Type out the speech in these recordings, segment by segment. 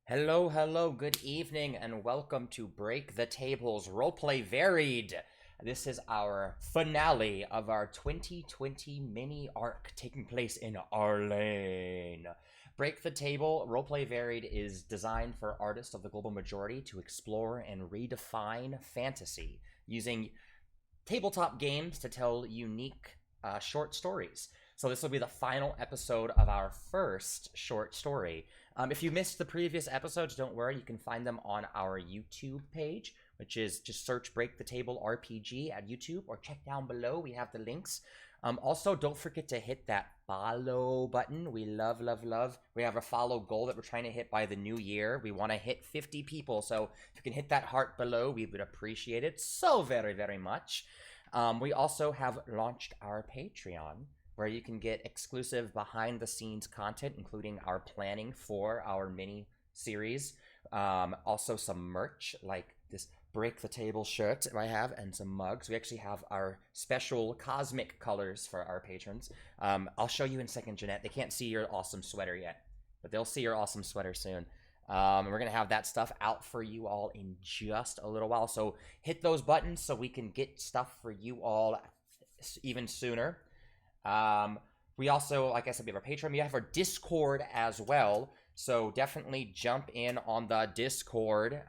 Hello, hello, good evening, and welcome to Break the Tables Roleplay Varied. This is our finale of our 2020 mini arc taking place in Arlean. Break the Table Roleplay Varied is designed for artists of the global majority to explore and redefine fantasy using tabletop games to tell unique short stories. So this will be the final episode of our first short story. If you missed the previous episodes, don't worry. You can find them on our YouTube page, which is just search Break the Table RPG at YouTube, or check down below. We have the links. Also, don't forget to hit that follow button. We love, love, love. We have a follow goal that we're trying to hit by the new year. We want to hit 50 people. So if you can hit that heart below, we would appreciate it so very, very much. We also have launched our Patreon, where you can get exclusive behind-the-scenes content, including our planning for our mini-series. Also some merch, like this Break the Table shirt that I have, and some mugs. We actually have our special cosmic colors for our patrons. I'll show you in a second, Jeanette. They can't see your awesome sweater yet, but they'll see your awesome sweater soon. And we're going to have that stuff out for you all in just a little while. So hit those buttons so we can get stuff for you all even sooner. We also, like I said, we have our Patreon. We have our Discord as well. So definitely jump in on the Discord,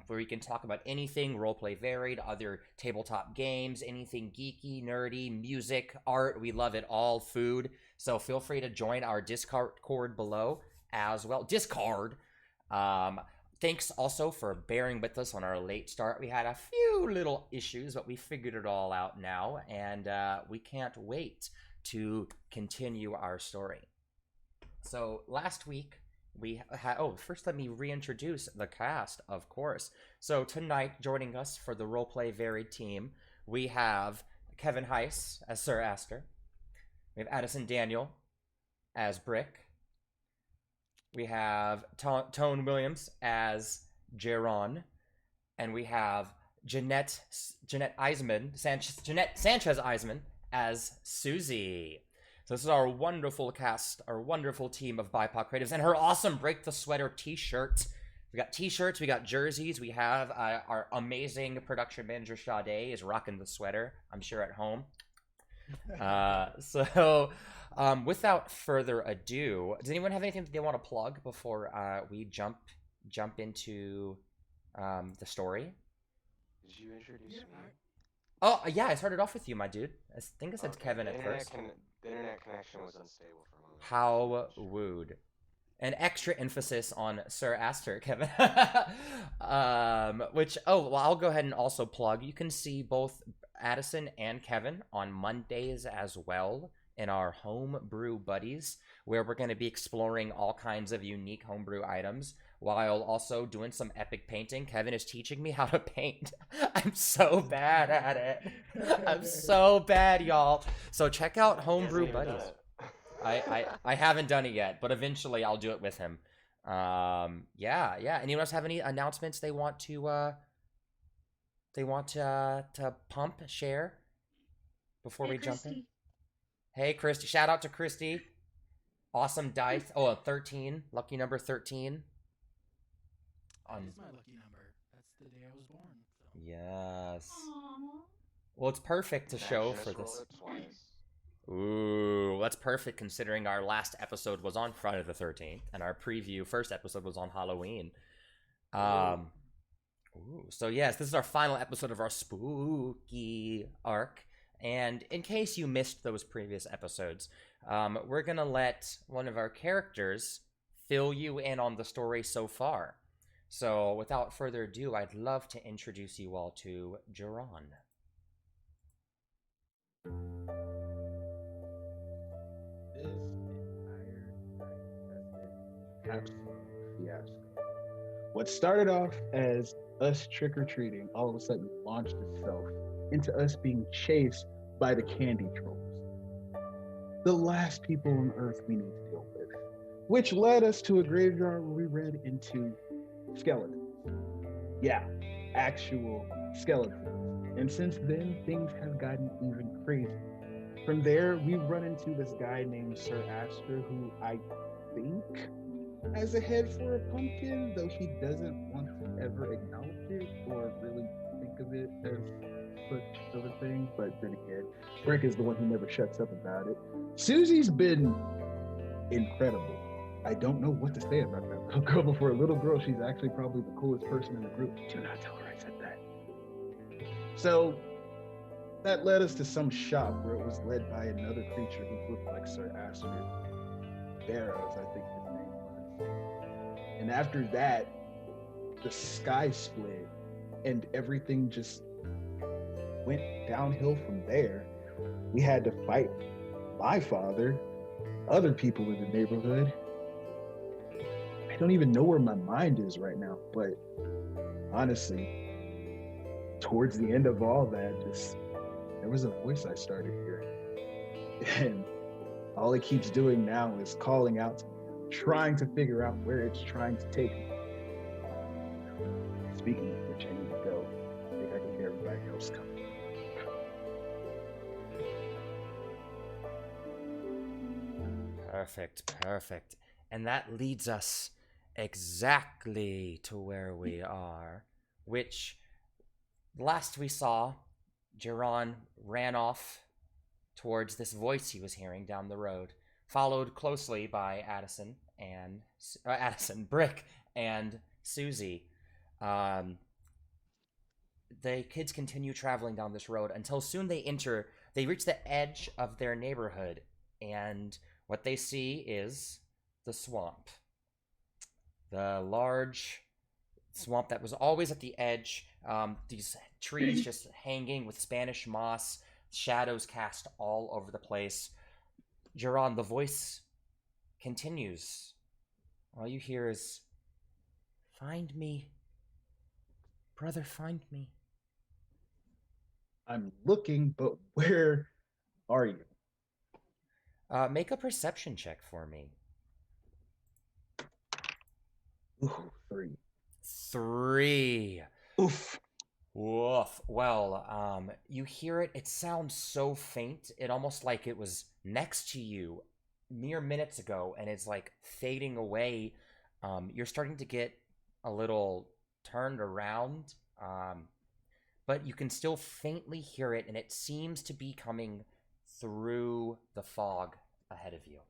where you can talk about anything roleplay varied, other tabletop games, anything geeky, nerdy, music, art. We love it all. Food. So feel free to join our Discord below as well. Discord. Thanks also for bearing with us on our late start. We had a few little issues, but we figured it all out now, and we can't wait to continue our story. So last week we had, first let me reintroduce the cast, of course. So tonight, joining us for the Roleplay Varied team, we have Kevin HYCE as Sir Aster. We have Addison Daniel as Brick. We have Tone Williams as Jaron, and we have Jeanette SANCHEZ-IZENMAN as Suzie. So this is our wonderful cast, our wonderful team of BIPOC creatives, and her awesome Break the Sweater t-shirt. We got t-shirts, we got jerseys, we have our amazing production manager Sade is rocking the sweater, I'm sure at home. Without further ado, does anyone have anything that they want to plug before we jump into the story? Did you introduce me? Oh, yeah, I started off with you, my dude. I think I said Kevin at first. The internet connection was unstable for a moment. How wooed. An extra emphasis on Sir Aster, Kevin. I'll go ahead and also plug. You can see both Addison and Kevin on Mondays as well in our Homebrew Buddies, where we're going to be exploring all kinds of unique homebrew items, while also doing some epic painting. Kevin is teaching me how to paint. I'm so bad at it. I'm so bad, y'all. So check out Homebrew Buddies. I haven't done it yet, but eventually I'll do it with him. Yeah. Anyone else have any announcements they want to pump, share before we jump in? Hey, Christy. Shout out to Christy. Awesome dice. Oh, 13. Lucky number 13. That is my lucky number. That's the day I was born. So. Yes. Aww. Well, it's perfect to show for this. Ooh, that's perfect considering our last episode was on Friday the 13th, and our first episode was on Halloween. So yes, this is our final episode of our spooky arc. And in case you missed those previous episodes, we're gonna let one of our characters fill you in on the story so far. So without further ado, I'd love to introduce you all to Jaron. This entire night has been absolute fiasco. What started off as us trick-or-treating all of a sudden launched itself into us being chased by the candy trolls. The last people on Earth we need to deal with. Which led us to a graveyard where we read into skeletons. Yeah, actual skeletons. And since then, things have gotten even crazier. From there, we run into this guy named Sir Aster, who I think as a head for a pumpkin, though he doesn't want to ever acknowledge it or really think of it as such of a thing. But then again, Brick is the one who never shuts up about it. Susie's been incredible. I don't know what to say about that little girl, but for a little girl, she's actually probably the coolest person in the group. Do not tell her I said that. So that led us to some shop where it was led by another creature who looked like Sir Aster. Barrows, I think his name was. And after that, the sky split and everything just went downhill from there. We had to fight my father, other people in the neighborhood. I don't even know where my mind is right now, but honestly, towards the end of all that, there was a voice I started hearing. And all it keeps doing now is calling out to me, trying to figure out where it's trying to take me. Speaking of which, I need to go. I think I can hear everybody else coming. Perfect. And that leads us exactly to where we are, which last we saw, Jaron ran off towards this voice he was hearing down the road, followed closely by Brick, and Suzie. The kids continue traveling down this road until soon they reach the edge of their neighborhood, and what they see is the swamp. The large swamp that was always at the edge, these trees just hanging with Spanish moss, shadows cast all over the place. Jaron, the voice continues. All you hear is, "Find me. Brother, find me." I'm looking, but where are you? Make a perception check for me. Ooh, 3. 3. Oof. Woof. Well, you hear it. It sounds so faint. It almost like it was next to you mere minutes ago, and it's like fading away. You're starting to get a little turned around, but you can still faintly hear it, and it seems to be coming through the fog ahead of you.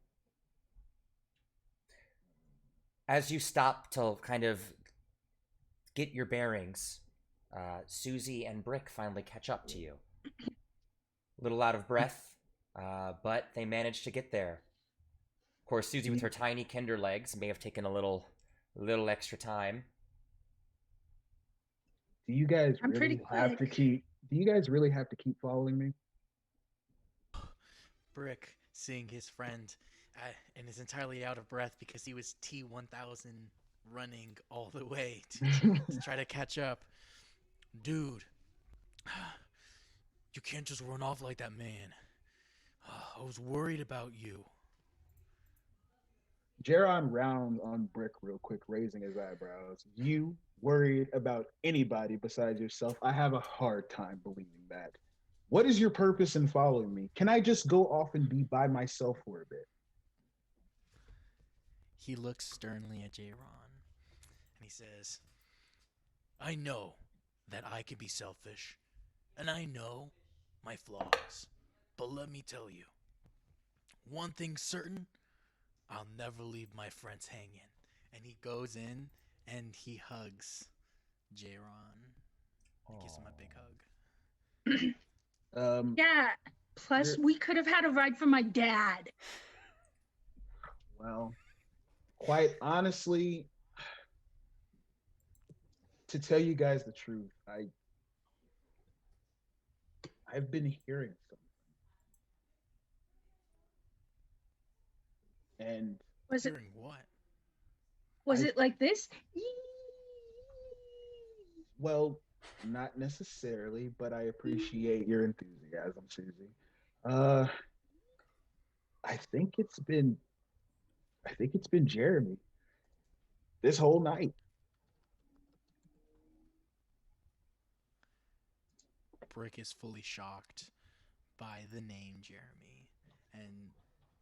As you stop to kind of get your bearings, Suzie and Brick finally catch up to you. A little out of breath, but they manage to get there. Of course, Suzie with her tiny kinder legs may have taken a little extra time. Do you guys really have to keep following me? Brick, seeing his friend, and is entirely out of breath because he was T1000 running all the way to try to catch up. Dude, you can't just run off like that, man. I was worried about you. Jaron round on Brick real quick, raising his eyebrows. You worried about anybody besides yourself? I have a hard time believing that. What is your purpose in following me? Can I just go off and be by myself for a bit? He looks sternly at Jaron, and he says, I know that I can be selfish, and I know my flaws, but let me tell you, one thing's certain, I'll never leave my friends hanging. And he goes in and he hugs Jaron. He gives him a big hug. Yeah. Plus, we could have had a ride from my dad. Well, quite honestly, to tell you guys the truth, I've been hearing something. And was it what? Was it like this? Well, not necessarily, but I appreciate your enthusiasm, Suzie. I think it's been Jeremy this whole night. Brick is fully shocked by the name Jeremy and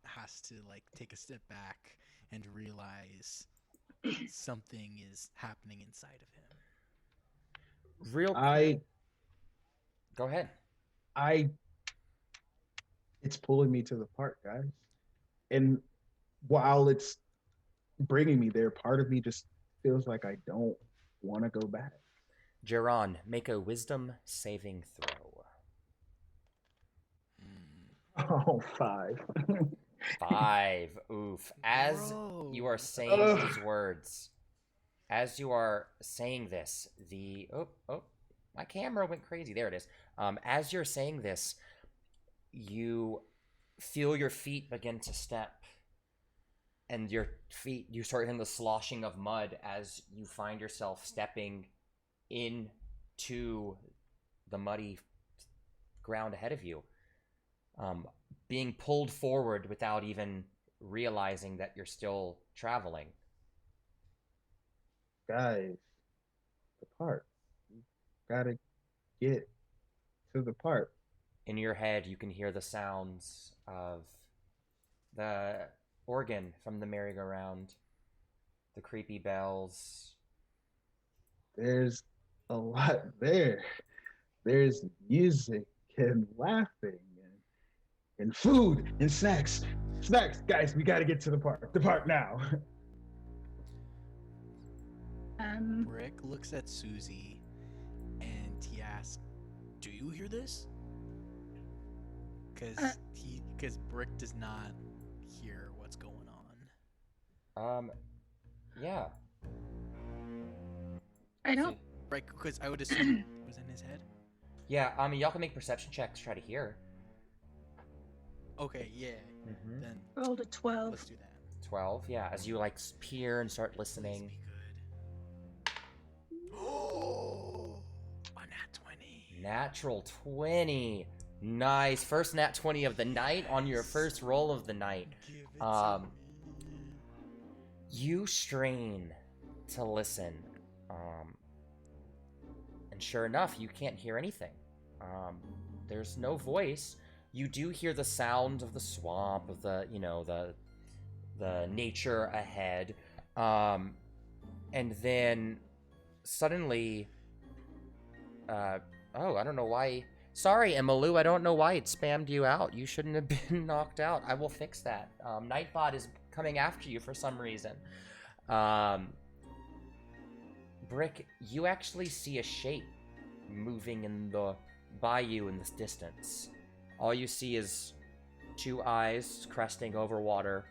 has to take a step back and realize something is happening inside of him. Real quick. I Go ahead. it's pulling me to the park, guys. And while it's bringing me there, part of me just feels like I don't want to go back. Jaron, make a wisdom saving throw. Oh, 5. 5. Oof. As you are saying these words, as you are saying this, my camera went crazy. There it is. As you're saying this, you feel your feet begin to step, and you start hearing the sloshing of mud as you find yourself stepping into the muddy ground ahead of you, being pulled forward without even realizing that you're still traveling. Guys, the park. You gotta get to the park. In your head, you can hear the sounds of the organ from the merry-go-round, the creepy bells. There's a lot there. There's music and laughing and food and snacks. Snacks, guys, we gotta get to the park. The park now. Brick looks at Suzie and he asks, "Do you hear this?" Because Brick does not hear what's going on. Yeah. I don't. Right, because I would assume it was in his head. Yeah, y'all can make perception checks to try to hear. Okay, yeah. Mm-hmm. Then Rolled a 12. let's do that. 12, yeah, as you, like, peer and start Please listening. be good. Oh, a nat 20. Natural 20. Nice. First nat 20 of the night on your first roll of the night. Give it to me. You strain to listen. And sure enough, you can't hear anything. There's no voice. You do hear the sound of the swamp, of the, the nature ahead. And then suddenly, I don't know why. Sorry, Emmylou, I don't know why it spammed you out. You shouldn't have been knocked out. I will fix that. Nightbot is coming after you for some reason. Brick, you actually see a shape moving in the bayou in this distance. All you see is 2 eyes cresting over water,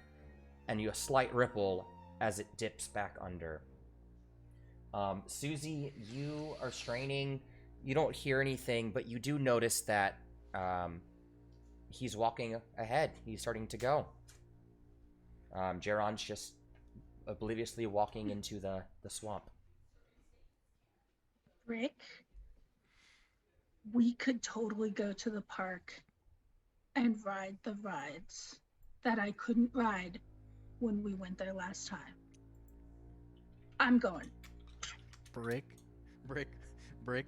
and a slight ripple as it dips back under. Suzie, you are straining. You don't hear anything, but you do notice that he's walking ahead. He's starting to go. Jaron's just obliviously walking into the swamp. Rick, we could totally go to the park and ride the rides that I couldn't ride when we went there last time. I'm going. Brick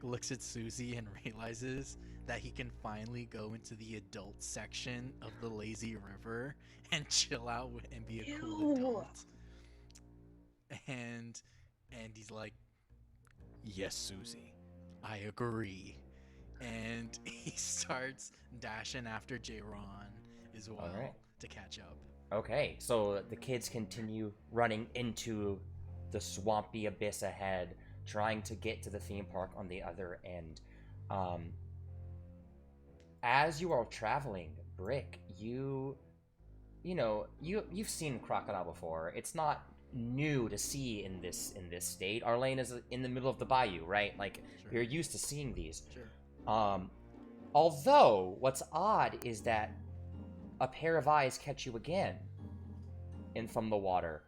looks at Suzie and realizes that he can finally go into the adult section of the lazy river and chill out and be a cool Ew. adult. And he's like, "Yes, Suzie, I agree." And he starts dashing after Jaron as well to catch up. Okay, so the kids continue running into the swampy abyss ahead, trying to get to the theme park on the other end. As you are traveling, Brick, you've seen crocodile before. It's not new to see in this state. Arlean is in the middle of the bayou, right? Like, Sure. you're used to seeing these. Sure. Although what's odd is that a pair of eyes catch you again in from the water,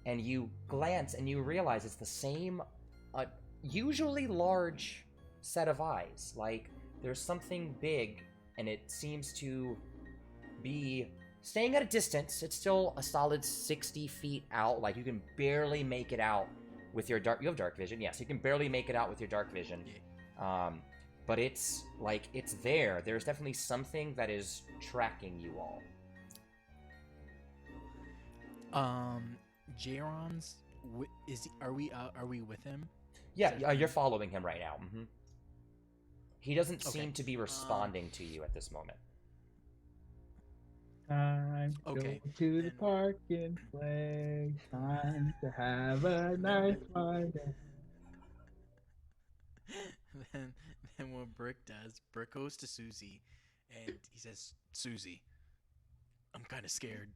and you glance and you realize it's the same usually large set of eyes. Like, there's something big, and it seems to be staying at a distance. It's still a solid 60 feet out. Like, you can barely make it out with your dark... You have dark vision, yes. You can barely make it out with your dark vision. But it's, like, it's there. There's definitely something that is tracking you all. Jaron's Are we with him? Yeah, Is that you're him? following him right now. He doesn't Okay. seem to be responding to you at this moment. Time to Okay, go to the then- park and play. Time to have a nice fun day. then what Brick does, Brick goes to Suzie, and he says, "Suzie, I'm kind of scared.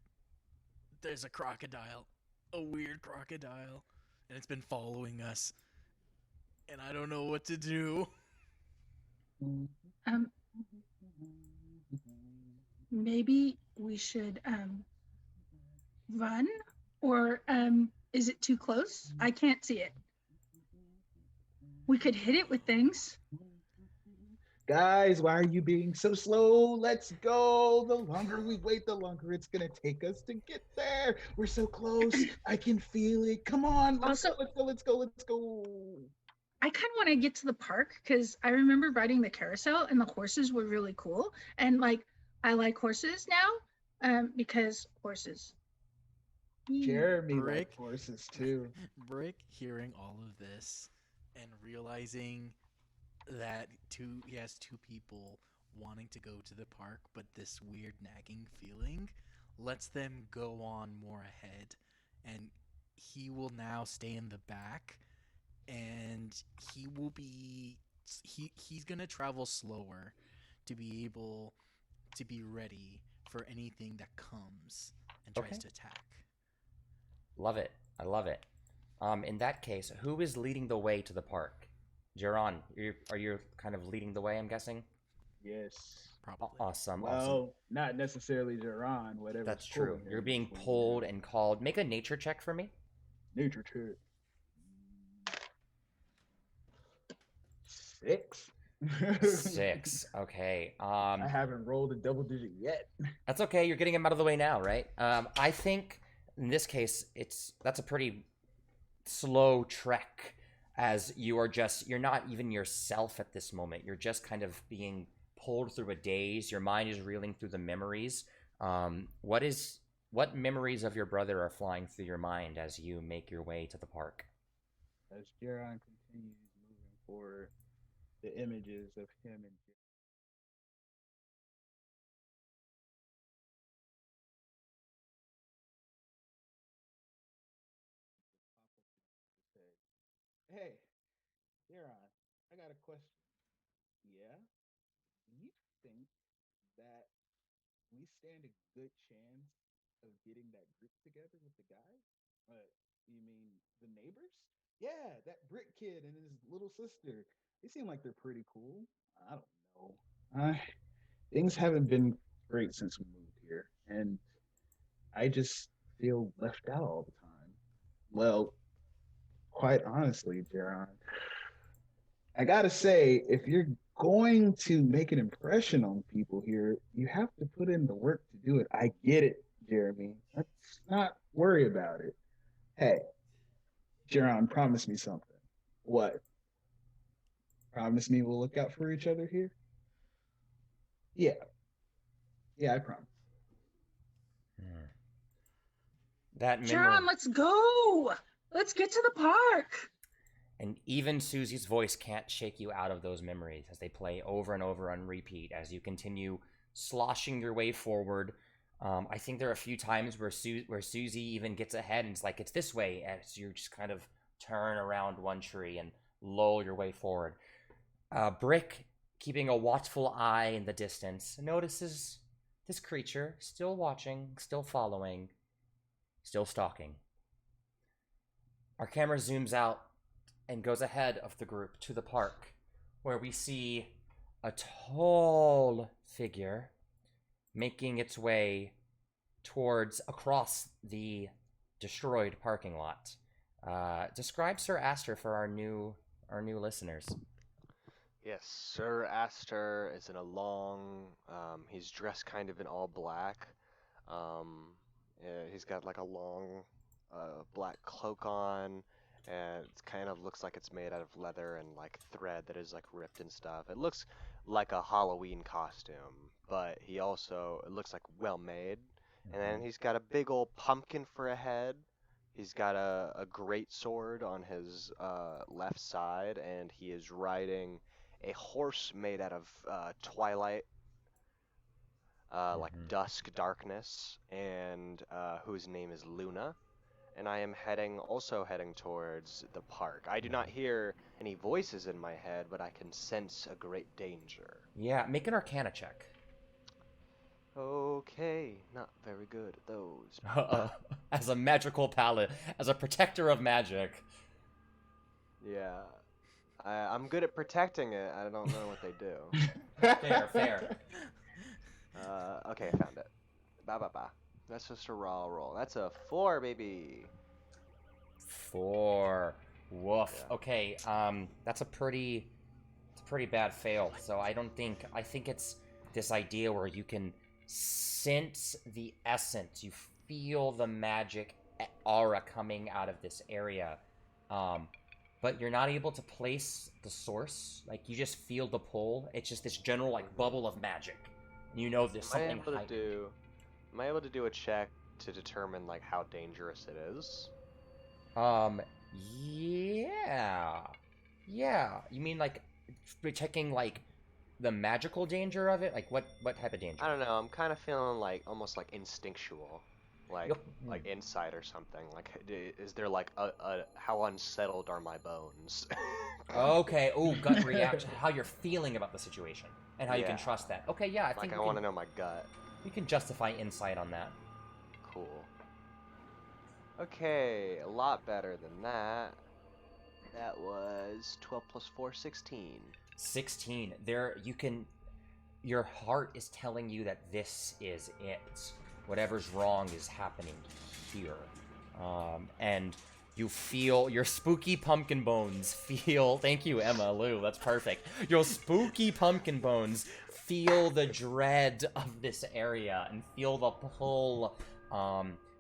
There's a crocodile, a weird crocodile, and it's been following us, and I don't know what to do." Um, maybe we should run, or is it too close? I can't see it. We could hit it with things. Guys, why are you being so slow? Let's go. The longer we wait, the longer it's gonna take us to get there. We're so close. I can feel it. Come on. Let's Also- go. Let's go. I kind of want to get to the park because I remember riding the carousel and the horses were really cool. And like, I like horses now because horses. Jeremy Brick. likes horses too. Brick, hearing all of this and realizing that he has two people wanting to go to the park, but this weird nagging feeling lets them go on more ahead, and he will now stay in the back, and he's gonna travel slower to be able to be ready for anything that comes and tries Okay. to attack. Love it. I love it. In that case, who is leading the way to the park? Jaron, are you kind of leading the way, I'm guessing? Yes. Probably. Awesome. Well, not necessarily Jaron, whatever. That's true. You're being pulled and called. Make a nature check for me. Nature check. 6. 6. Okay. I haven't rolled a double digit yet. That's okay. You're getting him out of the way now, right? I think in this case, that's a pretty slow trek, as you're not even yourself at this moment. You're just kind of being pulled through a daze. Your mind is reeling through the memories. What memories of your brother are flying through your mind as you make your way to the park? As Jaron continues moving forward, the images of him and Hey, Jaron, I got a question. Yeah? Do you think that we stand a good chance of getting that group together with the guys? You mean the neighbors? Yeah, that Brit kid and his little sister. They seem like they're pretty cool. I don't know. Things haven't been great since we moved here, and I just feel left out all the time. Well, quite honestly, Jaron, I gotta say, if you're going to make an impression on people here, you have to put in the work to do it. I get it, Jeremy. Let's not worry about it. Hey, Jaron, promise me something. What? Promise me we'll look out for each other here? Yeah. Yeah, I promise. That memory. Jaron, let's go. Let's get to the park. And even Susie's voice can't shake you out of those memories as they play over and over on repeat as you continue sloshing your way forward. I think there are a few times where Suzie even gets ahead and it's like, it's this way, as you just kind of turn around one tree and lull your way forward. Brick, keeping a watchful eye in the distance, notices this creature still watching, still following, still stalking. Our camera zooms out and goes ahead of the group to the park, where we see a tall figure making its way across the destroyed parking lot. Describe Sir Aster for our new listeners. Yes, Sir Aster is in a long, he's dressed kind of in all black. He's got like a long black cloak on, and it kind of looks like it's made out of leather and like thread that is like ripped and stuff. It looks like a Halloween costume, but it looks like well made. And then he's got a big old pumpkin for a head, He's got a great sword on his left side, and he is riding a horse made out of twilight, like dusk darkness, and whose name is Luna. And I am also heading towards the park. I do not hear any voices in my head, but I can sense a great danger. Yeah, make an Arcana check. Okay, not very good at those. As a magical paladin, as a protector of magic. Yeah. I'm good at protecting it. I don't know what they do. Fair. Okay, I found it. Ba. That's just a raw roll. That's a 4, baby. 4. Woof. Yeah. Okay, that's a pretty bad fail. So I think it's this idea where you can sense the essence. You feel the magic aura coming out of this area. But you're not able to place the source. Like, you just feel the pull. It's just this general, like, bubble of magic. You know there's something hiding. Am I able to do a check to determine, like, how dangerous it is? Yeah. You mean, like, checking, like, the magical danger of it? Like, what type of danger? I don't know. I'm kind of feeling, like, almost, like, instinctual. Like insight or something. Like, is there, like, how unsettled are my bones? Okay. Oh, gut reaction. How you're feeling about the situation. And how you can Yeah. trust that. Okay, yeah, I think I want to know my gut. you can justify insight on that. Cool. Okay, a lot better than that. That was 12 plus 4, 16. 16. Your heart is telling you that this is it. Whatever's wrong is happening here. And you feel your spooky pumpkin bones feel. Thank you, Emma Lou. That's perfect. Your spooky pumpkin bones feel the dread of this area and feel the pull.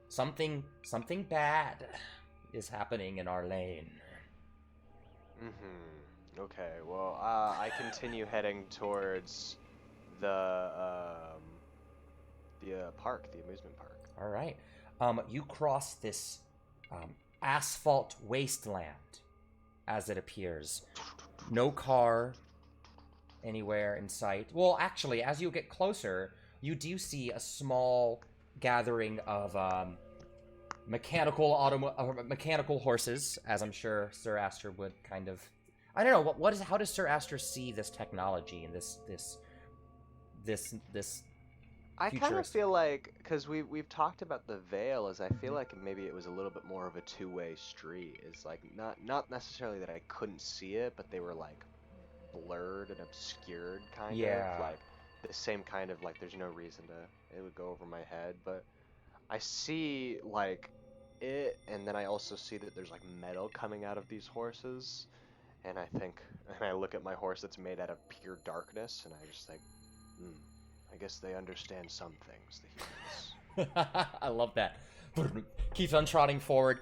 Something bad is happening in Arlean. Okay, well, I continue heading towards the park, the amusement park. All right. You cross this asphalt wasteland, as it appears. No car anywhere in sight. Well, actually, as you get closer, you do see a small gathering of mechanical horses, as I'm sure Sir Aster would kind of. I don't know how does Sir Aster see this technology and this I kind of feel like, because we've talked about the Veil, as I feel like maybe it was a little bit more of a two-way street. It's like not necessarily that I couldn't see it, but they were like blurred and obscured, kind of like the same kind of like there's no reason to it would go over my head, but I see like it, and then I also see that there's like metal coming out of these horses, and I look at my horse that's made out of pure darkness, and I just think, I guess they understand some things, the humans. I love that. Keeps on trotting forward.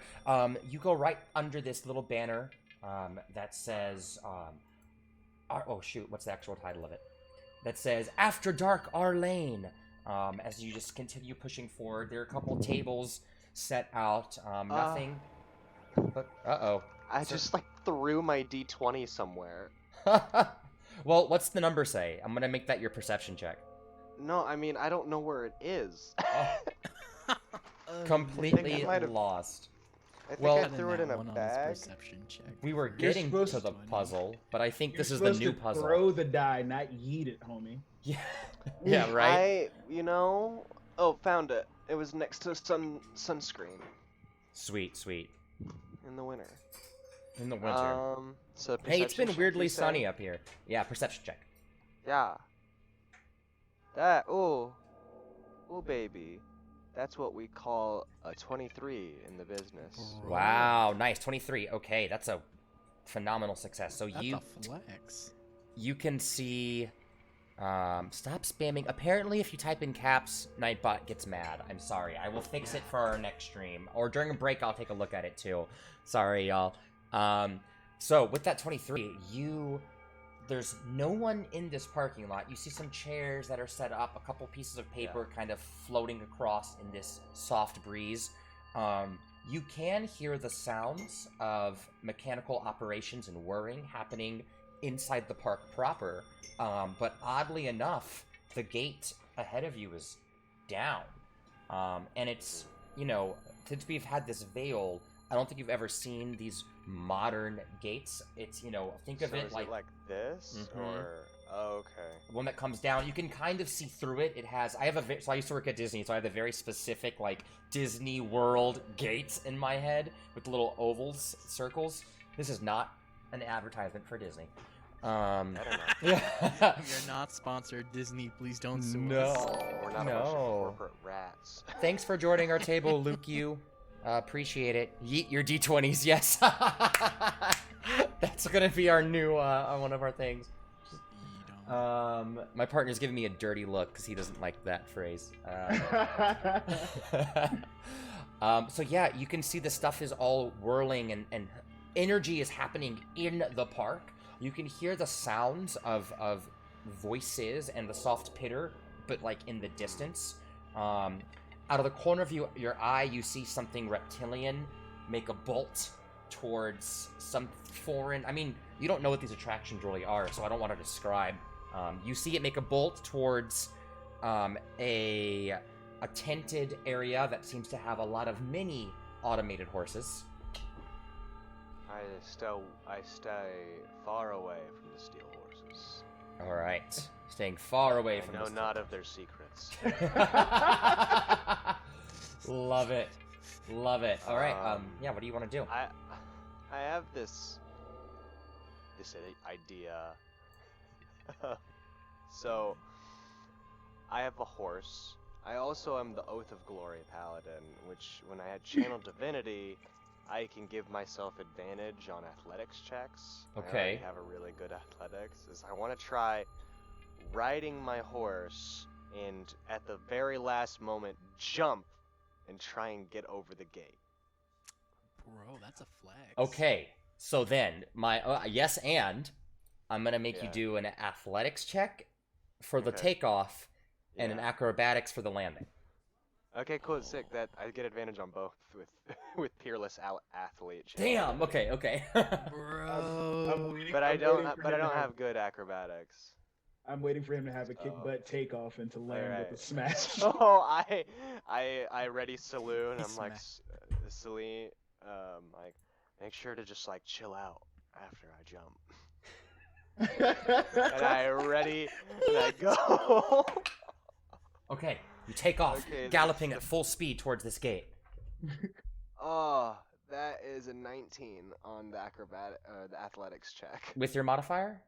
You go right under this little banner that says, what's the actual title of it? That says, After Dark Arlean. As you just continue pushing forward, there are a couple tables set out. Nothing. But, I just like threw my D20 somewhere. Well, what's the number say? I'm gonna make that your perception check. No, I mean, I don't know where it is. Completely lost. I think I threw it in a bag. Perception check. We were getting to the puzzle, but I think this is the new puzzle. Throw the die, not yeet it, homie. Yeah. Yeah, right? Oh, found it. It was next to sunscreen. Sweet. In the winter. In the winter. So hey, it's been check, weirdly you say? sunny up here. Yeah, perception check. Yeah. Ooh, baby. That's what we call a 23 in the business. Wow, nice. 23. Okay, that's a phenomenal success. So That's a flex. you can see stop spamming. Apparently if you type in caps, Nightbot gets mad. I'm sorry. I will fix it for our next stream. Or during a break I'll take a look at it too. Sorry, y'all. So with that 23, there's no one in this parking lot. You see some chairs that are set up, a couple pieces of paper kind of floating across in this soft breeze. You can hear the sounds of mechanical operations and whirring happening inside the park proper, but oddly enough, the gate ahead of you is down. And it's, you know, since we've had this veil, I don't think you've ever seen these modern gates. It's, you know, think of So it is like... it like this, or... Oh, okay. one that comes down. You can kind of see through it. It has... so I used to work at Disney, so I have a very specific, like, Disney World gates in my head with little ovals, circles. This is not an advertisement for Disney. Better not. Yeah. You're not sponsored, Disney. Please don't sue No. us. We're not a bunch of corporate rats. Thanks for joining our table, Luke. You appreciate it. Yeet your D20s, yes. That's gonna be our new one of our things. My partner's giving me a dirty look because he doesn't like that phrase. So yeah, you can see the stuff is all whirling and energy is happening in the park. You can hear the sounds of voices and the soft pitter, but like in the distance. Out of the corner of your eye, you see something reptilian make a bolt towards some foreign... I mean, you don't know what these attractions really are, so I don't want to describe. You see it make a bolt towards a tented area that seems to have a lot of mini automated horses. I stay far away from the steel horses. All right, staying far away from. I know not of their secrets. Love it, love it. All right, yeah. What do you want to do? I have this idea. So, I have a horse. I also am the Oath of Glory Paladin, which, when I had channeled divinity, I can give myself advantage on athletics checks. Okay. I have a really good athletics. I want to try riding my horse and, at the very last moment, jump and try and get over the gate. Bro, that's a flex. Okay, so then my yes, and I'm gonna make you do an athletics check for the takeoff and an acrobatics for the landing. Okay, cool, sick. That I get advantage on both with peerless athlete. Damn. Okay. Bro. But I don't have good acrobatics. I'm waiting for him to have a kick butt takeoff and to land with a smash. So I ready Saloon. I'm like, Celine, like, make sure to just like chill out after I jump. And I ready and I go. Okay, you take off, galloping at full speed towards this gate. Oh, that is a 19 on the the athletics check. With your modifier?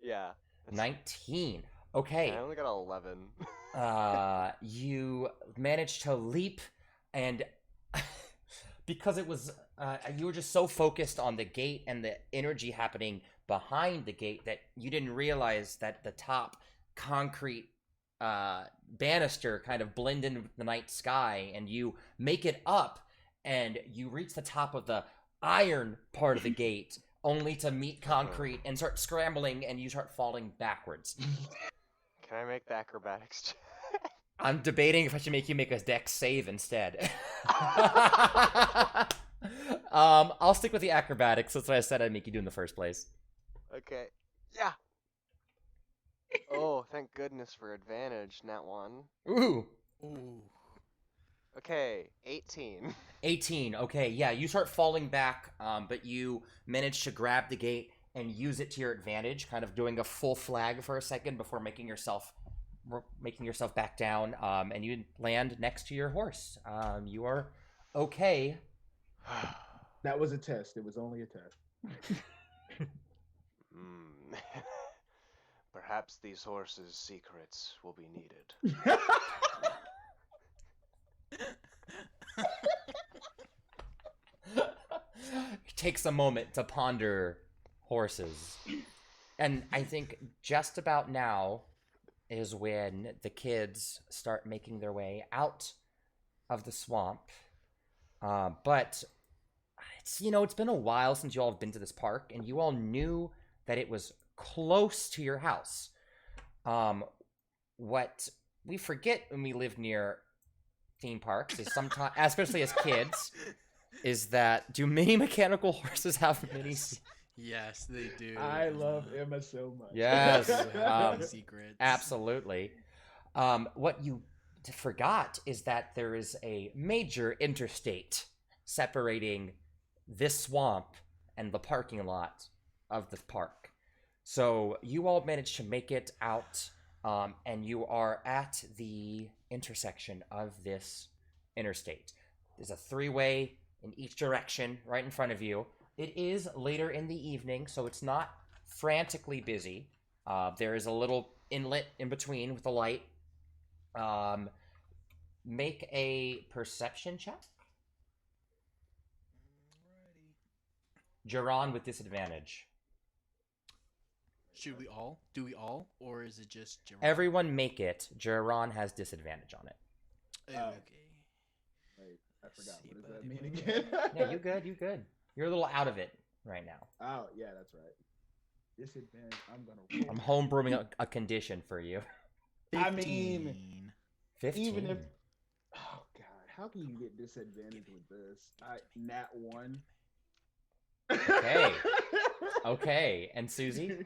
Yeah. 19. Okay. I only got 11. You managed to leap, and because it was, you were just so focused on the gate and the energy happening behind the gate that you didn't realize that the top concrete banister kind of blended in the night sky, and you make it up, and you reach the top of the iron part of the gate, only to meet concrete and start scrambling, and you start falling backwards. Can I make the acrobatics check? I'm debating if I should make you make a dex save instead. I'll stick with the acrobatics. That's what I said I'd make you do in the first place. Okay. Yeah. Oh, thank goodness for advantage, nat 1. Ooh. Okay, 18. 18. Okay, yeah, you start falling back, but you manage to grab the gate and use it to your advantage, kind of doing a full flag for a second before making yourself back down, and you land next to your horse. You are okay. That was a test. It was only a test. Perhaps these horses' secrets will be needed. It takes a moment to ponder horses. And I think just about now is when the kids start making their way out of the swamp. But it's, it's been a while since you all have been to this park, and you all knew that it was close to your house. What we forget when we live near theme parks is sometimes, especially as kids, is that do mini mechanical horses have mini? Yes, they do. I love Emma so much. Yes, Secrets. absolutely. What you forgot is that there is a major interstate separating this swamp and the parking lot of the park. So you all managed to make it out, and you are at the intersection of this interstate. There's a three-way in each direction right in front of you. It is later in the evening, so it's not frantically busy. There is a little inlet in between with a light. Make a perception check. Jaron with disadvantage. Should we all? Do we all? Or is it just Jaron? Everyone make it. Jaron has disadvantage on it. Okay. Wait, I forgot. See, What does that buddy. mean again? Yeah, you good, you good. You're a little out of it right now. Oh, yeah, that's right. Disadvantage. I'm gonna roll. I'm homebrewing a condition for you. I mean, 15. even if, oh god, how can you get disadvantage with this? Nat 1. Okay. Okay, and Suzie?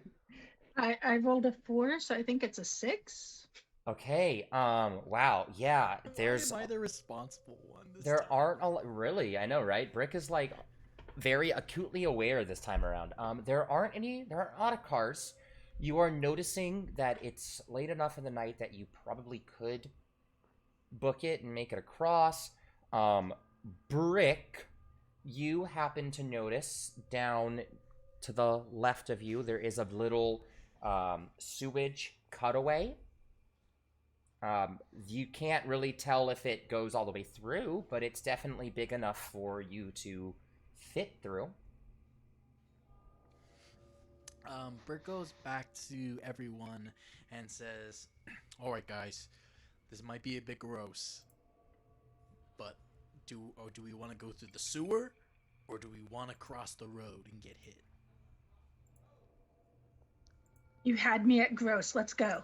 I rolled a 4, so I think it's a 6. Okay, wow, yeah, there's... Why am I the responsible one this There time? aren't a lot... Really, I know, right? Brick is, like, very acutely aware this time around. There aren't a lot of cars. You are noticing that it's late enough in the night that you probably could book it and make it across. Brick, you happen to notice down to the left of you, there is a little sewage cutaway. You can't really tell if it goes all the way through, but it's definitely big enough for you to fit through. Brick goes back to everyone and says, "Alright guys, this might be a bit gross, but do we want to go through the sewer, or do we want to cross the road and get hit?" You had me at gross. Let's go.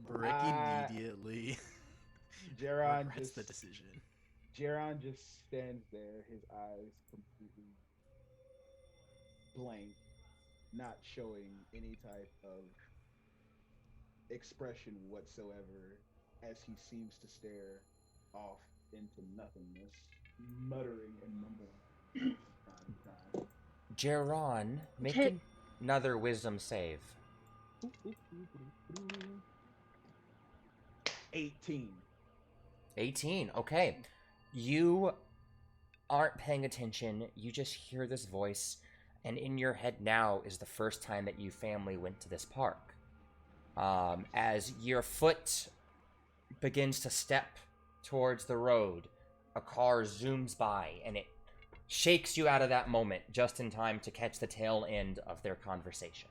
Brick immediately Jaron regrets just the decision. Jaron just stands there, his eyes completely blank, not showing any type of expression whatsoever, as he seems to stare off into nothingness, muttering and mumbling. Jaron, make Okay. another wisdom save. 18. 18, okay. You aren't paying attention. You just hear this voice, and in your head now is the first time that you family went to this park. As your foot begins to step towards the road, a car zooms by, and it shakes you out of that moment just in time to catch the tail end of their conversation.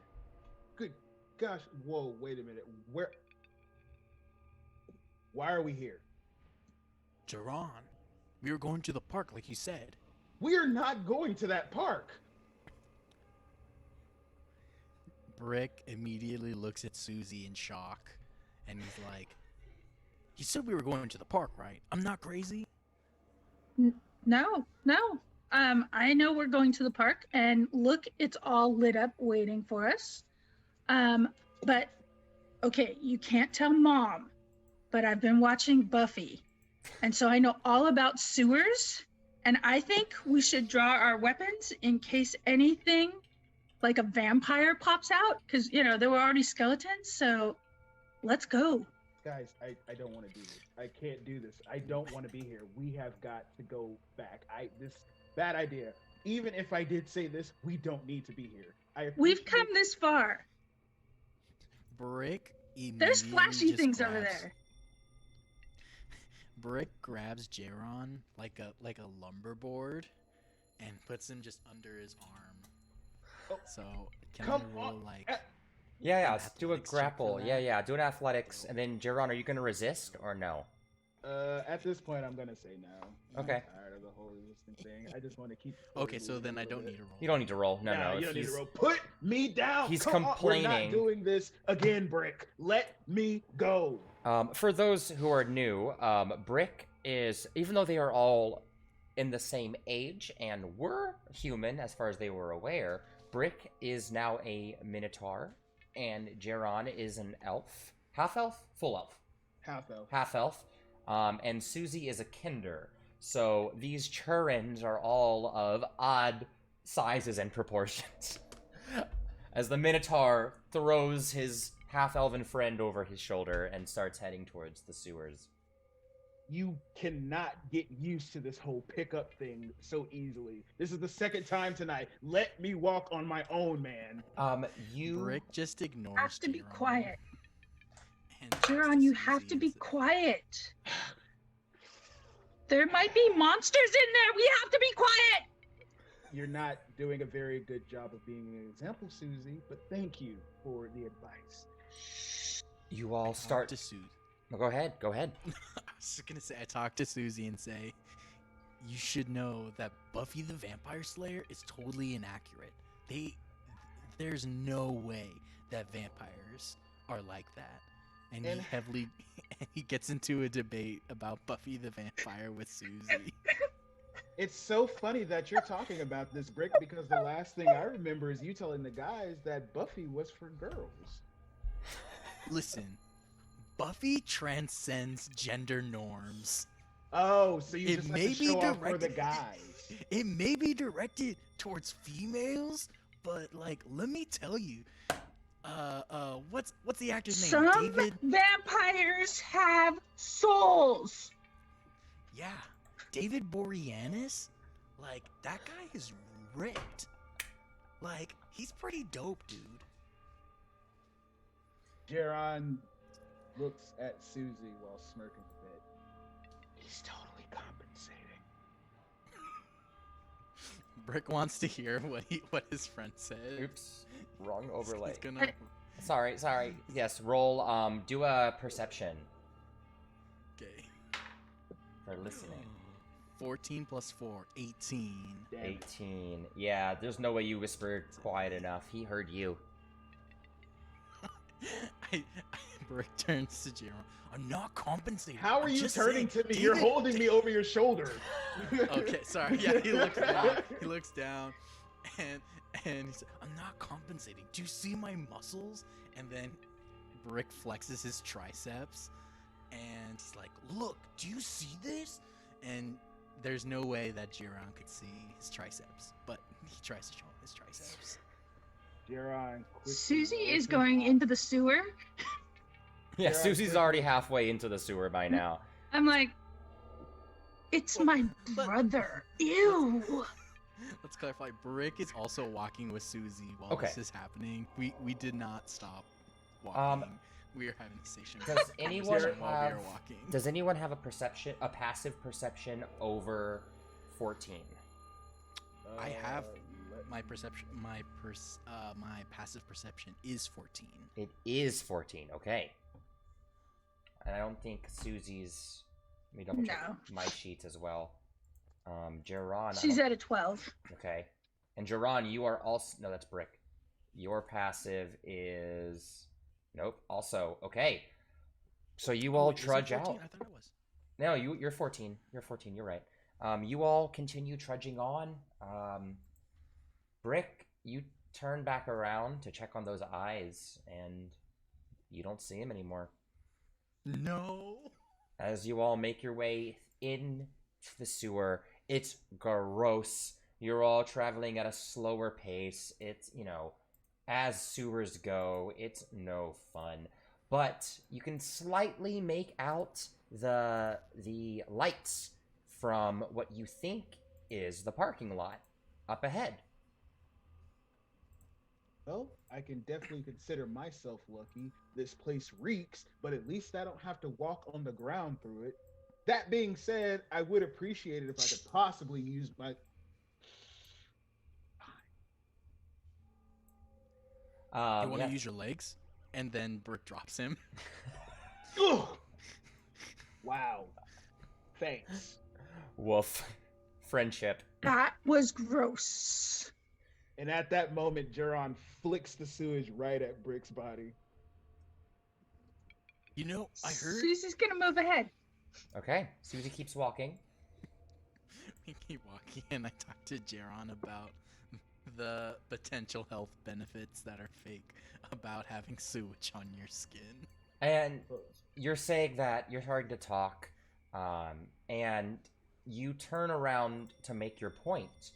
Good gosh, whoa, wait a minute. Why are we here? Jaron, we were going to the park like you said. We are not going to that park. Brick immediately looks at Suzie in shock, and he's like, "You said we were going to the park, right? I'm not crazy." No. I know we're going to the park, and look, it's all lit up waiting for us. But okay, you can't tell Mom, but I've been watching Buffy, and so I know all about sewers, and I think we should draw our weapons in case anything like a vampire pops out, because, you know, there were already skeletons, so let's go. Guys, I don't want to do this. I can't do this. I don't want to be here. We have got to go back. This bad idea. Even if I did say this, we don't need to be here. We've come this far. Brick immediately There's flashy just things over grabs- there. Brick grabs Jaron like a lumber board and puts him just under his arm. Oh, So can come I roll on. like Yeah, An let's do a athletics check for grapple. that? Yeah, do an athletics. And then, Jaron, are you going to resist or no? At this point, I'm gonna say no. Okay. I'm tired of the whole resistant thing. I just want to keep. Okay, so then I don't need to roll. You don't need to roll. No, Nah, no. you don't need he's- to roll. Put me down. he's Come on, complaining. We're not doing this again, Brick. Let me go. For those who are new, Brick is, even though they are all in the same age and were human as far as they were aware, Brick is now a Minotaur, and Jaron is an elf. Half-elf? Full elf. Half-elf. Half-elf. And Suzie is a Kinder. So these Churins are all of odd sizes and proportions. As the Minotaur throws his half-elven friend over his shoulder and starts heading towards the sewers. You cannot get used to this whole pickup thing so easily. This is the second time tonight. Let me walk on my own, man. Brick just ignores. You have to be Jaron quiet. and turns to Jaron, you have Suzie to and be says, quiet. There might be monsters in there. We have to be quiet. You're not doing a very good job of being an example, Suzie, but thank you for the advice. You all Talk start... to Suzie. No, go ahead. Go ahead. I was just gonna say, I talked to Suzie and say, you should know that Buffy the Vampire Slayer is totally inaccurate. There's no way that vampires are like that. And he gets into a debate about Buffy the Vampire with Suzie. It's so funny that you're talking about this, Brick, because the last thing I remember is you telling the guys that Buffy was for girls. Listen, Buffy transcends gender norms. Oh, so you It just may like to be show off for the directed- guys. It may be directed towards females, but like, let me tell you, what's the actor's name? Some David. vampires have souls. Yeah, David Boreanaz. Like, that guy is ripped. Like, he's pretty dope, dude. Jaron looks at Suzie while smirking a bit. He's totally compensating. Brick wants to hear what his friend said. Oops. Wrong overlay. He's gonna. Sorry. Yes, roll, do a perception Okay. for listening. 14 plus 4, 18. Damn it. 18. Yeah, there's no way you whispered quiet enough. He heard you. Brick turns to Jaron. I'm not compensating. How are I'm you just turning saying, to me? You're David- holding me over your shoulder. Okay, sorry. Yeah, he looks down. He looks down, and he said, "I'm not compensating. Do you see my muscles?" And then Brick flexes his triceps, and he's like, "Look, do you see this?" And there's no way that Jaron could see his triceps, but he tries to show him his triceps. Jaron, quickly Suzie roll is to going top. into the sewer. Yeah, Yeah, Susie's quickly. already halfway into the sewer by now. I'm like, it's my brother. Ew. Let's clarify. Brick is also walking with Suzie while Okay. this is happening. We did not stop walking. We are having a station. Does anyone conversation while we have... are walking. Does anyone have a passive perception over 14? I have let- my perception. My passive perception is 14. It is 14, okay. And I don't think Susie's... Let me double check No. my sheets as well. Jaron... I She's don't- at a 12. Okay. And Jaron, you are also... No, that's Brick. Your passive is... Nope. Also, okay. So you all Wait, is it trudge 14? out. I thought it was. No, you're 14. You're 14. You're right. You all continue trudging on. Brick, you turn back around to check on those eyes, and you don't see him anymore. No. As you all make your way in the sewer, it's gross. You're all traveling at a slower pace. It's, as sewers go, it's no fun. But you can slightly make out the lights from what you think is the parking lot up ahead. Well, I can definitely consider myself lucky. This place reeks, but at least I don't have to walk on the ground through it. That being said, I would appreciate it if I could possibly use my... You want to yeah. use your legs, and then Brick drops him. Ugh! Wow. Thanks. Woof. Friendship. That was gross. And at that moment, Jaron flicks the sewage right at Brick's body. You know, I heard Susie's gonna move ahead. Okay, Suzie keeps walking. we keep walking, and I talked to Jaron about the potential health benefits that are fake about having sewage on your skin. And you're saying that you're starting to talk, and you turn around to make your point.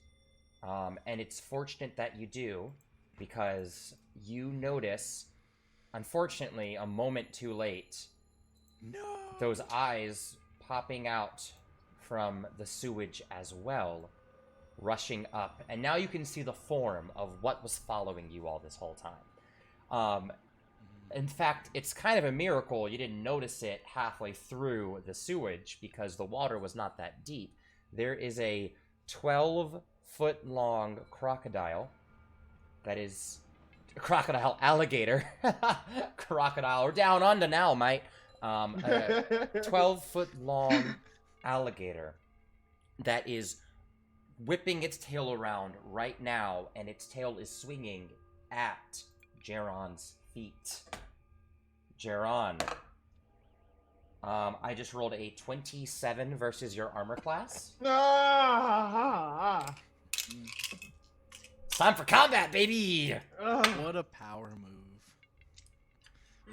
And it's fortunate that you do, because you notice, unfortunately, a moment too late, No. those eyes popping out from the sewage as well, rushing up. And now you can see the form of what was following you all this whole time. In fact, it's kind of a miracle you didn't notice it halfway through the sewage, because the water was not that deep. There is a 12-foot-long crocodile that is... crocodile alligator. Crocodile. We're down under now, mate. A 12-foot-long alligator that is whipping its tail around right now, and its tail is swinging at Jaron's feet. Jaron. I just rolled a 27 versus your armor class. It's time for combat, baby! What a power move.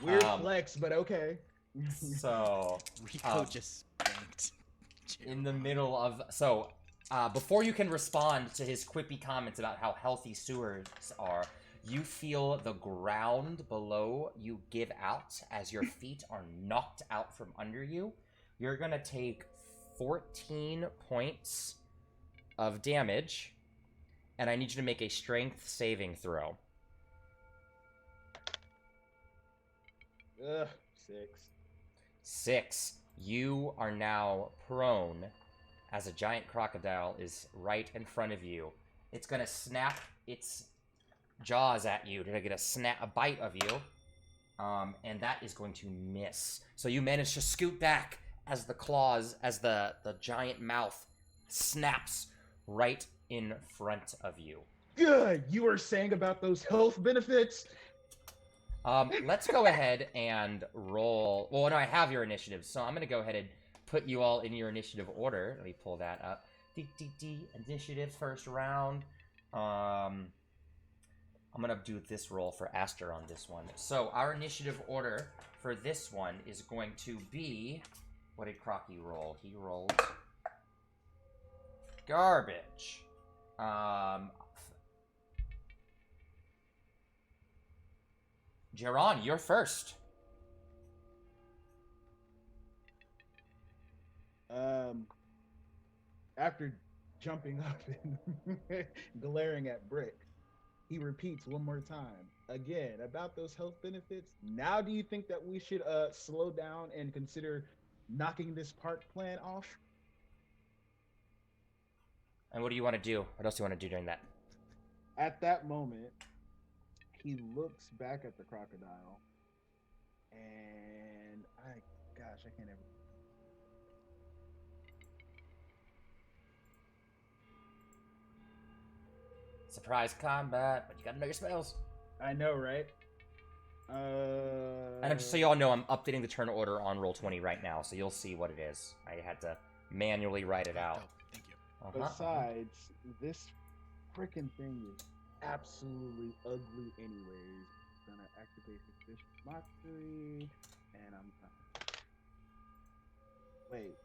Weird flex, but okay. So, Rico just spanked in the middle of... So, before you can respond to his quippy comments about how healthy sewers are, you feel the ground below you give out as your feet are knocked out from under you. You're gonna take 14 points of damage, and I need you to make a strength saving throw. 6. 6. You are now prone as a giant crocodile is right in front of you. It's gonna snap its jaws at you to get a bite of you, and that is going to miss. So you manage to scoot back as the claws, as the giant mouth snaps right in front of you. Good. You were saying about those health benefits. Let's go ahead and roll. Well, no, I have your initiative, so I'm gonna go ahead and put you all in your initiative order. Let me pull that up. Initiative first round. I'm gonna do this roll for Aster on this one. So our initiative order for this one is going to be... What did Crocky roll? He rolled... garbage. Jaron, you're first. After jumping up and glaring at Brick, he repeats one more time, again, about those health benefits. Now do you think that we should slow down and consider knocking this park plan off? And what do you want to do? What else do you want to do during that? At that moment, he looks back at the crocodile, and I can't ever. Surprise combat, but you gotta know your spells. I know, right? And just so you all know, I'm updating the turn order on Roll20 right now, so you'll see what it is. I had to manually write it out. Thank you. Besides, this freaking thing is absolutely ugly anyways. I'm gonna activate the fish mockery, and I'm gonna... Wait,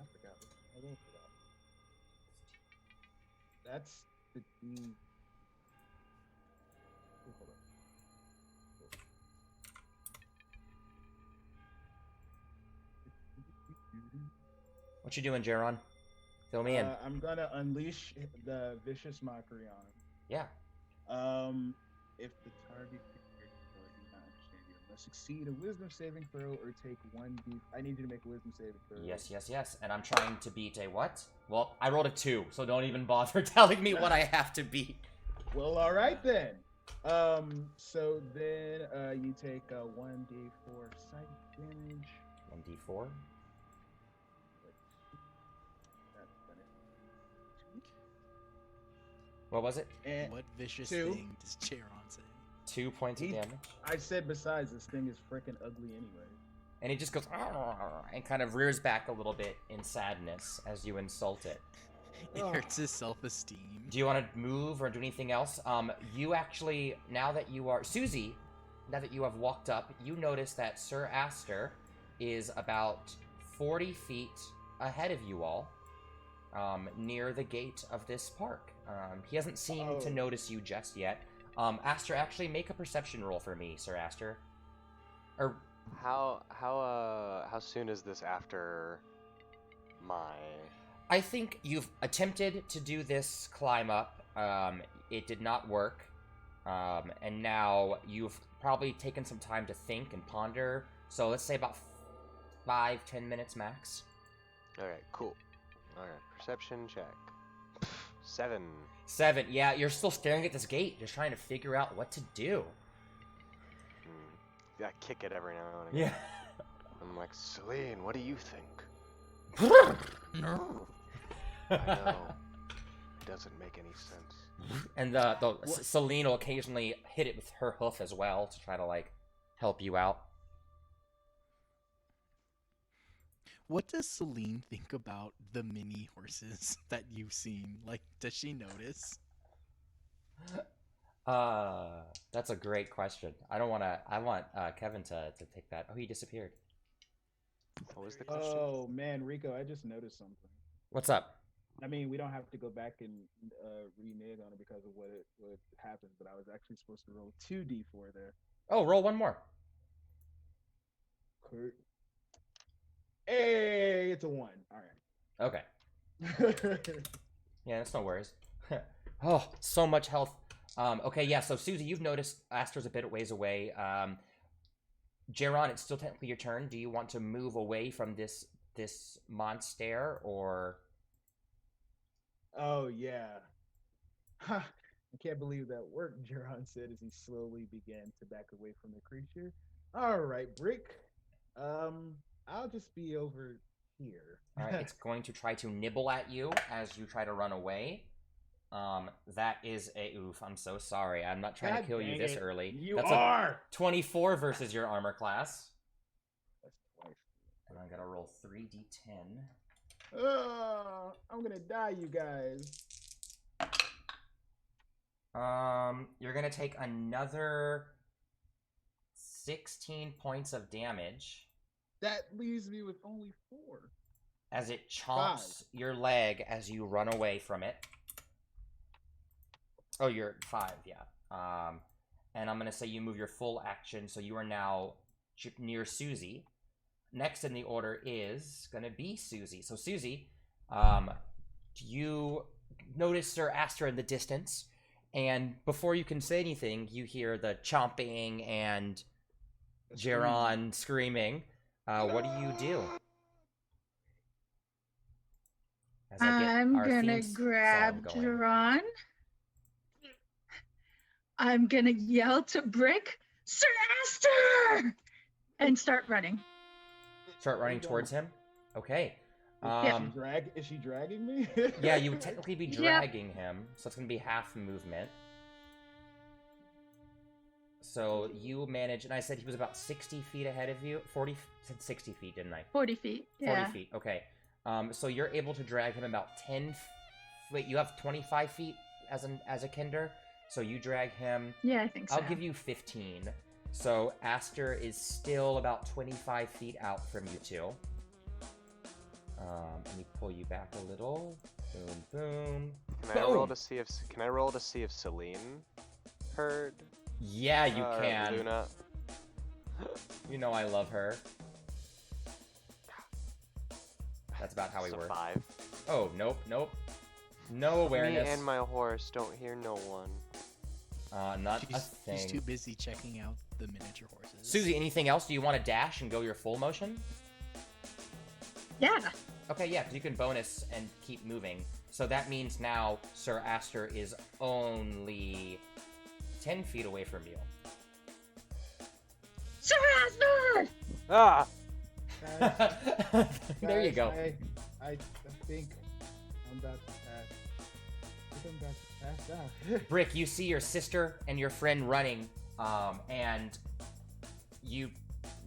I forgot. I don't forgot. That's the D. Hold on. What you doing, Jaron? Fill me in. I'm gonna unleash the vicious mockery on him. Yeah. If the target does not understand you, must succeed a wisdom saving throw or take 1d. I need you to make a wisdom saving throw. Yes. And I'm trying to beat a what? Well, I rolled a 2, so don't even bother telling me what I have to beat. Well, all right then. So then you take 1d4 psychic damage. 1d4. What was it? And What vicious 2. thing does Jaron say? 2 points of He- damage. I said besides, this thing is freaking ugly anyway. And he just goes and kind of rears back a little bit in sadness as you insult it. It Oh. hurts his self-esteem. Do you want to move or do anything else? You actually, now that you are Suzie, now that you have walked up, you notice that Sir Aster is about 40 feet ahead of you all, near the gate of this park. He hasn't seemed to Oh. notice you just yet. Aster, actually make a perception roll for me, Sir Aster. Or How soon is this after my? I think you've attempted to do this climb up. It did not work. And now you've probably taken some time to think and ponder. So let's say about 5-10 minutes max. Alright, cool. Alright, perception check. 7. 7. Yeah, you're still staring at this gate, just trying to figure out what to do. I kick it every now and again. Yeah. I'm like, Celine, what do you think? No. I know. It doesn't make any sense. And Celine will occasionally hit it with her hoof as well to try to, like, help you out. What does Celine think about the mini horses that you've seen? Like, does she notice? That's a great question. I want Kevin to take that. Oh, he disappeared. What was the question? Oh man, Rico, I just noticed something. What's up? I mean, we don't have to go back and renege on it because of what happened, but I was actually supposed to roll 2d4 there. Oh, roll one more. Kurt. Hey, it's a 1. All Okay. right. Yeah, that's no worries. Oh, so much health. Okay, yeah, so Suzie, you've noticed Aster's a bit ways away. Jaron, it's still technically your turn. Do you want to move away from this monster, or... Oh yeah. Huh. I can't believe that worked, Jaron said as he slowly began to back away from the creature. All right, Brick. I'll just be over here. All right, it's going to try to nibble at you as you try to run away. That is a oof. I'm so sorry. I'm not trying God to kill you dang this it. early. You That's are. a 24 versus your armor class. That's twice. And I'm gonna roll 3d10. I'm gonna die, you guys. You're gonna take another 16 points of damage That leaves me with only 4. as it chomps your leg as you run away from it. Oh, you're 5, yeah. And I'm gonna say you move your full action, so you are now near Suzie. Next in the order is gonna be Suzie. So Suzie, you notice Sir Aster in the distance, and before you can say anything, you hear the chomping and Jaron screaming. What do you do? As I get I'm our gonna theme grab song going. Jaron. I'm gonna yell to Brick, Sir Aster! And start running. Start running towards him. Okay. Is she dragging me? Yeah, you would technically be Yep. dragging him, so it's gonna be half movement. So you manage, and I said he was about 60 feet ahead of you. 40, said 60 feet, didn't I? 40 feet. 40 Yeah. feet, okay. So you're able to drag him about 10. Wait, you have 25 feet as a kinder, so you drag him. Yeah, I think so. I'll give you 15. So Aster is still about 25 feet out from you two. Let me pull you back a little. Boom, boom. Can I roll to see if Celine heard? Yeah, you or can. Luna. You know I love her. That's about how we It's a work. 5. Oh, nope. No awareness. Me and my horse don't hear no one. Not a She's thing. too busy checking out the miniature horses. Suzie, anything else? Do you want to dash and go your full motion? Yeah. Okay, yeah, because you can bonus and keep moving. So that means now Sir Aster is only 10 feet away from you. Sir Aster! Ah! There you go. I think I'm about to pass. them got passed out. Brick, you see your sister and your friend running, and you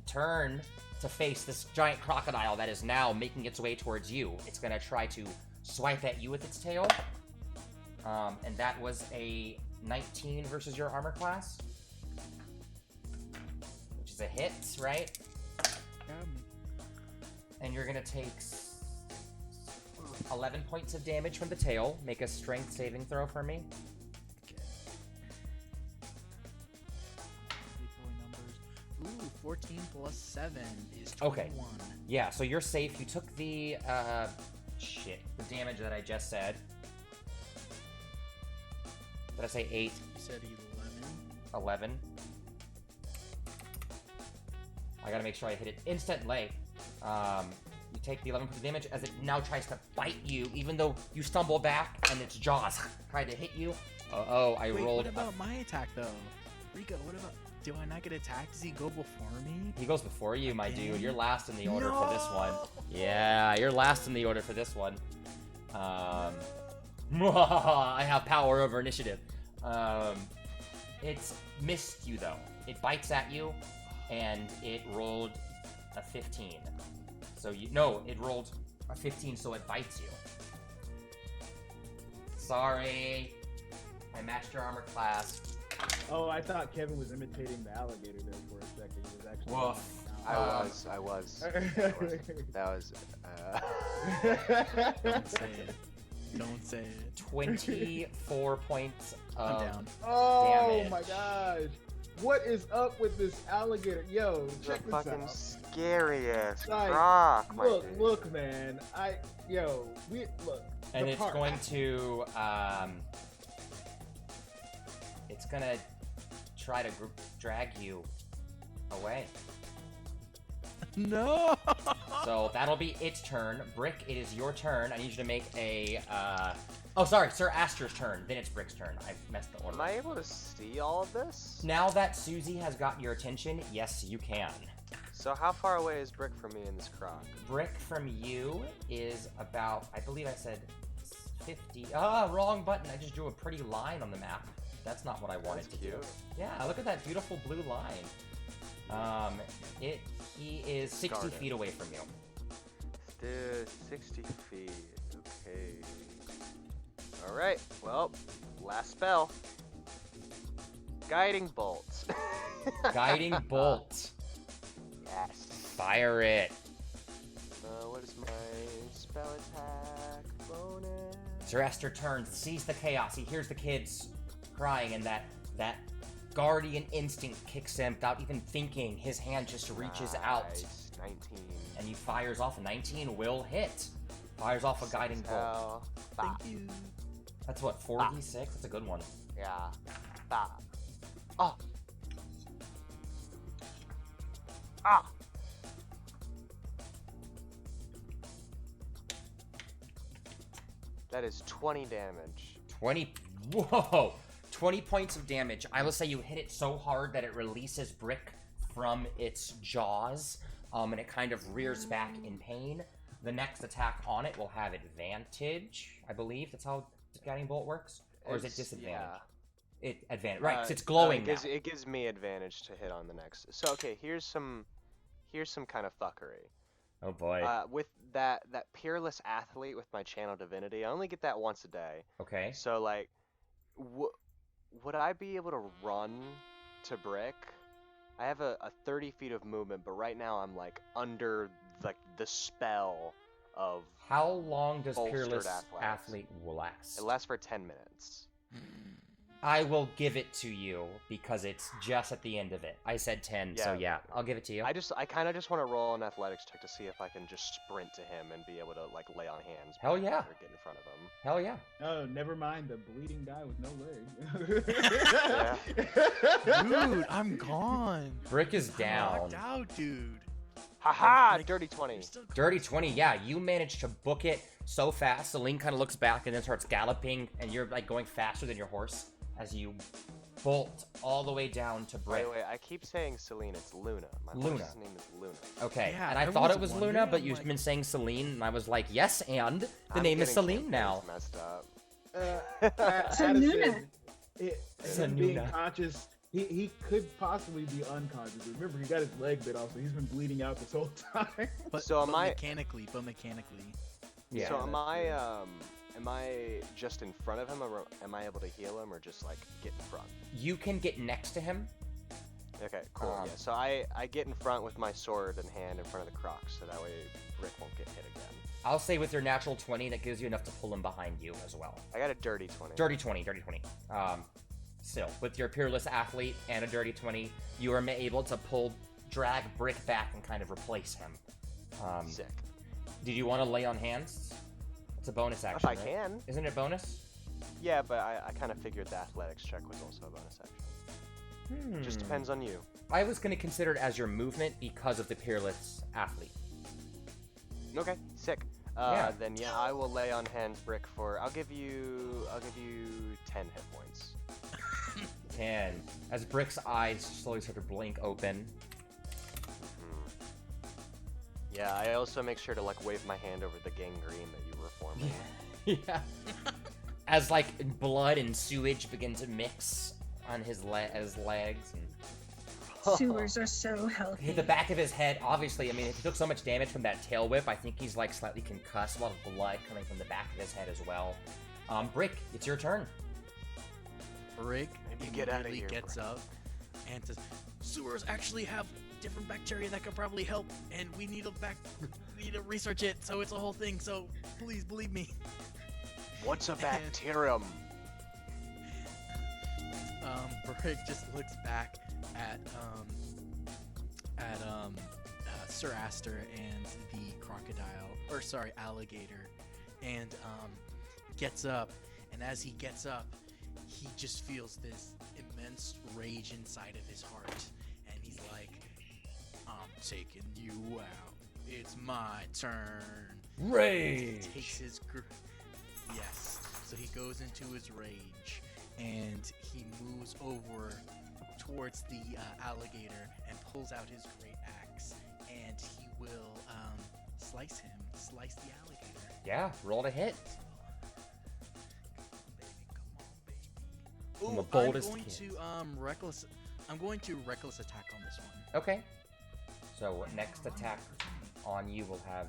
turn to face this giant crocodile that is now making its way towards you. It's gonna try to swipe at you with its tail. And that was a 19 versus your armor class, which is a hit, right? And you're gonna take 11 points of damage from the tail. Make a strength saving throw for me. Okay. Big boy numbers. Ooh, 14 plus 7 is 21. Okay. Yeah, so you're safe. You took the, the damage that I just said. Did I say 8? You said 11. 11. I gotta make sure I hit it instantly. You take the 11 points of damage as it now tries to bite you, even though you stumble back and its jaws tried to hit you. I Wait, rolled. what about my attack though? Rico, what about? Do I not get attacked? Does he go before me? He goes before you, my Again? dude. You're last in the order for this one. No! Yeah, you're last in the order for this one. I have power over initiative. It's missed you though. It bites at you, and it rolled a 15. So it rolled a 15, so it bites you. Sorry, I matched your armor class. Oh, I thought Kevin was imitating the alligator there for a second. He was actually. Woof. I was. That was. Don't say it. Don't say it. 24 points I'm of down. Oh damage. my gosh. What is up with this alligator? Yo, The check this fucking out. scariest Like, rock, my dude. Look, man. Look. And the it's park. going to, it's gonna try to drag you away. No. So that'll be its turn. Brick, it is your turn. I need you to make a, Sir Aster's turn. Then it's Brick's turn. I messed the order. Am I able to see all of this? Now that Suzie has got your attention, yes, you can. So how far away is Brick from me in this croc? Brick from you is about, I believe I said 50. Wrong button. I just drew a pretty line on the map. That's not what I wanted That's to cute. do. Yeah, look at that beautiful blue line. He is 60 Started. feet away from you. Dude, 60 feet. Okay. Alright, well, last spell. Guiding Bolt. Guiding Bolt. Yes. Fire it. What is my spell attack bonus? Sir Aster turns, sees the chaos. He hears the kids crying, and that guardian instinct kicks in without even thinking. His hand just reaches out, Nice, 19. and he fires off. A 19 will hit. Fires off a guiding bolt. Hell, bah. Thank you. That's what, 4d6? That's a good one. Yeah. Bah. Oh. Ah. That is 20 damage. 20. Whoa! 20 points of damage. I will say you hit it so hard that it releases Brick from its jaws, and it kind of rears back in pain. The next attack on it will have advantage, I believe. That's how the Guiding Bolt works? Or is it disadvantage? Yeah. It advantage. Right, 'cause it's glowing it now. gives, it gives me advantage to hit on the next. So okay, here's some kind of fuckery. Oh boy. With that peerless athlete with my channel divinity, I only get that once a day. Okay. So like, would I be able to run to Brick? I have a 30 feet of movement, but right now I'm like under like the spell of. How long does Bolstered Peerless athletics. Athlete last? It lasts for 10 minutes. I will give it to you because it's just at the end of it. I said 10, so Yeah. yeah, I'll give it to you. I kind of just want to roll an athletics check to see if I can just sprint to him and be able to like lay on hands. Hell yeah. Or get in front of him. Hell yeah. Oh, never mind the bleeding guy with no leg. Dude, I'm gone. Brick is I'm down. knocked out, dude. Haha! Like, Dirty 20. you're still going. Dirty 20, yeah, you managed to book it so fast. Celine kind of looks back and then starts galloping, and you're like going faster than your horse as you bolt all the way down to Brick. Wait, I keep saying Celine, it's Luna. My Luna. horse's name is Luna. Okay, Yeah, and I I thought it was was Luna, wondering, but I'm you've like- been saying Celine, and I was like, yes, and the I'm name is getting Celine campaigns now. Messed up. Sanuna. Him being Sanuna. conscious, he could possibly be unconscious. Remember, he got his leg bit off, so he's been bleeding out this whole time. But, So am I- mechanically, Yeah. So am I just in front of him, or am I able to heal him, or just like get in front? You can get next to him. Okay, cool. Yeah. So I get in front with my sword in hand in front of the crocs, so that way Rick won't get hit again. I'll say with your natural 20, that gives you enough to pull him behind you as well. I got a dirty 20. Dirty 20. Still, with your Peerless Athlete and a dirty 20, you are able to drag Brick back and kind of replace him. Sick. Did you want to lay on hands? It's a bonus action, If I right? can. Isn't it bonus? Yeah, but I kind of figured the athletics check was also a bonus action. Just depends on you. I was going to consider it as your movement because of the Peerless Athlete. Okay, sick. Yeah. Then yeah, I will lay on hands Brick for. I'll give you 10 hit points. 10. As Brick's eyes slowly start to blink open. Yeah, I also make sure to like wave my hand over the gangrene that you were forming. Yeah. As like blood and sewage begin to mix on his legs and Sewers are so healthy. hit the back of his head. Obviously, I mean, if he took so much damage from that tail whip, I think he's like slightly concussed. A lot of blood coming from the back of his head as well. Brick, it's your turn. Rick Maybe get outta immediately here, gets up and says, "Sewers actually have different bacteria that could probably help, and we need to research it. So it's a whole thing. So please believe me." What's a bacterium? Brick just looks back at Sir Aster and the alligator, and gets up. And as he gets up, he just feels this immense rage inside of his heart, and he's like, "I'm taking you out. It's my turn." Rage. He takes his yes. So he goes into his rage, and he moves over towards the alligator and pulls out his great axe, and he will slice the alligator. Yeah, roll to hit. Ooh, The boldest I'm going kid. to reckless. I'm going to reckless attack on this one. Okay. So next attack on you will have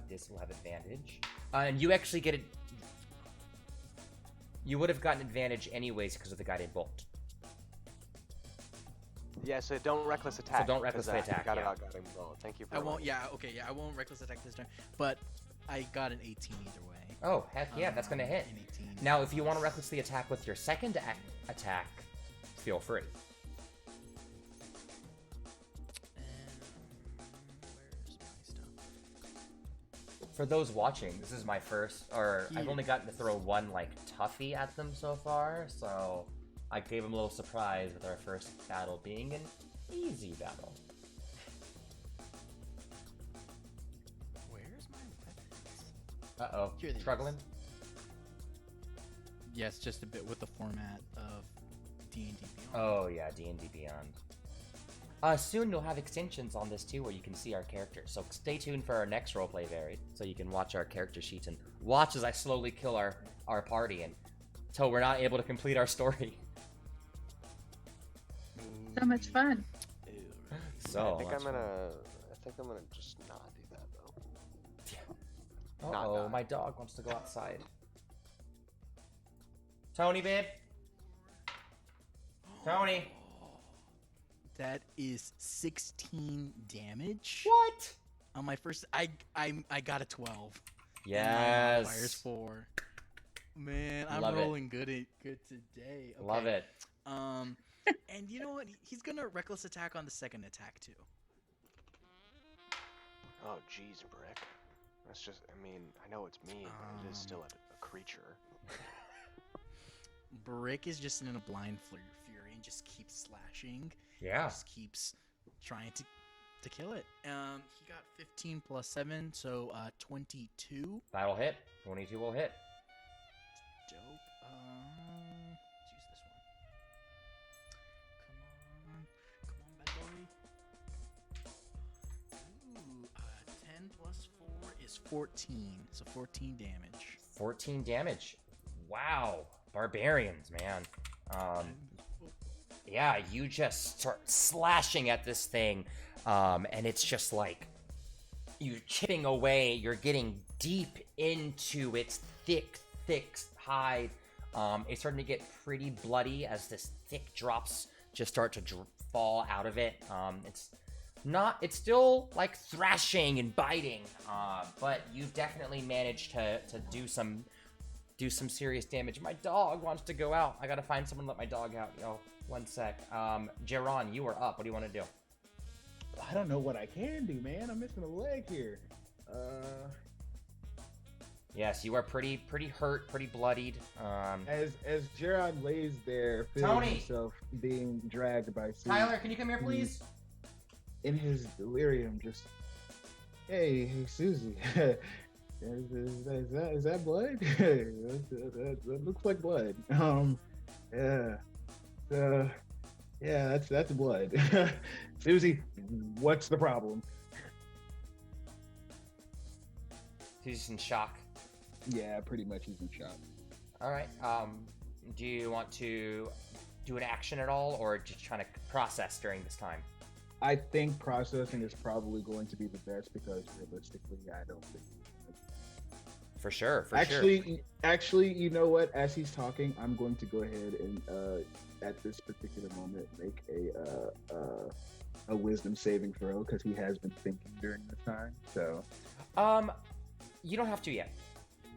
advantage. And you actually get it. You would have gotten advantage anyways because of the guided bolt. Yeah, so don't reckless attack. don't recklessly 'cause I attack, forgot yeah. about guiding bolt. Thank you for I won't. reminding Yeah. Okay. Yeah. I won't reckless attack this turn. But I got an 18 either way. Oh, heck yeah, that's gonna hit. An 18. Now, if you want to recklessly attack with your second attack, feel free. Where's my stuff? For those watching, this is my first, I've only gotten to throw one, like, toughie at them so far, so I gave them a little surprise with our first battle being an easy battle. Where's my weapons? Uh-oh, Here they struggling? Yes, just a bit with the format of D&D Beyond. Oh yeah, D&D Beyond. Soon you'll have extensions on this too where you can see our characters, so stay tuned for our next roleplay varied, so you can watch our character sheets and watch as I slowly kill our party until we're not able to complete our story. So much fun. So I think much I'm gonna just not do that though. fun. Uh-oh, my dog wants to go outside. Tony, babe. Tony. That is 16 damage. What? On my first, I got a 12. Yes. Fires 4. Man, I'm Love it. rolling good today. Okay. Love it. And you know what? He's gonna reckless attack on the second attack too. Oh jeez, Brick. That's just. I mean, I know it's mean, but it is still a creature. Brick is just in a blind fury and just keeps slashing. Yeah. Just keeps trying to kill it. He got 15 plus 7, so 22. That'll hit. 22 will hit. Dope. Let's use this one. Come on, bad boy. Ooh, 10 plus 4 is 14, so 14 damage. 14 damage. Wow. barbarians, man. Yeah, you just start slashing at this thing, and it's just like you're chipping away. You're getting deep into its thick hide. It's starting to get pretty bloody as this thick drops just start to fall out of it. It's still like thrashing and biting, but you've definitely managed to do some serious damage. My dog wants to go out. I gotta find someone to let my dog out, yo. One sec. Jaron, you are up. What do you want to do? I don't know what I can do, man. I'm missing a leg here. Yes, you are pretty hurt, pretty bloodied. As Jaron lays there, feeling Tony! himself being dragged by Suzie, Tyler, can you come here, please? in his delirium, just, hey, Suzie, is that blood? that looks like blood. Yeah, that's blood. Suzie, what's the problem? He's in shock. Yeah, pretty much he's in shock. All right. Do you want to do an action at all, or just trying to process during this time? I think processing is probably going to be the best because realistically, I don't think. For sure. Actually, you know what? As he's talking, I'm going to go ahead and at this particular moment make a wisdom saving throw because he has been thinking during this time. So, you don't have to yet.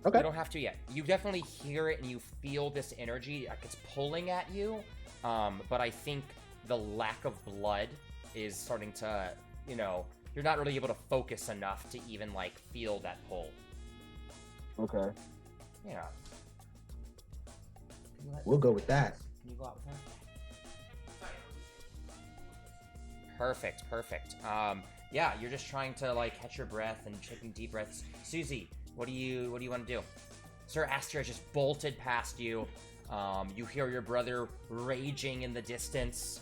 Okay. You don't have to yet. You definitely hear it and you feel this energy like it's pulling at you. But I think the lack of blood is starting to, you're not really able to focus enough to even like feel that pull. Okay. Yeah. We'll go with that. Can you go out with her? Perfect. Yeah, you're just trying to like catch your breath and taking deep breaths. Suzie, what do you want to do? Sir Aster just bolted past you. You hear your brother raging in the distance.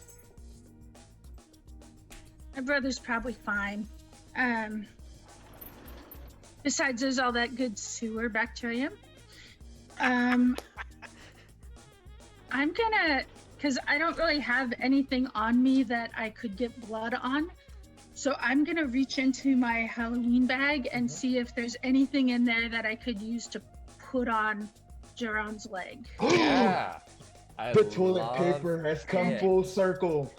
My brother's probably fine. Besides, there's all that good sewer bacteria. I'm gonna, because I don't really have anything on me that I could get blood on. So I'm gonna reach into my Halloween bag and see if there's anything in there that I could use to put on Jaron's leg. Yeah. The toilet paper has come full circle.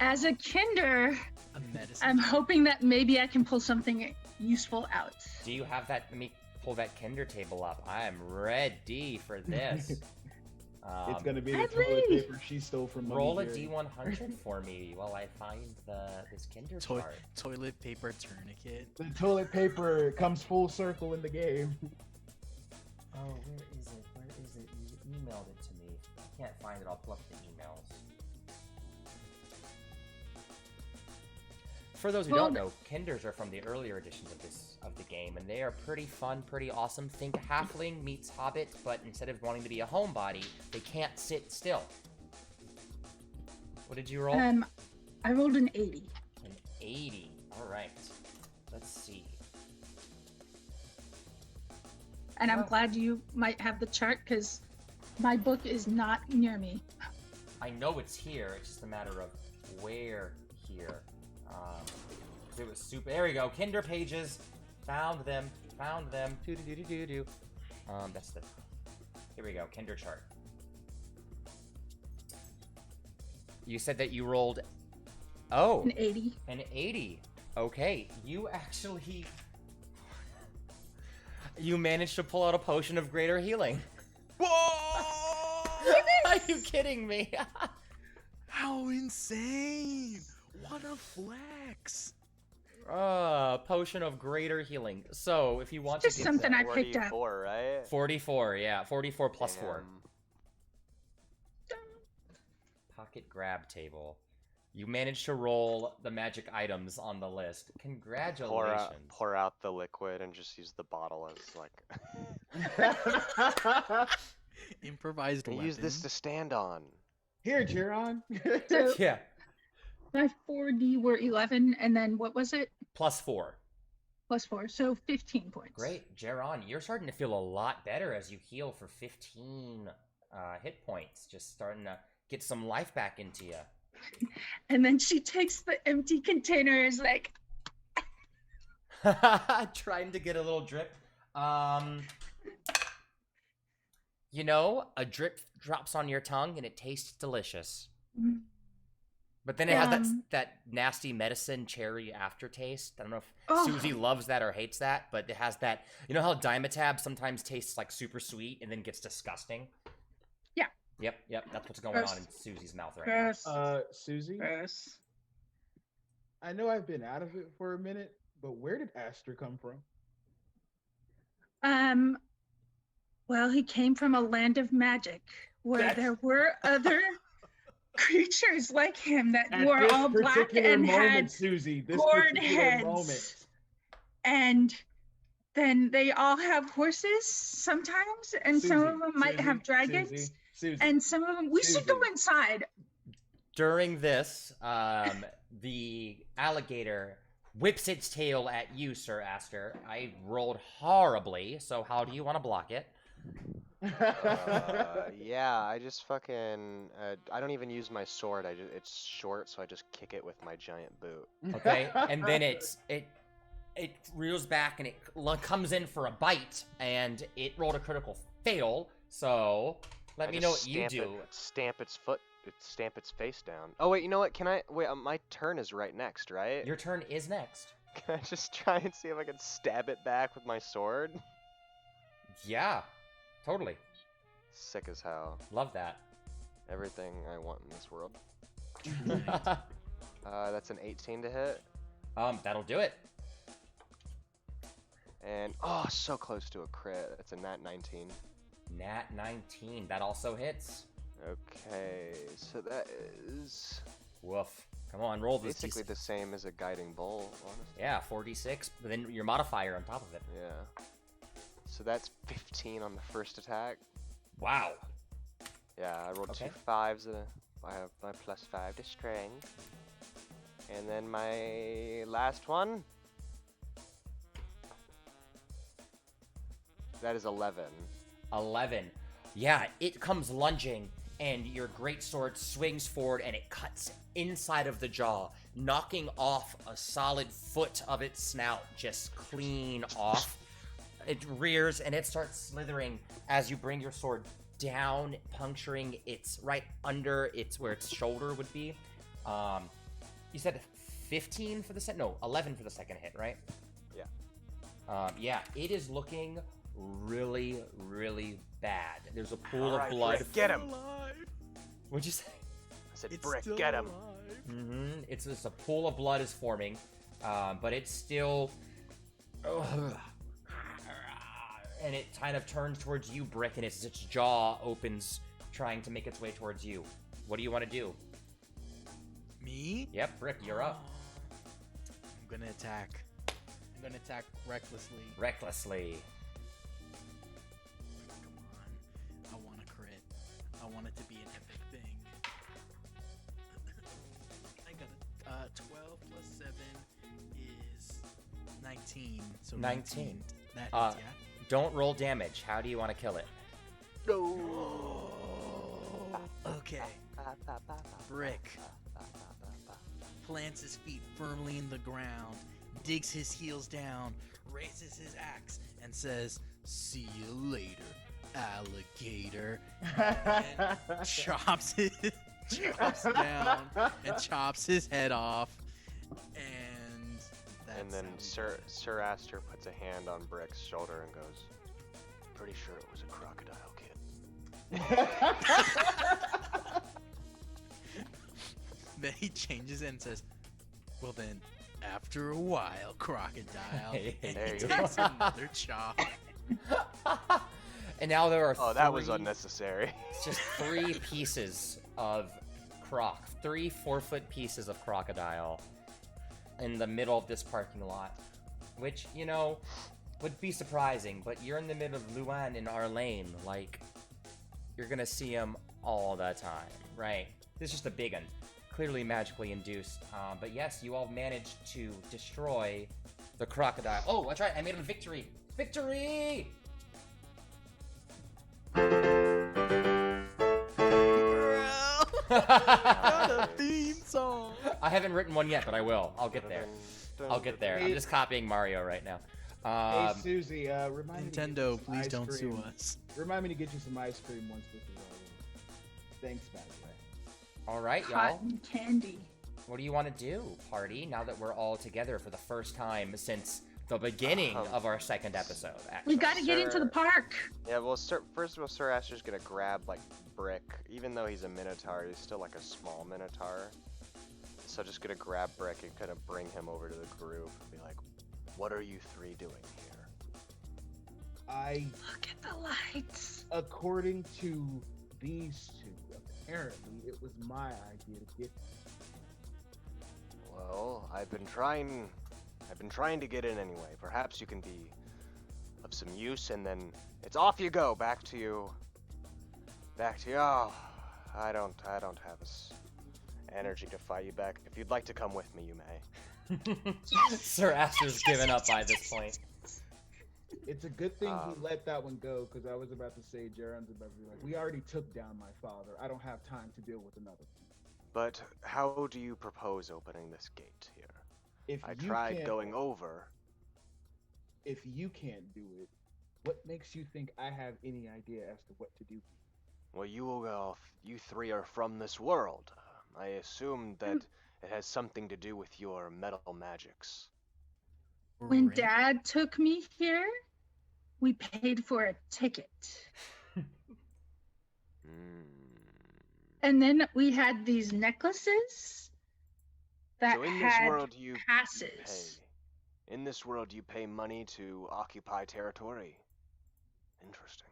As a kinder, A medicine. I'm hoping that maybe I can pull something useful out. Do you have that? Let me pull that Kinder table up. I am ready for this. It's gonna be the Hadley! toilet paper she stole from Mommy Roll a Jerry. D100 for me while I find this Kinder card. Toilet paper tourniquet. The toilet paper comes full circle in the game. Oh, where is it? You emailed it to me. I can't find it. I'll pull up the emails. For those who don't know, Kinders are from the earlier editions of the game, and they are pretty fun, pretty awesome. Think Halfling meets Hobbit, but instead of wanting to be a homebody, they can't sit still. What did you roll? I rolled an 80. An 80. All right. Let's see. And I'm glad you might have the chart because my book is not near me. I know it's here. It's just a matter of where here. 'Cause it was super. There we go. Kinder pages. Found them. Do. That's the. Here we go. Kinder chart. You said that you rolled. Oh. An 80. An 80. Okay. You actually. You managed to pull out a potion of greater healing. Whoa! Are you kidding me? How insane! What a flex! Potion of greater healing. So, if you want Just to get something that, I picked up. 44, right? 44, yeah. 44 plus 4. Damn. Pocket grab table. You managed to roll the magic items on the list. Congratulations. Pour out the liquid and just use the bottle as like. Improvised weapon. Use this to stand on. Here, Jaron. So Yeah. my 4D were 11, and then what was it? Plus 4. Plus 4, so 15 points. Great. Jaron, you're starting to feel a lot better as you heal for 15 hit points, just starting to get some life back into you. And then she takes the empty container, is like, trying to get a little drip. You know, a drip drops on your tongue and it tastes delicious. But then it has that nasty medicine cherry aftertaste. I don't know if Suzie loves that or hates that, but it has that. You know how Dimetapp sometimes tastes like super sweet and then gets disgusting? Yeah. Yep. That's what's going on in Susie's mouth right now. Suzie? Yes. I know I've been out of it for a minute, but where did Aster come from? Well, he came from a land of magic where there were other creatures like him that were all black and had Suzie, gourd heads. And then they all have horses sometimes, and some of them might have dragons. Suzie, and some of them. We should go inside. During this, the alligator whips its tail at you, Sir Aster. I rolled horribly, so how do you want to block it? Yeah, I just fucking I don't even use my sword. It's short, so I just kick it with my giant boot. Okay, and then it reels back and it comes in for a bite, and it rolled a critical fail. So let me know what you do. Stamp its face down. Oh wait, you know what? Can I wait? My turn is right next, right? Your turn is next. Can I just try and see if I can stab it back with my sword? Yeah, totally. Sick as hell. Love that. Everything I want in this world. That's an 18 to hit. That'll do it. And so close to a crit. That's a nat 19. Nat 19. That also hits. Okay, so that is woof. Come on, roll this. Basically the same as a guiding bolt, honestly. Yeah, 4d6, but then your modifier on top of it. Yeah. So that's 15 on the first attack. Wow. Yeah, I rolled 2 5s. I have my +5 to strength. And then my last one. That is 11. 11. Yeah, it comes lunging, and your greatsword swings forward, and it cuts inside of the jaw, knocking off a solid foot of its snout, just clean off. It rears, and it starts slithering as you bring your sword down, puncturing its right under where its shoulder would be. You said 15 for the second? No, 11 for the second hit, right? Yeah. Yeah, it is looking really, really bad. There's a pool of blood. Brick, get him! What'd you say? I said, Brick, get him! It's just a pool of blood is forming, but it's still... and it kind of turns towards you, Brick, and its jaw opens, trying to make its way towards you. What do you want to do? Me? Yep, Brick, you're up. I'm gonna attack. I'm gonna attack recklessly. Recklessly. Come on. I want a crit. I want it to be an epic thing. I got a 12 plus 7 is 19. So 19. That hits, yeah? Don't roll damage. How do you want to kill it? No. Okay. Brick plants his feet firmly in the ground, digs his heels down, raises his axe, and says, "See you later, alligator." And chops down and chops his head off. And then Sir Aster puts a hand on Brick's shoulder and goes, "Pretty sure it was a crocodile, kid." Then he changes it and says, "Well then, after a while, crocodile." And there he you takes another chop. And now there are that was unnecessary. It's just 3 pieces of croc. 3 4-foot pieces of crocodile in the middle of this parking lot. Which, you know, would be surprising, but you're in the middle of Luan and Arlean. Like, you're gonna see them all the time, right? This is just a big one. Clearly magically induced. But yes, you all managed to destroy the crocodile. Oh, that's right, I made a victory! Victory! Not a theme song. I haven't written one yet, but I will. I'll get there. I'll get there. I'm just copying Mario right now. Hey, Susie, remind me to get you Nintendo, some please ice don't sue cream. us. Remind me to get you some ice cream once this is over. Thanks, by the way. All right, y'all. Cotton candy. What do you want to do, party, now that we're all together for the first time since the beginning of our second episode, actually? We got to get into the park. Yeah, well, first of all, Sir Aster's gonna grab, like, Brick. Even though he's a Minotaur, he's still, like, a small Minotaur. So just gonna grab Brick and kind of bring him over to the group and be like, what are you three doing here? Look at the lights. According to these two, apparently it was my idea to get. Well, I've been trying to get in anyway. Perhaps you can be of some use, and then it's off you go, back to you. Oh, I don't have this energy to fight you back. If you'd like to come with me, you may. Sir Aster's given up by this point. It's a good thing he let that one go, because I was about to say Jaron's about to be like, we already took down my father. I don't have time to deal with another one. But how do you propose opening this gate here? If I you tried can't- going over. If you can't do it, what makes you think I have any idea as to what to do? Well, you three are from this world. I assume that it has something to do with your metal magics. When Right. Dad took me here, we paid for a ticket. And then we had these necklaces that So in this had world you passes. pay. In this world you pay money to occupy territory. Interesting.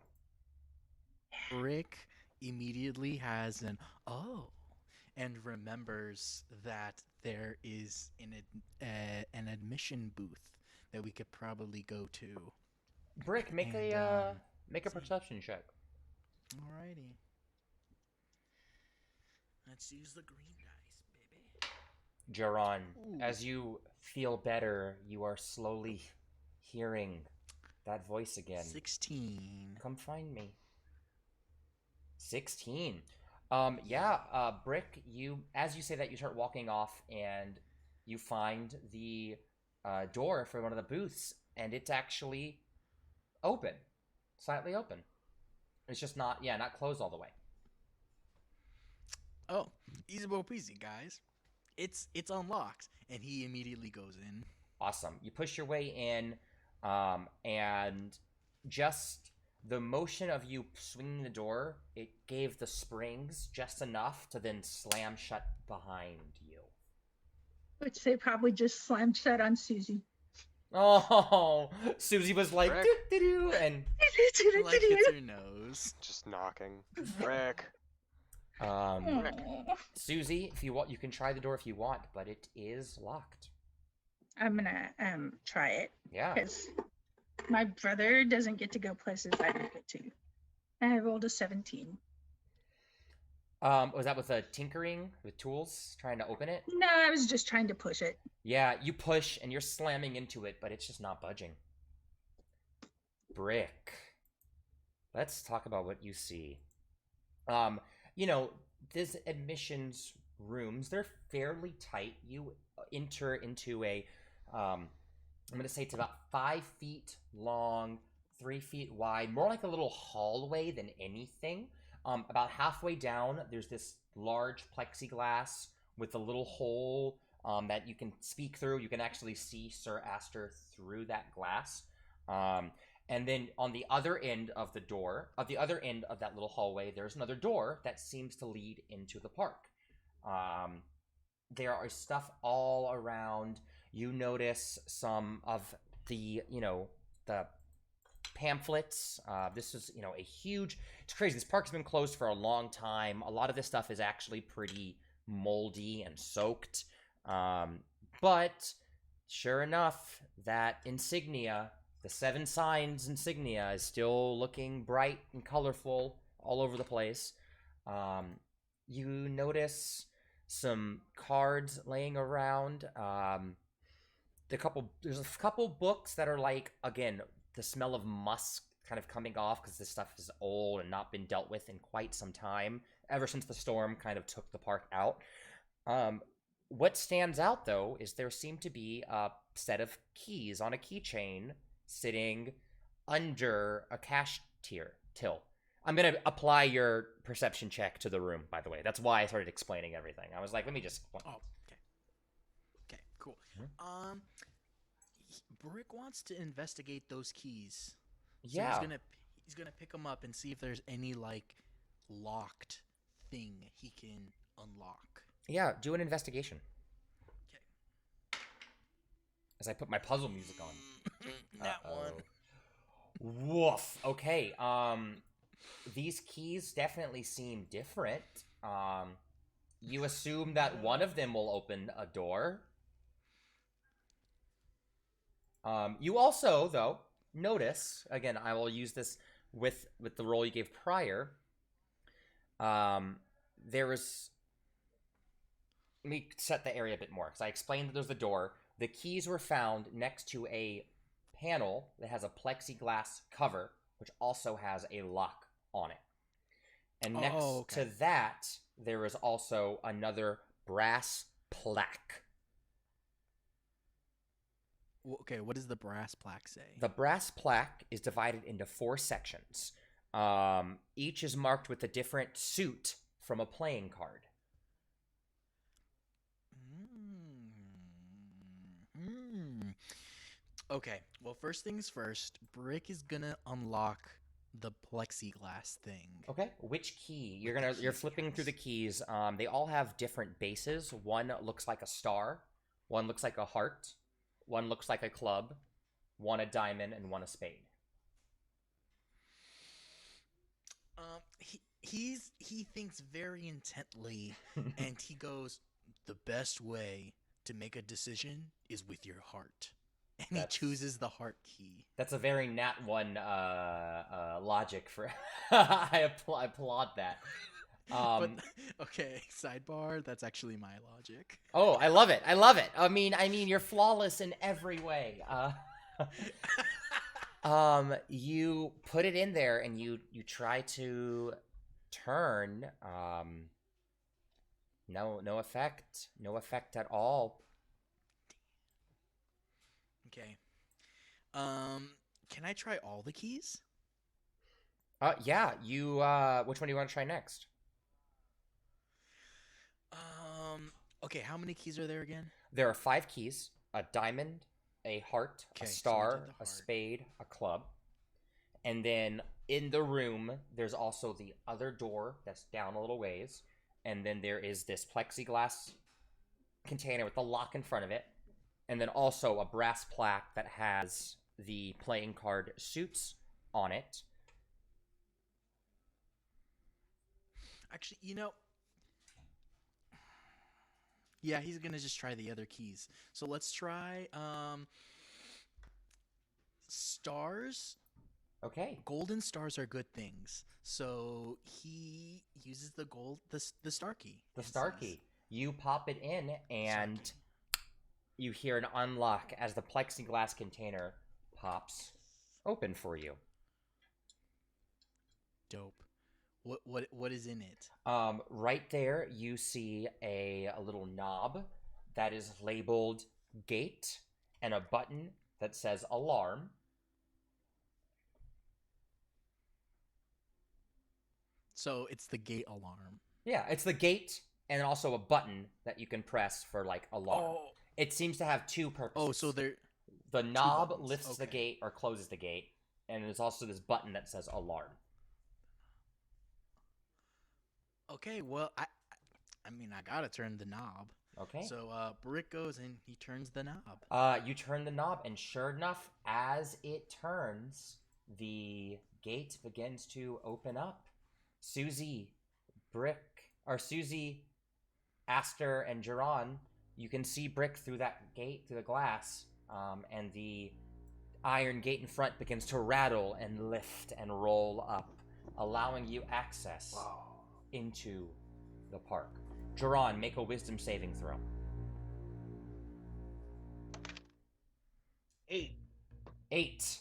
Rick immediately has an and remembers that there is an admission booth that we could probably go to. Brick, make And, a see. perception check. Alrighty. Let's use the green dice, baby. Jaron, Ooh. as you feel better, you are slowly hearing that voice again. 16. Come find me. 16. Brick, as you say that, you start walking off and you find the door for one of the booths, and it's actually open. Slightly open. It's just not closed all the way. Oh, easy bo peasy, guys. It's unlocked, and he immediately goes in. Awesome. You push your way in, and just the motion of you swinging the door, it gave the springs just enough to then slam shut behind you. Which they probably just slammed shut on Susie. Oh, Susie was like, Rick? doo-doo-doo, and Like hits her nose. Just knocking. Rick. Susie, if you want, you can try the door if you want, but it is locked. I'm gonna try it Yeah. because my brother doesn't get to go places I don't get to. And I rolled a 17. Was that with a tinkering with tools trying to open it? No, I was just trying to push it. Yeah, you push and you're slamming into it, but it's just not budging. Brick. Let's talk about what you see. These admissions rooms, they're fairly tight. You enter into a, I'm going to say it's about 5 feet long, 3 feet wide, more like a little hallway than anything. About halfway down, there's this large plexiglass with a little hole that you can speak through. You can actually see Sir Aster through that glass. And then on the other end of the door, of the other end of that little hallway, there's another door that seems to lead into the park. There are stuff all around. You notice some of the, the pamphlets. This is, a huge, it's crazy. This park's been closed for a long time. A lot of this stuff is actually pretty moldy and soaked. But sure enough, that insignia, the 7 signs insignia, is still looking bright and colorful all over the place. You notice some cards laying around. There's a couple books that are like, again, the smell of musk kind of coming off because this stuff is old and not been dealt with in quite some time. ever since the storm kind of took the park out. What stands out, though, is there seemed to be a set of keys on a keychain sitting under a cash till. I'm going to apply your perception check to the room, by the way. That's why I started explaining everything. I was like, let me just... Oh, okay. Okay, cool. Brick wants to investigate those keys. So Yeah. he's gonna pick them up and see if there's any, like, locked thing he can unlock. Yeah, do an investigation. Okay. As I put my puzzle music on. That one. Woof. Okay. These keys definitely seem different. You assume that one of them will open a door. You also, though, notice, again, I will use this with the roll you gave prior. There is... Let me set the area a bit more, because I explained that there's the door. The keys were found next to a panel that has a plexiglass cover, which also has a lock on it. And next to that, there is also another brass plaque. Okay, what does the brass plaque say? The brass plaque is divided into 4 sections. Each is marked with a different suit from a playing card. Okay, well, first things first, Brick is gonna unlock the plexiglass thing. Okay, which key? You're flipping through the keys. They all have different bases. One looks like a star, one looks like a heart, one looks like a club, one a diamond, and one a spade. He thinks very intently, and he goes, the best way to make a decision is with your heart. And he chooses the heart key. That's a very Nat 1 logic for... I applaud that. But, okay, sidebar, that's actually my logic. Oh, I love it. I love it. I mean, you're flawless in every way. You put it in there and you try to turn. No effect. No effect at all. Okay. Can I try all the keys? Yeah. You. Which one do you want to try next? Okay. How many keys are there again? There are 5 keys: a diamond, a heart, a star, a spade, a club, and then in the room there's also the other door that's down a little ways, and then there is this plexiglass container with the lock in front of it. And then also a brass plaque that has the playing card suits on it. Actually, yeah, he's gonna just try the other keys. So let's try stars. Okay. Golden stars are good things. So he uses the star key. The star key. You pop it in and you hear an unlock as the plexiglass container pops open for you. Dope. What is in it? Right there, you see a little knob that is labeled gate and a button that says alarm. So it's the gate alarm. Yeah, it's the gate and also a button that you can press for like alarm. Oh. It seems to have 2 purposes. Oh, so there. The knob lifts the gate or closes the gate, and there's also this button that says alarm. Okay, well, I gotta turn the knob. Okay. So Brick goes and he turns the knob. You turn the knob, and sure enough, as it turns, the gate begins to open up. Suzie, Aster, and Jaron, you can see Brick through that gate, through the glass, and the iron gate in front begins to rattle and lift and roll up, allowing you access into the park. Jaron, make a wisdom saving throw. 8.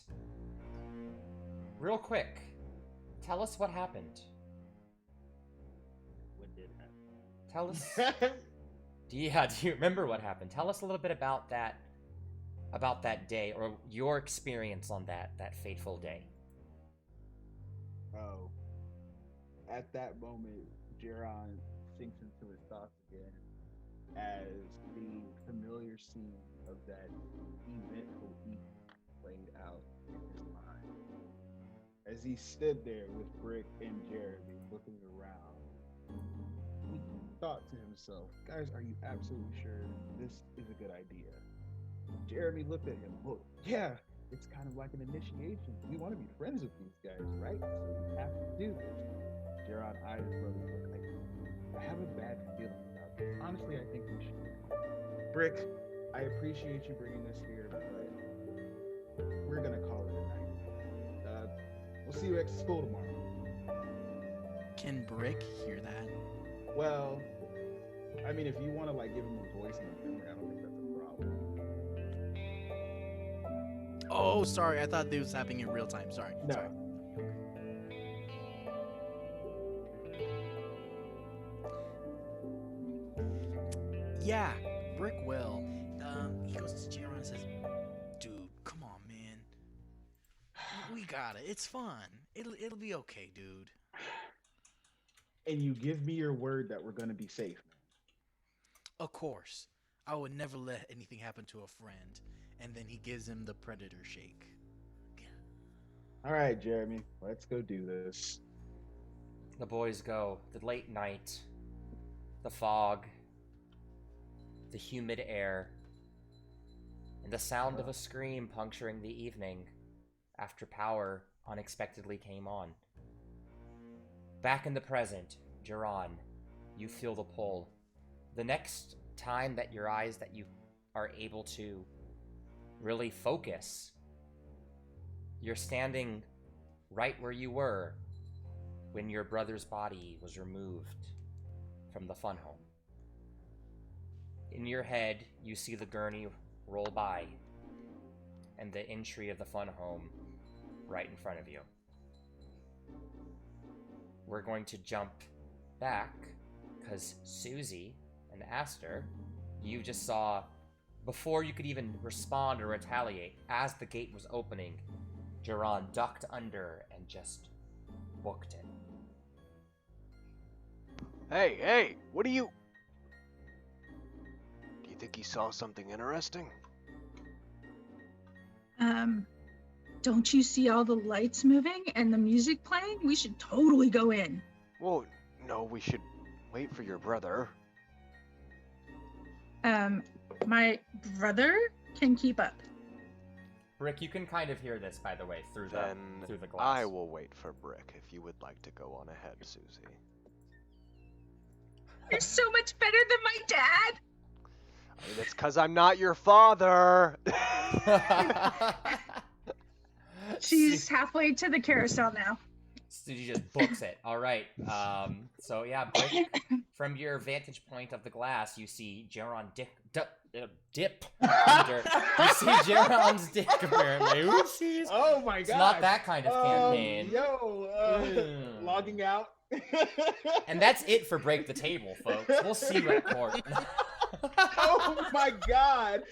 Real quick, tell us what happened. Tell us. Do you remember what happened? Tell us a little bit about that day, or your experience on that fateful day. Oh, at that moment, Jaron sinks into his thoughts again as the familiar scene of that eventful evening played out in his mind. As he stood there with Brick and Jeremy looking around, he thought to himself, guys, are you absolutely sure this is a good idea? Jeremy looked at him, look, yeah, it's kind of like an initiation. We want to be friends with these guys, right? So we have to do this. Jaron eyed his brother, look, I have a bad feeling about this. Honestly, I think we should. Brick, I appreciate you bringing us here, but we're gonna call it a night. We'll see you at school tomorrow. Can Brick hear that? Well, I mean, if you want to like give him a voice in the memory, I don't think that's a problem. Oh, sorry. I thought this was happening in real time. Sorry. No. Sorry. Yeah, Brick will. He goes to Jaron and says, "Dude, come on, man. We got it. It's fun. It'll be okay, dude." And you give me your word that we're gonna be safe, man. Of course. I would never let anything happen to a friend. And then he gives him the predator shake. All right, Jeremy, let's go do this. The boys go. The late night, the fog, the humid air, and the sound of a scream puncturing the evening after power unexpectedly came on. Back in the present, Jaron, you feel the pull. The next time that you are able to really focus, you're standing right where you were when your brother's body was removed from the fun home. In your head, you see the gurney roll by and the entry of the fun home right in front of you. We're going to jump back because Suzie and Aster, you just saw, before you could even respond or retaliate, as the gate was opening, Jaron ducked under and just booked it. Hey, what do you think he saw something interesting? Don't you see all the lights moving and the music playing? We should totally go in. Well, no, we should wait for your brother. My brother can keep up. Rick, you can kind of hear this, by the way, through the glass. I will wait for Brick if you would like to go on ahead, Suzie. You're so much better than my dad. I mean, it's because I'm not your father. She's halfway to the carousel now. Suzie just books it. All right. So yeah, Brick, from your vantage point of the glass, you see Jaron dip under. You see Jaron's dick apparently. Oopsies. Oh my god! It's not that kind of campaign. Logging out. And that's it for Break the Table, folks. We'll see you at court. Oh my god!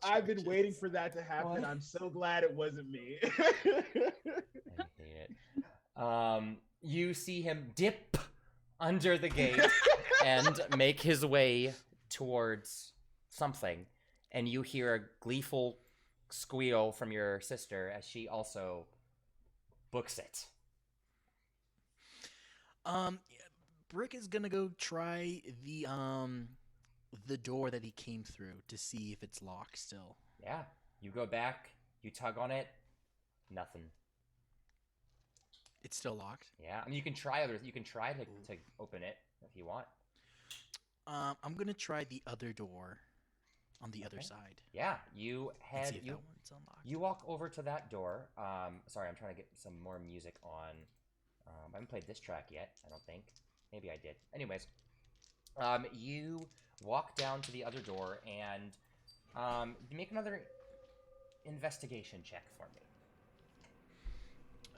I've been waiting for that to happen. What? I'm so glad it wasn't me. I hate it. You see him dip under the gate and make his way towards something, and you hear a gleeful squeal from your sister as she also books it. Brick is gonna go try the door that he came through to see if it's locked still. Yeah, you go back, you tug on it, nothing. It's still locked? Yeah, I mean, you can try to open it if you want. I'm gonna try the other door on the other side. Yeah, you head. See if that one's unlocked. You walk over to that door. Sorry, I'm trying to get some more music on. I haven't played this track yet, I don't think. Maybe I did. Anyways, you walk down to the other door and you make another investigation check for me.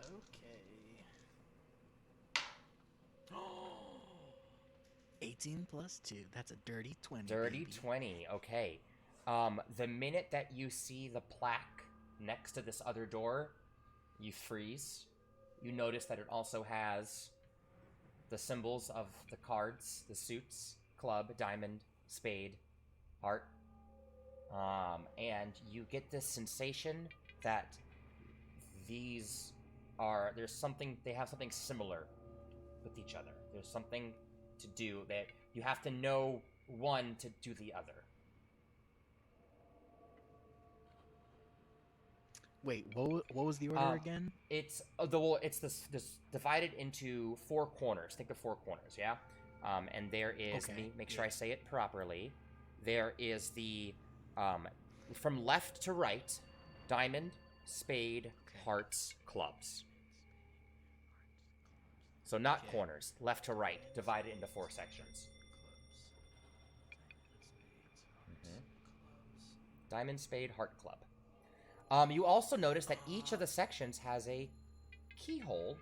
Okay. 18 plus 2. That's a dirty 20. Dirty baby. 20. Okay. The minute that you see the plaque next to this other door, you freeze. You notice that it also has the symbols of the cards, the suits, club, diamond, spade, heart. And you get this sensation that they have something similar with each other. There's something to do that you have to know one to do the other. Wait, what was the order again? It's this divided into 4 corners. Think of 4 corners, yeah? And there is, Okay, let me make sure I say it properly. There is the, from left to right, diamond, spade, hearts, clubs. So not Okay. corners, left to right, divided into 4 sections. Diamond, spade, heart, club. You also notice that each of the sections has a keyhole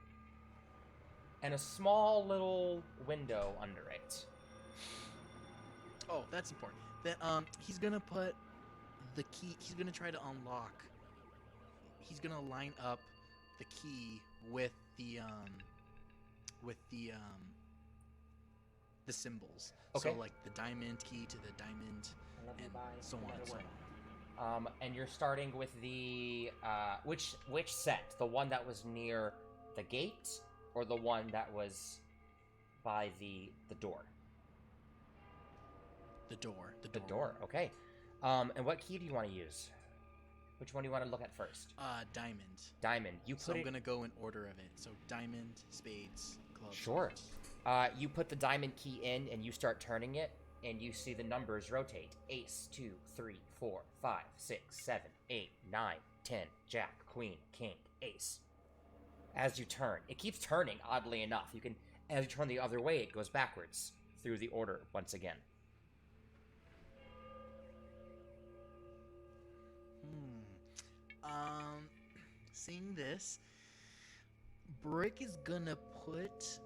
and a small little window under it. Oh, that's important. Then he's gonna put the key. He's gonna try to unlock. He's gonna line up the key with the symbols. Okay. So like the diamond key to the diamond, and so on and so on. And you're starting with the which set? The one that was near the gate, or the one that was by the door? The door. The door. Okay. And what key do you want to use? Which one do you want to look at first? Diamond. Diamond. You So put I'm it. gonna go in order of it. So diamond, spades, clubs. Sure. You put the diamond key in, and you start turning it, and you see the numbers rotate. Ace, 2, 3, 4, 5, 6, 7, 8, 9, 10, jack, queen, king, ace. As you turn, it keeps turning, oddly enough. As you turn the other way, it goes backwards through the order once again. Seeing this, Brick is gonna put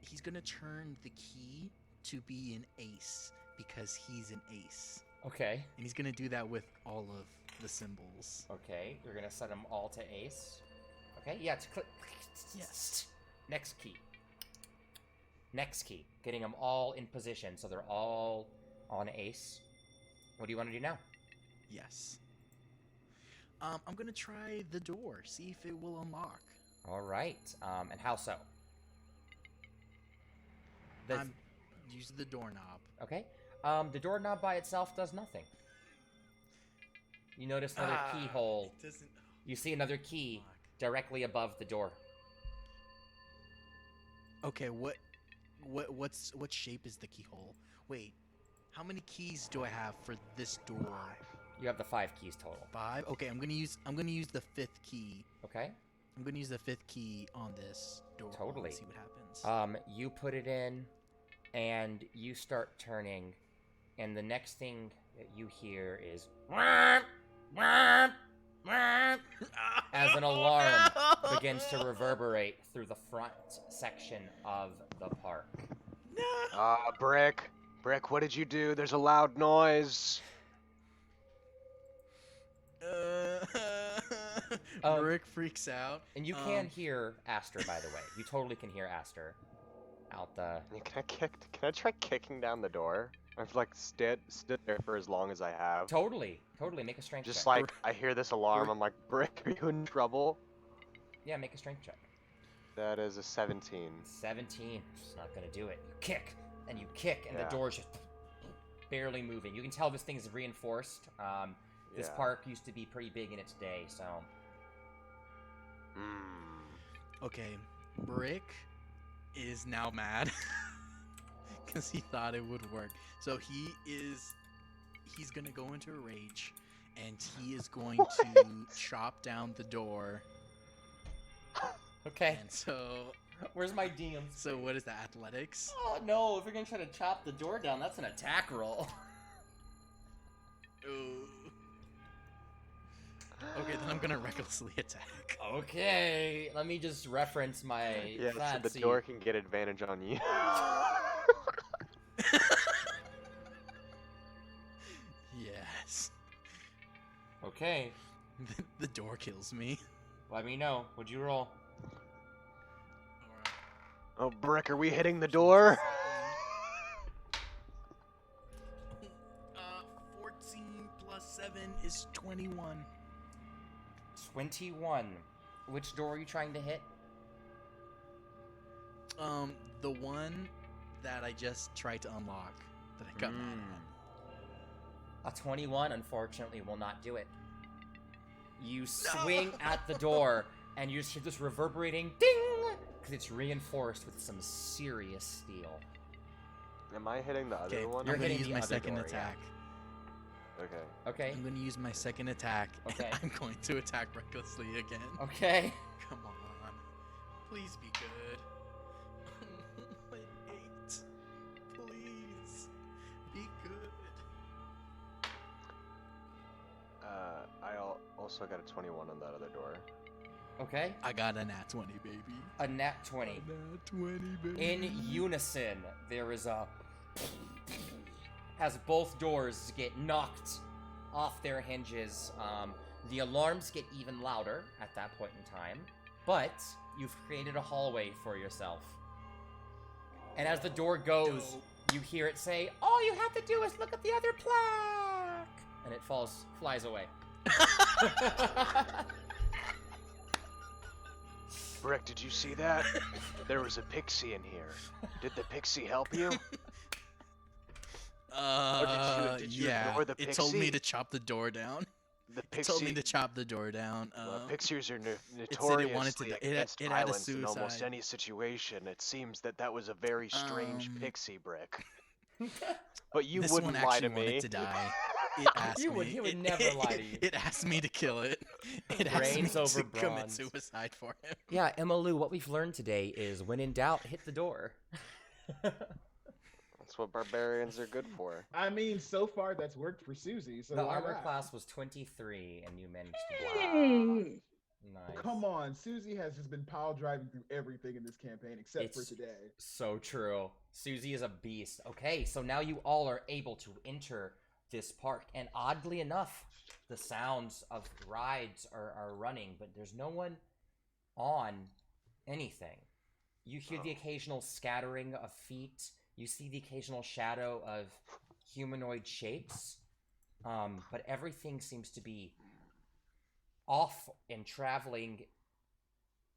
he's gonna turn the key to be an ace because he's an ace. Okay. And he's gonna do that with all of the symbols. Okay, you're gonna set them all to ace. Okay, yeah, it's click. Yes. Next key. Next key. Getting them all in position so they're all on ace. What do you want to do now? Yes. I'm gonna try the door, see if it will unlock. All right. And how so? I'm using the doorknob. Okay. The doorknob by itself does nothing. You notice another keyhole. It doesn't. You see another key Fuck. directly above the door. Okay, what shape is the keyhole? Wait, how many keys do I have for this door? You have the 5 keys total. 5. Okay, I'm gonna use the 5th key. Okay. I'm gonna use the 5th key on this door. Totally. And see what happens. You put it in, and you start turning, and the next thing that you hear is as an alarm begins to reverberate through the front section of the park. No. Brick, what did you do? There's a loud noise. Rick freaks out. And you can hear Aster, by the way. You totally can hear Aster out the... Can I try kicking down the door? I've like stood there for as long as I have. Totally. Make a strength Just check. like I hear this alarm, I'm like, Brick, are you in trouble? Yeah, make a strength check. That is a 17. 17. It's not gonna do it. You kick, and Yeah. the door's just barely moving. You can tell this thing is reinforced. This Yeah. park used to be pretty big in its day, so... Okay, Brick is now mad because he thought it would work. So he's gonna go into a rage, and he is going to chop down the door. Okay. And so, Where's my DM? so what is that? Athletics? Oh no, if you're gonna try to chop the door down, that's an attack roll. Ooh. Okay, then I'm gonna recklessly attack. Okay, let me just reference my Yeah, so the fancy. door can get advantage on you. Yes. Okay, The door kills me. let me know. What'd you roll? Alright. Oh, Brick, are we hitting the door? 14 plus 7 is 21. 21. Which door are you trying to hit? The one that I just tried to unlock, that I got mad at. A 21, unfortunately, will not do it. You swing at the door, and you just hear this reverberating ding! Because it's reinforced with some serious steel. Am I hitting the other Okay, one? You're I'm gonna hitting use the my other second door, yeah. attack. Okay. Okay, I'm gonna use my second attack. and Okay. I'm going to attack recklessly again. okay. Come on. Please be good. An 8. Please. Be good. I also got a 21 on that other door. Okay. I got a nat 20, baby. A nat 20. Nat 20, baby. In unison, there is a... as both doors get knocked off their hinges. The alarms get even louder at that point in time, but you've created a hallway for yourself. And as the door goes, Dope. you hear it say, "All you have to do is look at the other plaque," and it flies away. Brick, did you see that? There was a pixie in here. Did the pixie help you? did you Yeah. ignore the It told me pixie? to chop the door down. The It told me pixie. to chop the door down. Well, pixies are wanted to notoriously die. against It had a violence in almost suicide. any situation. It seems that was a very strange pixie, Brick. But you This wouldn't one lie actually to me. wanted to die. It asked You me. would- he would never lie to you. It asked me to kill it. It asked me Brains over to commit bronze. suicide for him. Yeah, Emma Lou, what we've learned today is when in doubt, hit the door. That's what barbarians are good for. I mean, so far that's worked for Suzie. So The why armor not? class was 23, and you managed to block. Hey. Nice. Come on, Suzie has just been pile driving through everything in this campaign except for It's- today. So true. Suzie is a beast. Okay, so now you all are able to enter this park, and oddly enough, the sounds of rides are running, but there's no one on anything. You hear the occasional scattering of feet. You see the occasional shadow of humanoid shapes. But everything seems to be off and traveling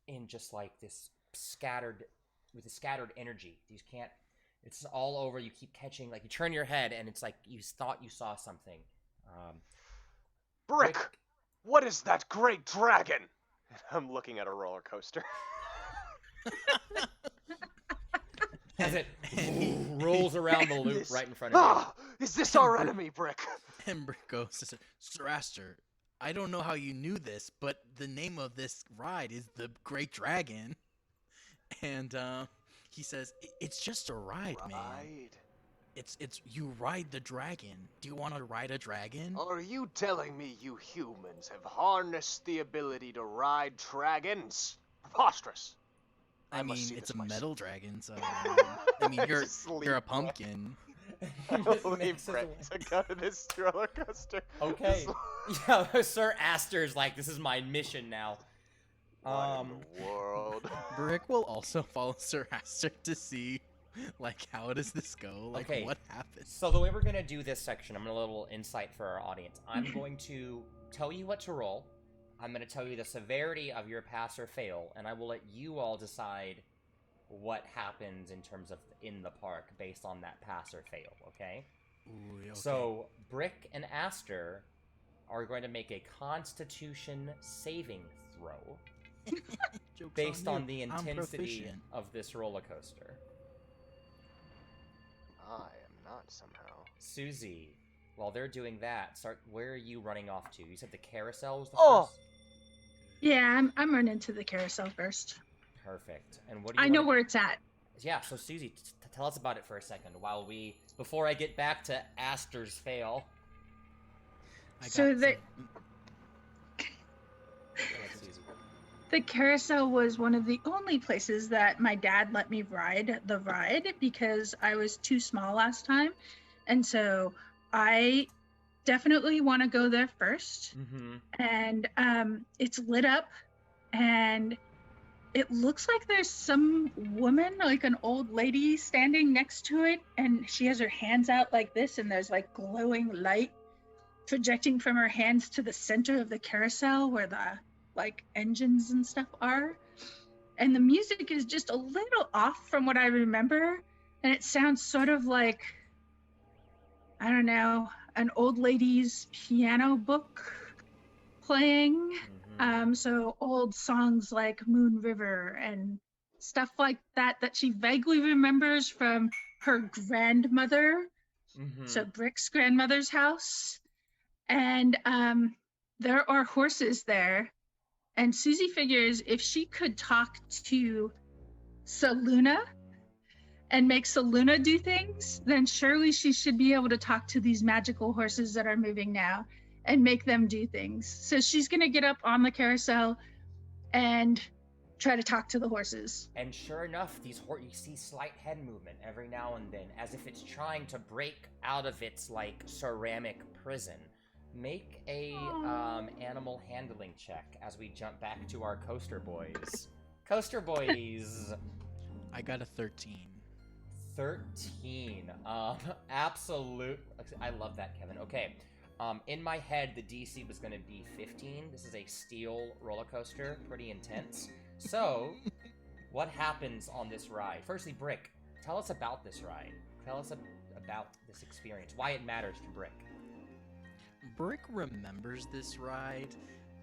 in just like this scattered energy. These can't, it's all over. You keep catching, like you turn your head and it's like you thought you saw something. Brick, what is that great dragon? I'm looking at a roller coaster. As it And rolls around the loop This- right in front of you. Ah, is this our enemy, Brick? Ember goes to Sir Aster. I don't know how you knew this, but the name of this ride is the Great Dragon. And he says, "It's just a ride, man. Right. It's you ride the dragon. Do you want to ride a dragon?" Are you telling me you humans have harnessed the ability to ride dragons? Preposterous. I I must mean, see it's this a myself. metal dragon, so I mean, you're Just you're a leap off. pumpkin. I'll leave Mixes Brick away. to go to this roller coaster. Okay. Just- Yeah, Sir Aster's like, this is my mission now. What in the world? Brick will also follow Sir Aster to see, like, how does this go? Like, Okay. what happens? So the way we're gonna do this section, I'm gonna a little insight for our audience. I'm going to tell you what to roll. I'm gonna tell you the severity of your pass or fail, and I will let you all decide what happens in terms of in the park based on that pass or fail. Okay? Ooh, okay. So Brick and Aster are going to make a Constitution saving throw Joke's based you. on the I'm intensity proficient. of this roller coaster. I am not somehow. Suzie, while they're doing that, where are you running off to? You said the carousel was the Oh! first? Yeah, I'm running to the carousel first. Perfect. And what do you I know wanna- where it's at. Yeah, so Suzie, tell us about it for a second before I get back to Aster's fail. I So got there- some- the carousel was one of the only places that my dad let me ride the ride because I was too small last time. And so I definitely want to go there first. Mm-hmm. And it's lit up, and it looks like there's some woman, like an old lady, standing next to it, and she has her hands out like this, and there's like glowing light projecting from her hands to the center of the carousel where the like engines and stuff are. And the music is just a little off from what I remember, and it sounds sort of like, I don't know, an old lady's piano book playing. Mm-hmm. So old songs like Moon River and stuff like that she vaguely remembers from her grandmother, Mm-hmm. so Brick's grandmother's house. And there are horses there. And Suzie figures if she could talk to Saluna and make Saluna do things, then surely she should be able to talk to these magical horses that are moving now and make them do things. So she's going to get up on the carousel and try to talk to the horses. And sure enough, you see slight head movement every now and then, as if it's trying to break out of its, like, ceramic prison. Make a animal handling check as we jump back to our coaster boys. Coaster boys! I got a 13. 13. Absolute. I love that, Kevin. Okay. In my head, the DC was going to be 15. This is a steel roller coaster, pretty intense. So, what happens on this ride? Firstly, Brick, tell us about this ride. Tell us about this experience, why it matters to Brick. Brick remembers this ride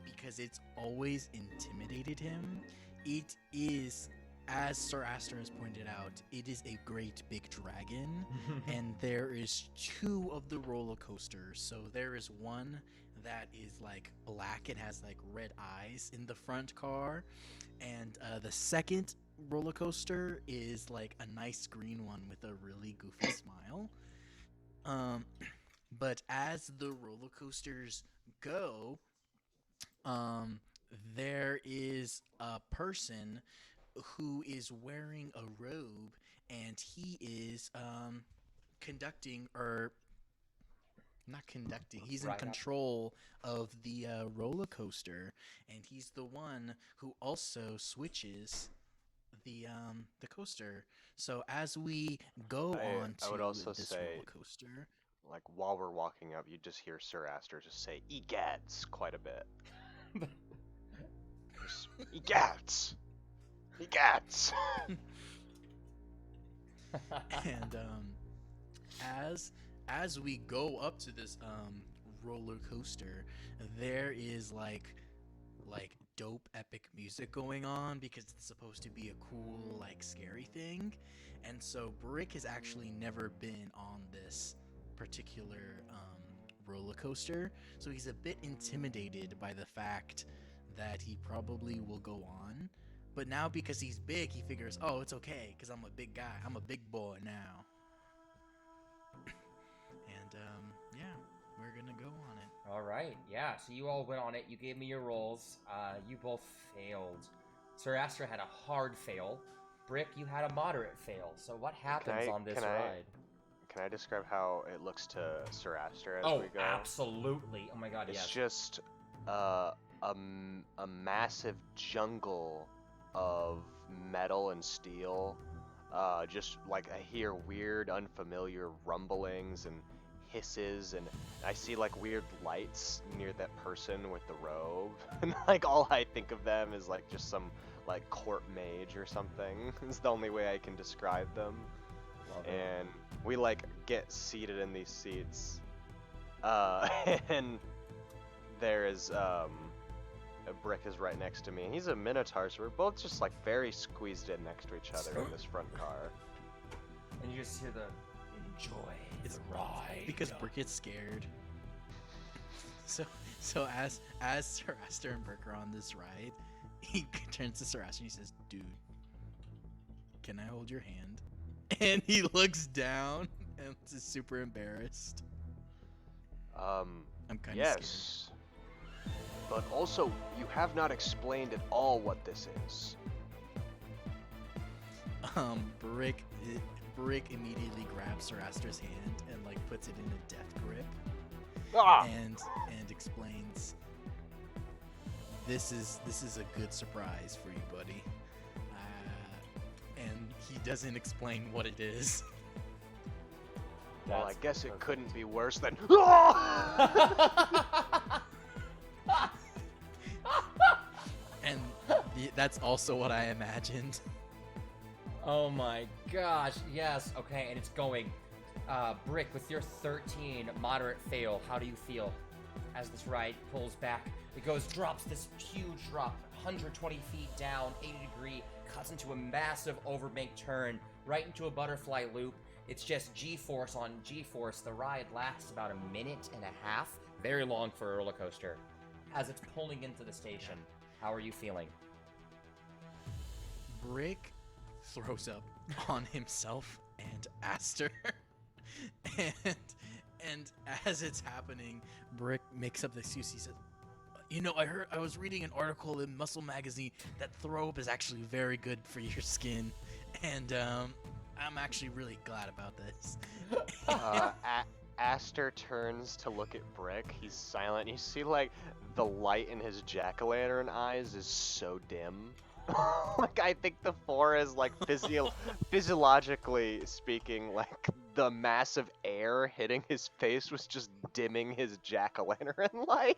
because it's always intimidated him. It is, as Sir Aster has pointed out, it is a great big dragon, and there is 2 of the roller coasters. So there is one that is like black, it has like red eyes in the front car, and the second roller coaster is like a nice green one with a really goofy smile. But as the roller coasters go, there is a person who is wearing a robe, and he is conducting, or not conducting, he's in control of the roller coaster, and he's the one who also switches the coaster. So as we go on to this roller coaster, like while we're walking up, you just hear Sir Aster just say "egads" quite a bit. Egads, egads. And as we go up to this roller coaster, there is like dope epic music going on because it's supposed to be a cool, like, scary thing. And so Brick has actually never been on this particular roller coaster, so he's a bit intimidated by the fact that he probably will go on. But now, because he's big, he figures, oh, it's okay because I'm a big guy, I'm a big boy now. And yeah, we're gonna go on it. All right, yeah, so you all went on it. You gave me your rolls. You both failed. Sir Aster had a hard fail. Brick, you had a moderate fail. So what happens on this ride? Can I describe how it looks to Sir Aster as we go? Absolutely. Oh my god, yes. It's just a massive jungle of metal and steel. Just like I hear weird, unfamiliar rumblings and hisses, and I see like weird lights near that person with the robe, and like all I think of them is like just some like court mage or something. It's the only way I can describe them. Love it. And we like get seated in these seats, and there is a Brick is right next to me. He's a minotaur, so we're both just like very squeezed in next to each other in this front car. And you just hear the enjoy the ride. Because Brick gets scared. So as Sir Aster and Brick are on this ride, he turns to Sir Aster and he says, "Dude, can I hold your hand?" And he looks down and is super embarrassed. I'm kind of yes. But also, you have not explained at all what this is. Brick immediately grabs Sir Aster's hand and like puts it in a death grip Ah! and explains, This is a good surprise for you, buddy. And he doesn't explain what it is. Well, I guess it perfect. couldn't be worse than. And that's also what I imagined. Oh my gosh, yes. Okay, and it's going. Brick, with your 13 moderate fail, how do you feel as this ride pulls back? It drops this huge drop, 120 feet down, 80 degree, cuts into a massive overbank turn, right into a butterfly loop. It's just G-force on G-force. The ride lasts about a minute and a half, very long for a roller coaster. As it's pulling into the station, how are you feeling? Brick throws up on himself and Aster. and as it's happening, Brick makes up the excuse. He says, I was reading an article in Muscle Magazine that throw up is actually very good for your skin, and I'm actually really glad about this. Aster turns to look at Brick. He's silent. You see, like, the light in his jack-o'-lantern eyes is so dim. Like, I think the 4 is, like, physiologically speaking, like, the massive air hitting his face was just dimming his jack-o'-lantern light.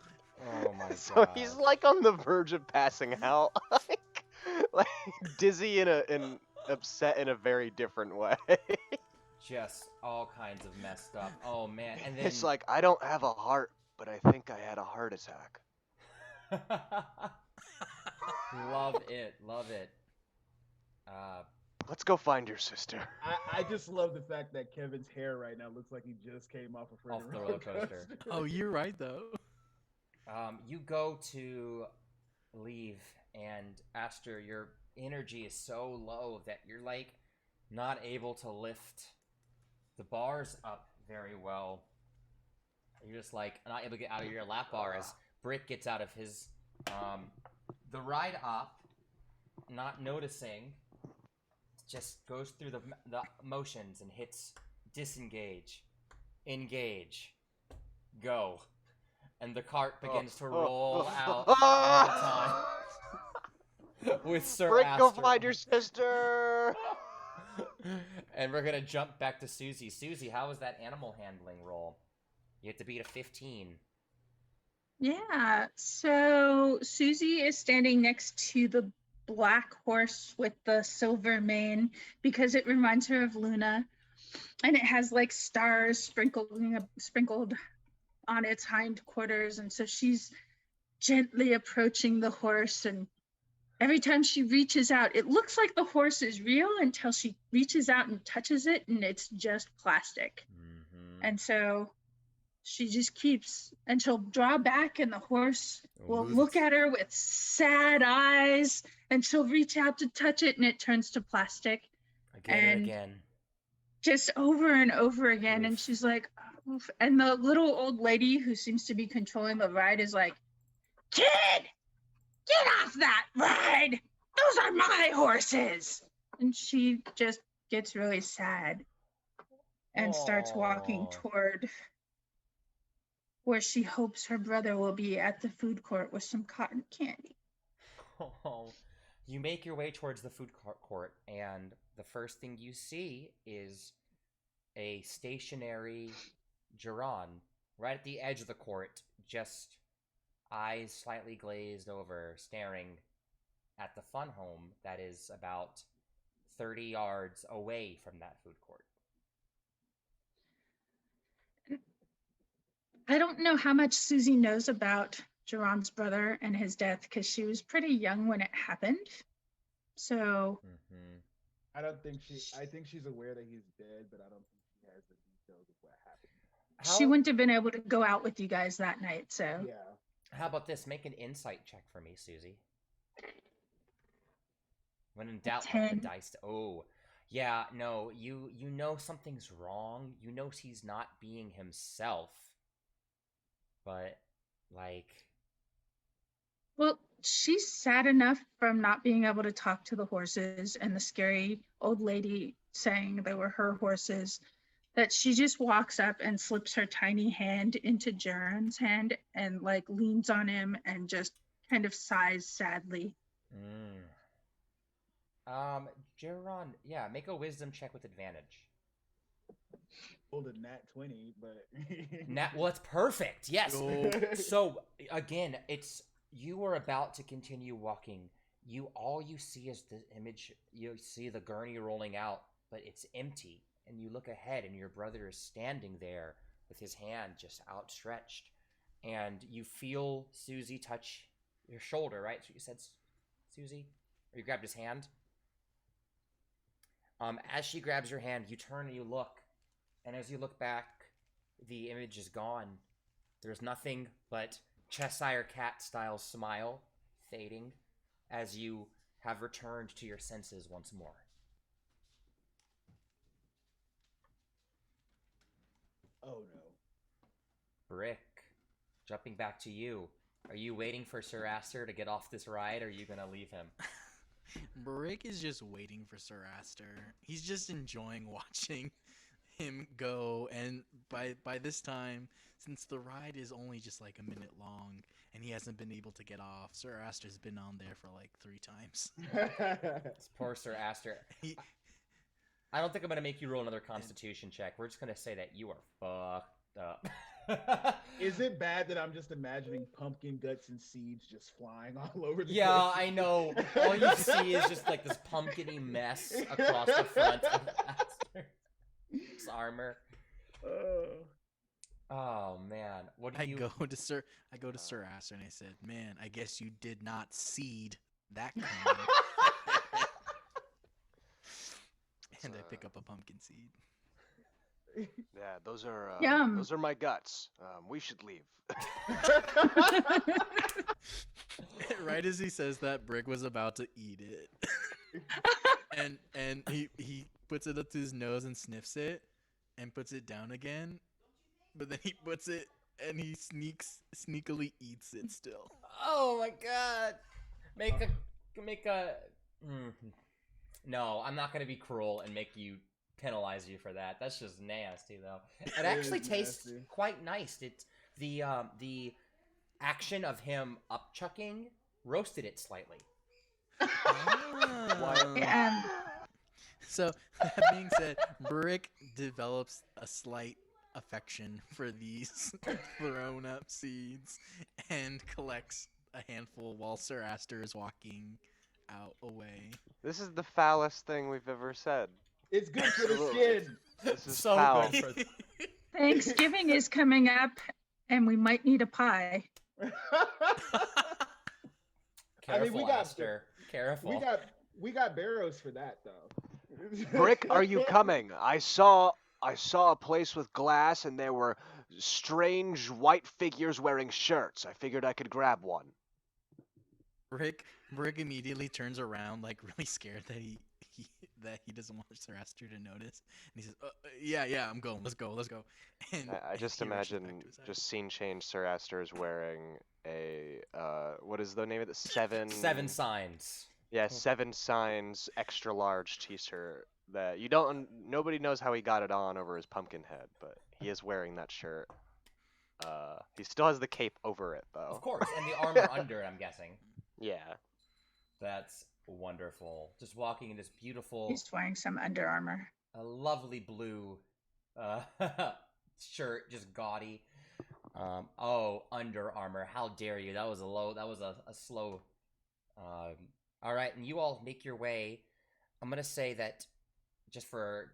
Oh my god. So he's, like, on the verge of passing out. like dizzy and upset in a very different way. Just all kinds of messed up. Oh man, and then It's like, I don't have a heart, but I think I had a heart attack. Love it. Let's go find your sister. I just love the fact that Kevin's hair right now looks like he just came off a Off friggin' the roller coaster. Oh, you're right though. You go to leave, and Aster, your energy is so low that you're like not able to lift the bars up very well. You're just like not able to get out of your lap bar as Brick gets out of his the ride up, not noticing, just goes through the motions and hits disengage, engage, go, and the cart begins to roll out all the time with Sir Brick, Aster. go find your sister! And we're gonna jump back to Suzie. Suzie, how was that animal handling roll? You have to beat a 15. Yeah, so Suzie is standing next to the black horse with the silver mane because it reminds her of Luna, and it has like stars sprinkled on its hindquarters, and so she's gently approaching the horse, and every time she reaches out, it looks like the horse is real until she reaches out and touches it, and it's just plastic. Mm-hmm. And so she just keeps, and she'll draw back, and the horse will look at her with sad eyes, and she'll reach out to touch it, and it turns to plastic. Again and again. Just over and over again. And she's like, oof. And the little old lady who seems to be controlling the ride is like, kid, get off that ride. Those are my horses. And she just gets really sad and starts walking Aw. toward where she hopes her brother will be at the food court with some cotton candy. Oh. You make your way towards the food court, and the first thing you see is a stationary Jaron right at the edge of the court, just eyes slightly glazed over, staring at the fun home that is about 30 yards away from that food court. I don't know how much Suzie knows about Jaron's brother and his death because she was pretty young when it happened. So Mm-hmm. I think she's aware that he's dead, but I don't think she has the details of what happened. she wouldn't have been able to go out with you guys that night. So Yeah. How about this? Make an insight check for me, Suzie. When in doubt, let the 10. dice. Oh, yeah. No, you know something's wrong. You know he's not being himself. But like, Well, she's sad enough from not being able to talk to the horses and the scary old lady saying they were her horses that she just walks up and slips her tiny hand into Jaron's hand and like leans on him and just kind of sighs sadly. Mm. Jaron, yeah, make a wisdom check with advantage. Pulled a nat 20, but Well, it's perfect. Yes. Yo. So again, it's you are about to continue walking. All you see is the image. You see the gurney rolling out, but it's empty. And you look ahead, and your brother is standing there with his hand just outstretched. And you feel Suzie touch your shoulder, right? So you said, Suzie, or you grabbed his hand. As she grabs your hand, you turn and you look, and as you look back, the image is gone. There's nothing but Cheshire Cat style smile fading as you have returned to your senses once more. Oh no. Brick, jumping back to you. Are you waiting for Sir Aster to get off this ride, or are you gonna leave him? Brick is just waiting for Sir Aster. He's just enjoying watching him go, and by this time, since the ride is only just like a minute long and he hasn't been able to get off, Sir Aster's been on there for like 3 times. It's poor Sir Aster. I don't think I'm gonna make you roll another Constitution check. We're just gonna say that you are fucked up. Is it bad that I'm just imagining pumpkin guts and seeds just flying all over the Yeah, place? I know. All you see is just like this pumpkin-y mess across the front of Aster's armor. Oh man, what do I you? go to Sir Aster and I said, "Man, I guess you did not seed that coming." And I pick up a pumpkin seed. Yeah, those are Yum. those are my guts. We should leave. Right as he says that, Brick was about to eat it. and he puts it up to his nose and sniffs it and puts it down again. But then he puts it and he sneakily eats it still. Oh my god! Make a. No, I'm not gonna be cruel and make you penalize you for that. That's just nasty, though. It actually tastes nasty. quite nice. It's the action of him upchucking roasted it slightly. And So that being said, Brick develops a slight affection for these thrown up seeds and collects a handful while Sir Aster is walking out away. This is the foulest thing we've ever said. It's good for the skin. This is So foul. good for Thanksgiving is coming up, and we might need a pie. Careful, we got- Aster. Careful. we got barrows for that though. Brick, are you coming? I saw a place with glass and there were strange white figures wearing shirts. I figured I could grab one. Brick immediately turns around, like really scared that he doesn't want Sir Aster to notice, and he says, "Yeah, I'm going. Let's go." And I just he rushes back imagine, to his house. just scene change, Sir Aster is wearing a, what is the name of it? Seven signs. Yeah, 7 Signs extra large t-shirt that nobody knows how he got it on over his pumpkin head, but he is wearing that shirt. He still has the cape over it, though. Of course, and the armor under, I'm guessing. Yeah. That's wonderful. Just walking in this beautiful, He's wearing some Under Armour. a lovely blue shirt, just gaudy. Oh, Under Armour. How dare you? That was a slow. All right, and you all make your way. I'm gonna say that, just for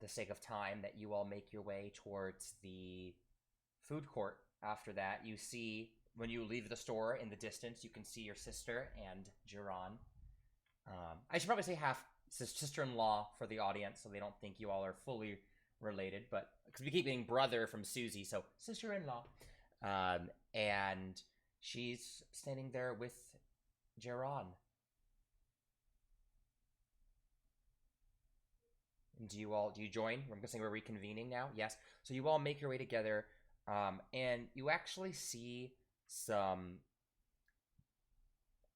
the sake of time, that you all make your way towards the food court. After that, you see, when you leave the store in the distance, you can see your sister and Jaron. I should probably say half sister-in-law for the audience, so they don't think you all are fully related, but because we keep getting brother from Suzie, so sister-in-law. And she's standing there with Jaron. Do you join? I'm guessing we're reconvening now. Yes. So you all make your way together, and you actually see some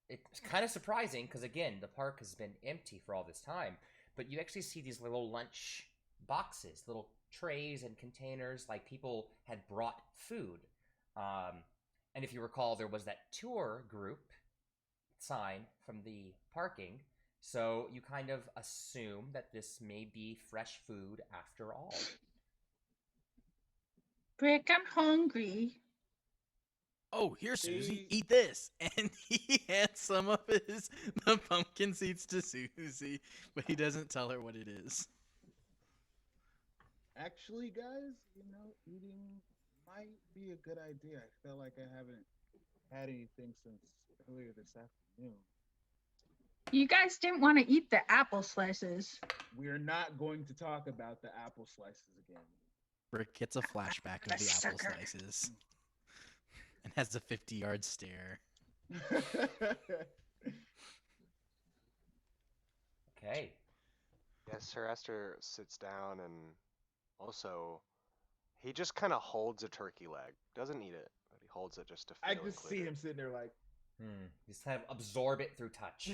it's kind of surprising because, again, the park has been empty for all this time, but you actually see these little lunch boxes, little trays and containers, like people had brought food. And if you recall, there was that tour group sign from the parking, so you kind of assume that this may be fresh food after all. Brick, I'm hungry. Oh, here, Suzie, See? eat this. And he hands some of the pumpkin seeds to Suzie, but he doesn't tell her what it is. Actually, guys, eating might be a good idea. I feel like I haven't had anything since earlier this afternoon. You guys didn't want to eat the apple slices. We're not going to talk about the apple slices again. Brick gets a flashback of the apple Sucker. slices and has a 50-yard stare. Okay. Yes, Sir Aster sits down and also he just kind of holds a turkey leg. Doesn't eat it, but he holds it just to feel I just see included. him sitting there like, Just kind of absorb it through touch.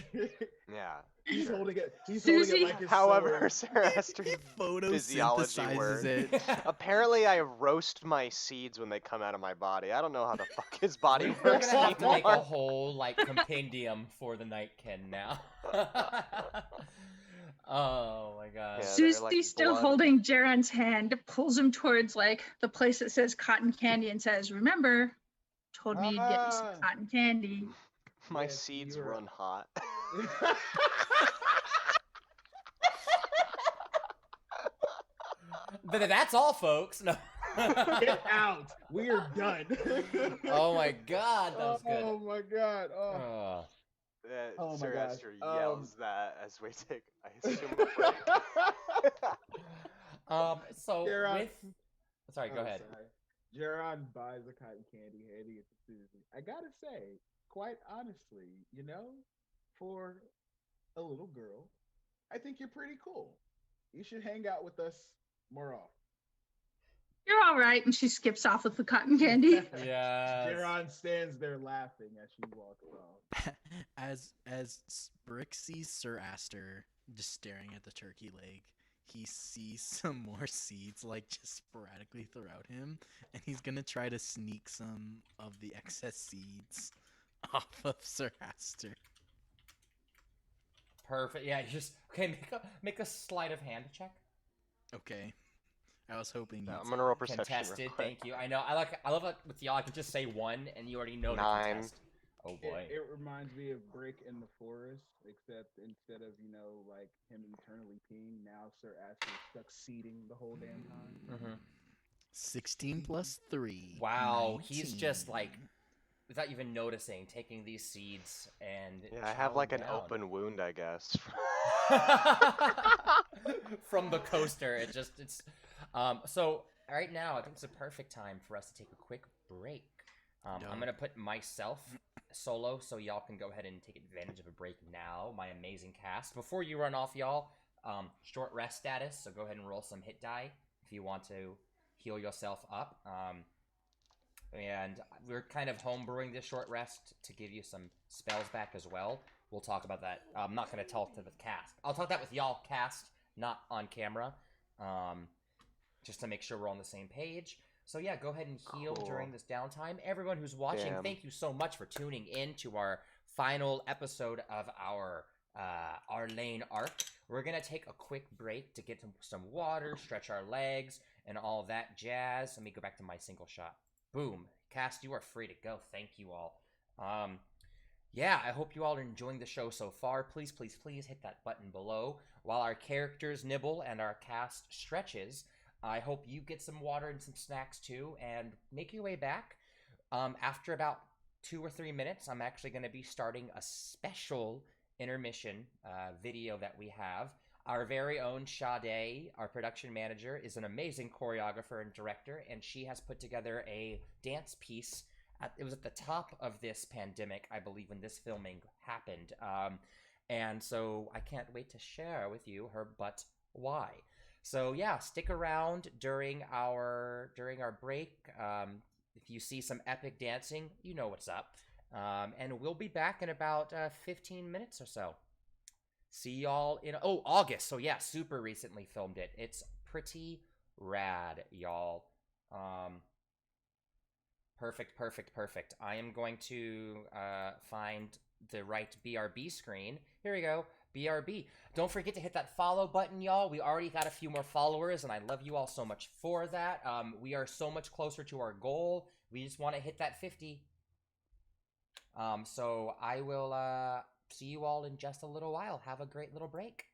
Yeah. he's sure. holding it. He's holding Suzie? it like his However, sword. Sir Aster He physiology photosynthesizes word. it. Apparently, I roast my seeds when they come out of my body. I don't know how the fuck his body We're works gonna have to make a anymore. whole like compendium for the Nightkin now. Oh my god. Yeah, they're Susie's like still blood. holding Jaron's hand, pulls him towards like the place that says cotton candy and says, "Remember, told me you'd get me some Ah. cotton candy." My Yes, seeds you're- run hot. But that's all, folks. No. Get out. We are done. Oh my god, that was good. Oh my god. Oh. Oh. Oh my Sir gosh, Aster yells that as we take, I assume, a break. So Jaron- with, sorry, go Oh, ahead. sorry. Jaron buys a cotton candy, handing it to Susie. I gotta say, quite honestly, for a little girl, I think you're pretty cool. You should hang out with us more often. You're all right, and she skips off with the cotton candy. Yes. Jaron stands there laughing as she walks off. As Brick sees Sir Aster just staring at the turkey leg, he sees some more seeds like just sporadically throughout him, and he's gonna try to sneak some of the excess seeds off of Sir Aster. Perfect. Yeah, just okay. Make a sleight of hand check. Okay. I was hoping Yeah, you'd I'm gonna roll perception. Contested. Real quick. Thank you. I know. I love it with y'all. I can just say one, and you already know to 9. contest. Oh boy. It reminds me of Brick in the Forest, except instead of, like him eternally peeing, now Sir Aster's succeeding the whole damn time. Mm-hmm. 16 plus 3. Wow, he's just 19. like, without even noticing, taking these seeds and Yeah, I have like chowing an down. open wound, I guess. From the coaster. It's so right now I think it's a perfect time for us to take a quick break. I'm Done. gonna put myself solo so y'all can go ahead and take advantage of a break now, my amazing cast. Before you run off, y'all, short rest status, so go ahead and roll some hit die if you want to heal yourself up. And we're kind of homebrewing this short rest to give you some spells back as well. We'll talk about that. I'm not going to talk to the cast. I'll talk that with y'all cast, not on camera, just to make sure we're on the same page. So yeah, go ahead and heal Cool. during this downtime. Everyone who's watching, Damn. thank you so much for tuning in to our final episode of our Arlean arc. We're going to take a quick break to get some water, stretch our legs, and all that jazz. Let me go back to my single shot. Boom. Cast, you are free to go. Thank you all. Yeah, I hope you all are enjoying the show so far. Please, please, please hit that button below. While our characters nibble and our cast stretches, I hope you get some water and some snacks too, and make your way back. After about 2 or 3 minutes, I'm actually going to be starting a special intermission video that we have. Our very own Sade, our production manager, is an amazing choreographer and director, and she has put together a dance piece. It was at the top of this pandemic, I believe, when this filming happened. And so I can't wait to share with you her but why. So yeah, stick around during our break. If you see some epic dancing, you know what's up. And we'll be back in about 15 minutes or so. See y'all in August. So yeah, super recently filmed it. It's pretty rad, y'all. Perfect. I am going to find the right BRB screen. Here we go. BRB. Don't forget to hit that follow button, y'all. We already got a few more followers, and I love you all so much for that. We are so much closer to our goal. We just want to hit that 50. So I will see you all in just a little while. Have a great little break.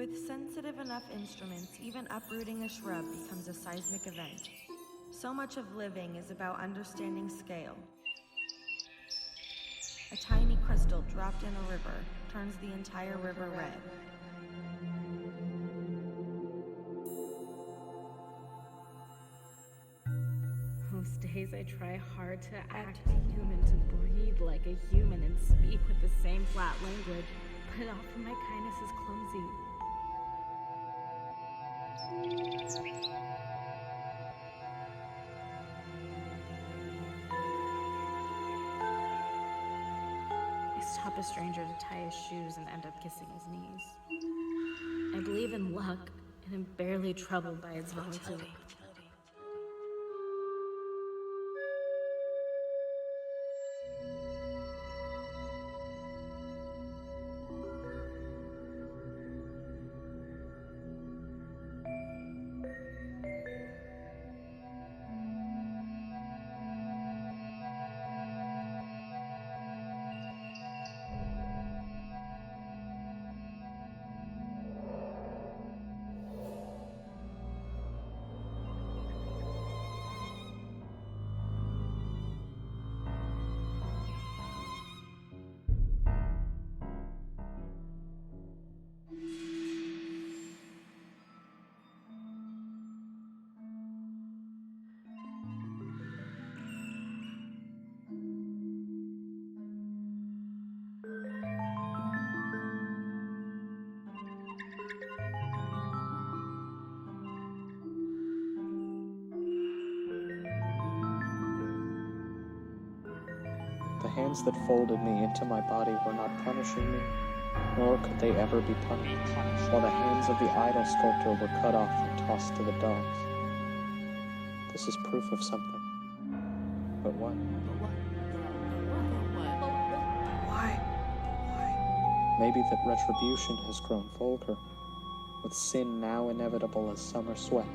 With sensitive enough instruments, even uprooting a shrub becomes a seismic event. So much of living is about understanding scale. A tiny crystal dropped in a river turns the entire river red. Most days I try hard to act human, to breathe like a human and speak with the same flat language, but often my kindness is clumsy. I stop a stranger to tie his shoes and end up kissing his knees. I believe in luck and am barely troubled by its volatility. The hands that folded me into my body were not punishing me, nor could they ever be punished, while the hands of the idol sculptor were cut off and tossed to the dogs. This is proof of something. But what? Why? Maybe that retribution has grown vulgar, with sin now inevitable as summer sweat.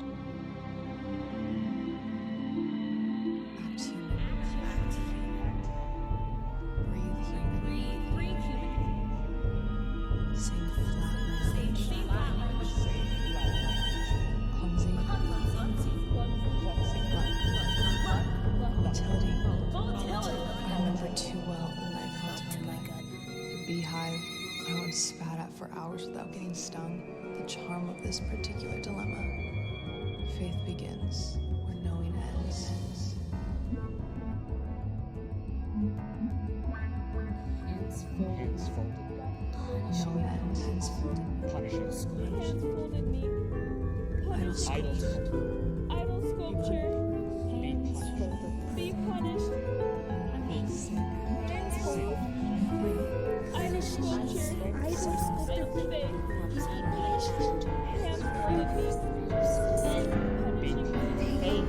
This particular dilemma. Faith begins where knowing ends. Hands folded. Knowing ends. Hands folded. Punishing. Hands folded me. Idol sculpture. Idol sculpture. Hands folded. Be punished. Hands folded. Idol sculpture. Idol sculpture. Faith. Hands folded me. Punishing me.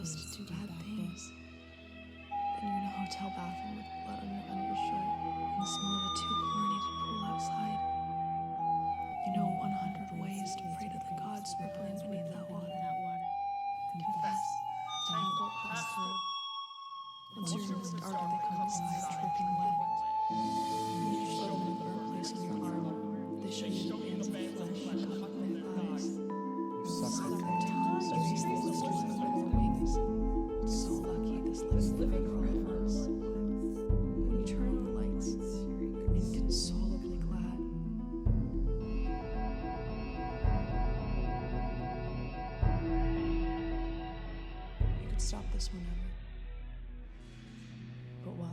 feels to do bad things. Then you're in a hotel bathroom with blood on your undershirt and the smell of a too-chlorinated pool outside. You know 100 ways to pray to the gods rippling beneath that water. Confess. Time go pass through. Once you're in the dark, they come inside dripping wet. And you show them a burn place on your arm. They show you the hands of flesh covered with eyes. Suck their tongues, trace the blisters under their wings. So lucky this living romance. When you turn on the lights, you're inconsolably glad. You could stop this whenever. But why?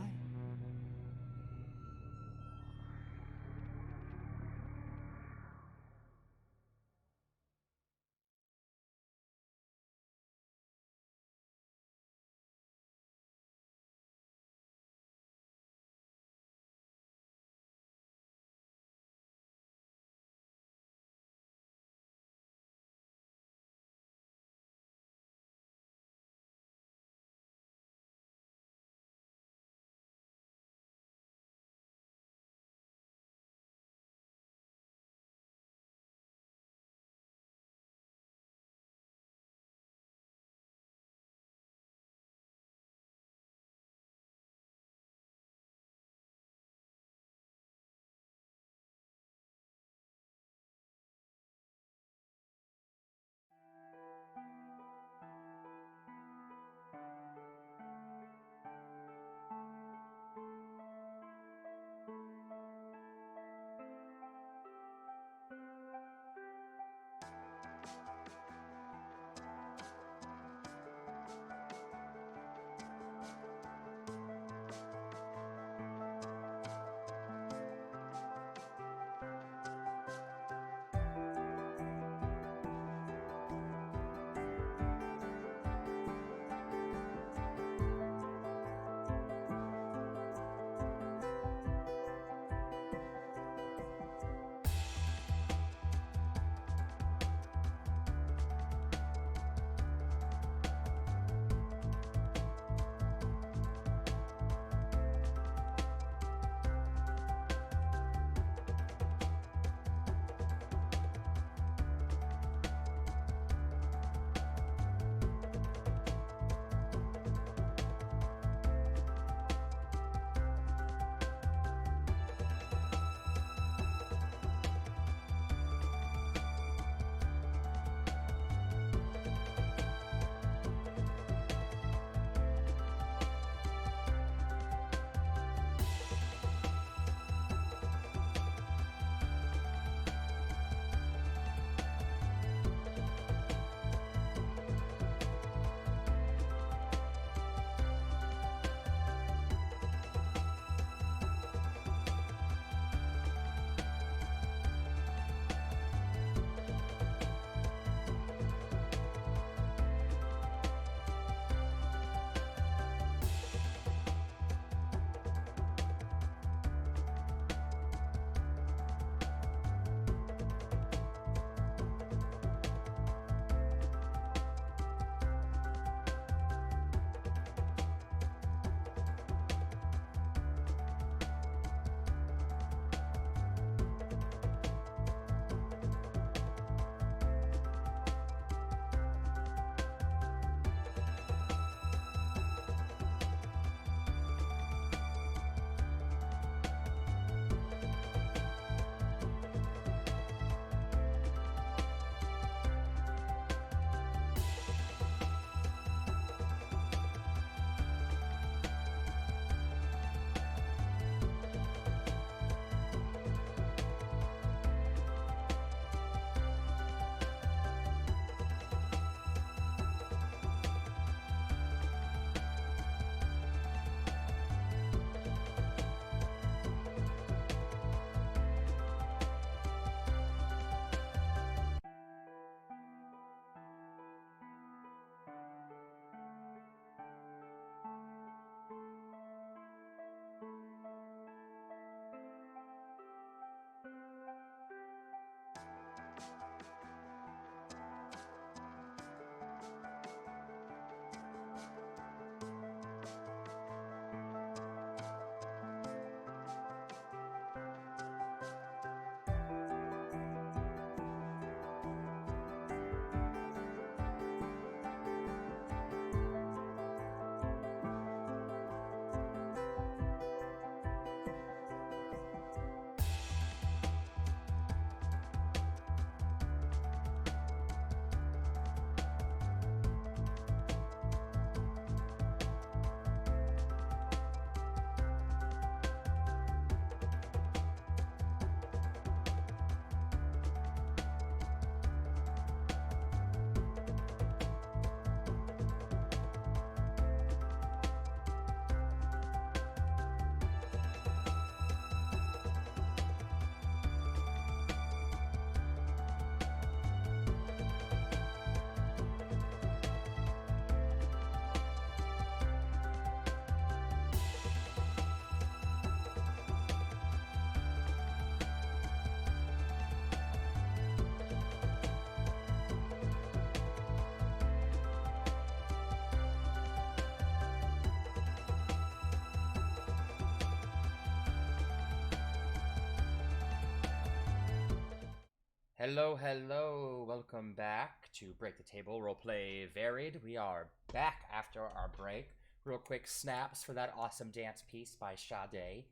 Hello, hello. Welcome back to Break the Table Roleplay Varied. We are back after our break. Real quick snaps for that awesome dance piece by Sade.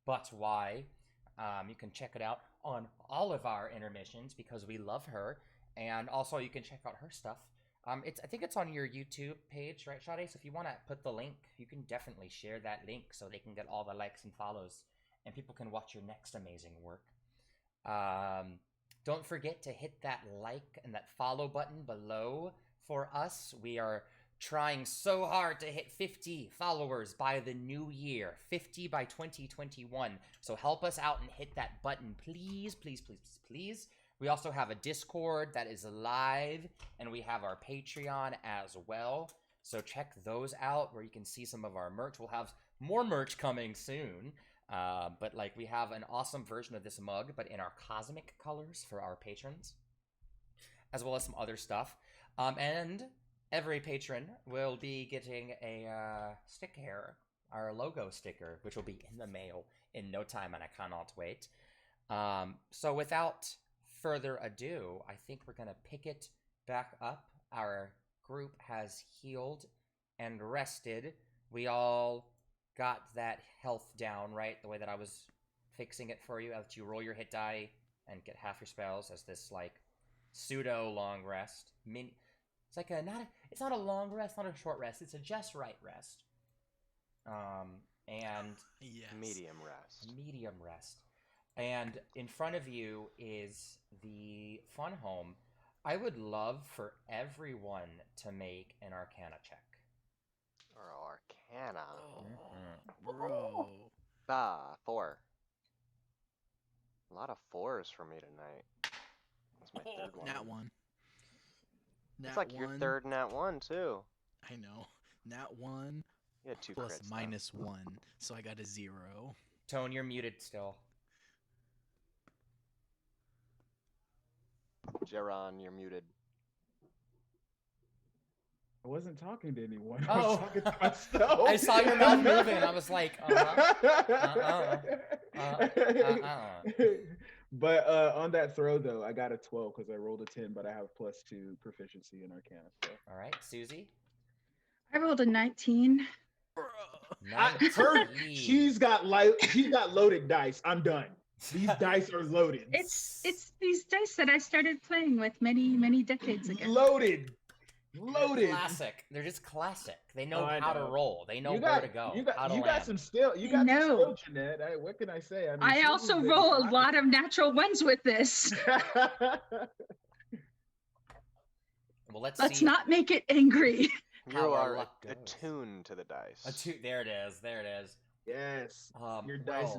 But why? You can check it out on all of our intermissions because we love her. And also you can check out her stuff. I think it's on your YouTube page, right, Sade? So if you want to put the link, you can definitely share that link so they can get all the likes and follows. And people can watch your next amazing work. Don't forget to hit that like and that follow button below for us. We are trying so hard to hit 50 followers by the new year. 50 by 2021. So help us out and hit that button, please, please, please, please. We also have a Discord that is live, and we have our Patreon as well. So check those out where you can see some of our merch. We'll have more merch coming soon. But like we have an awesome version of this mug, but in our cosmic colors for our patrons, as well as some other stuff. And every patron will be getting a sticker, our logo sticker, which will be in the mail in no time, and I cannot wait. So without further ado, I think we're gonna pick it back up. Our group has healed and rested. We all got that health down, right? The way that I was fixing it for you, as you roll your hit die and get half your spells as this like pseudo long rest. It's like it's not a long rest, not a short rest. It's a just right rest. And Yes. Medium rest. Medium rest. And in front of you is the fun home. I would love for everyone to make an Arcana check. Or Arcana. Bro. 4. A lot of 4s for me tonight. That's my third one. Nat 1. It's like your third nat 1 too. I know. Nat 1 You had 2 plus crits, minus 1, so I got a 0. Tone, you're muted still. Jaron, you're muted. I wasn't talking to anyone. Oh. I was talking to myself. I saw your mouth moving, and I was like, But on that throw, though, I got a 12 because I rolled a 10, but I have +2 proficiency in Arcana. So. All right, Suzie? I rolled a 19. She's got loaded dice. I'm done. These dice are loaded. It's these dice that I started playing with many decades ago. Loaded. Classic. They're just classic. They know how to roll. They know where to go. You got some I skill, Jaanette. What can I say? I mean, I also roll a lot of natural ones with this. Well, let's Let's see. not make it angry. You How our are luck goes. attuned to the dice. There it is. There it is. Yes. Your well, dice.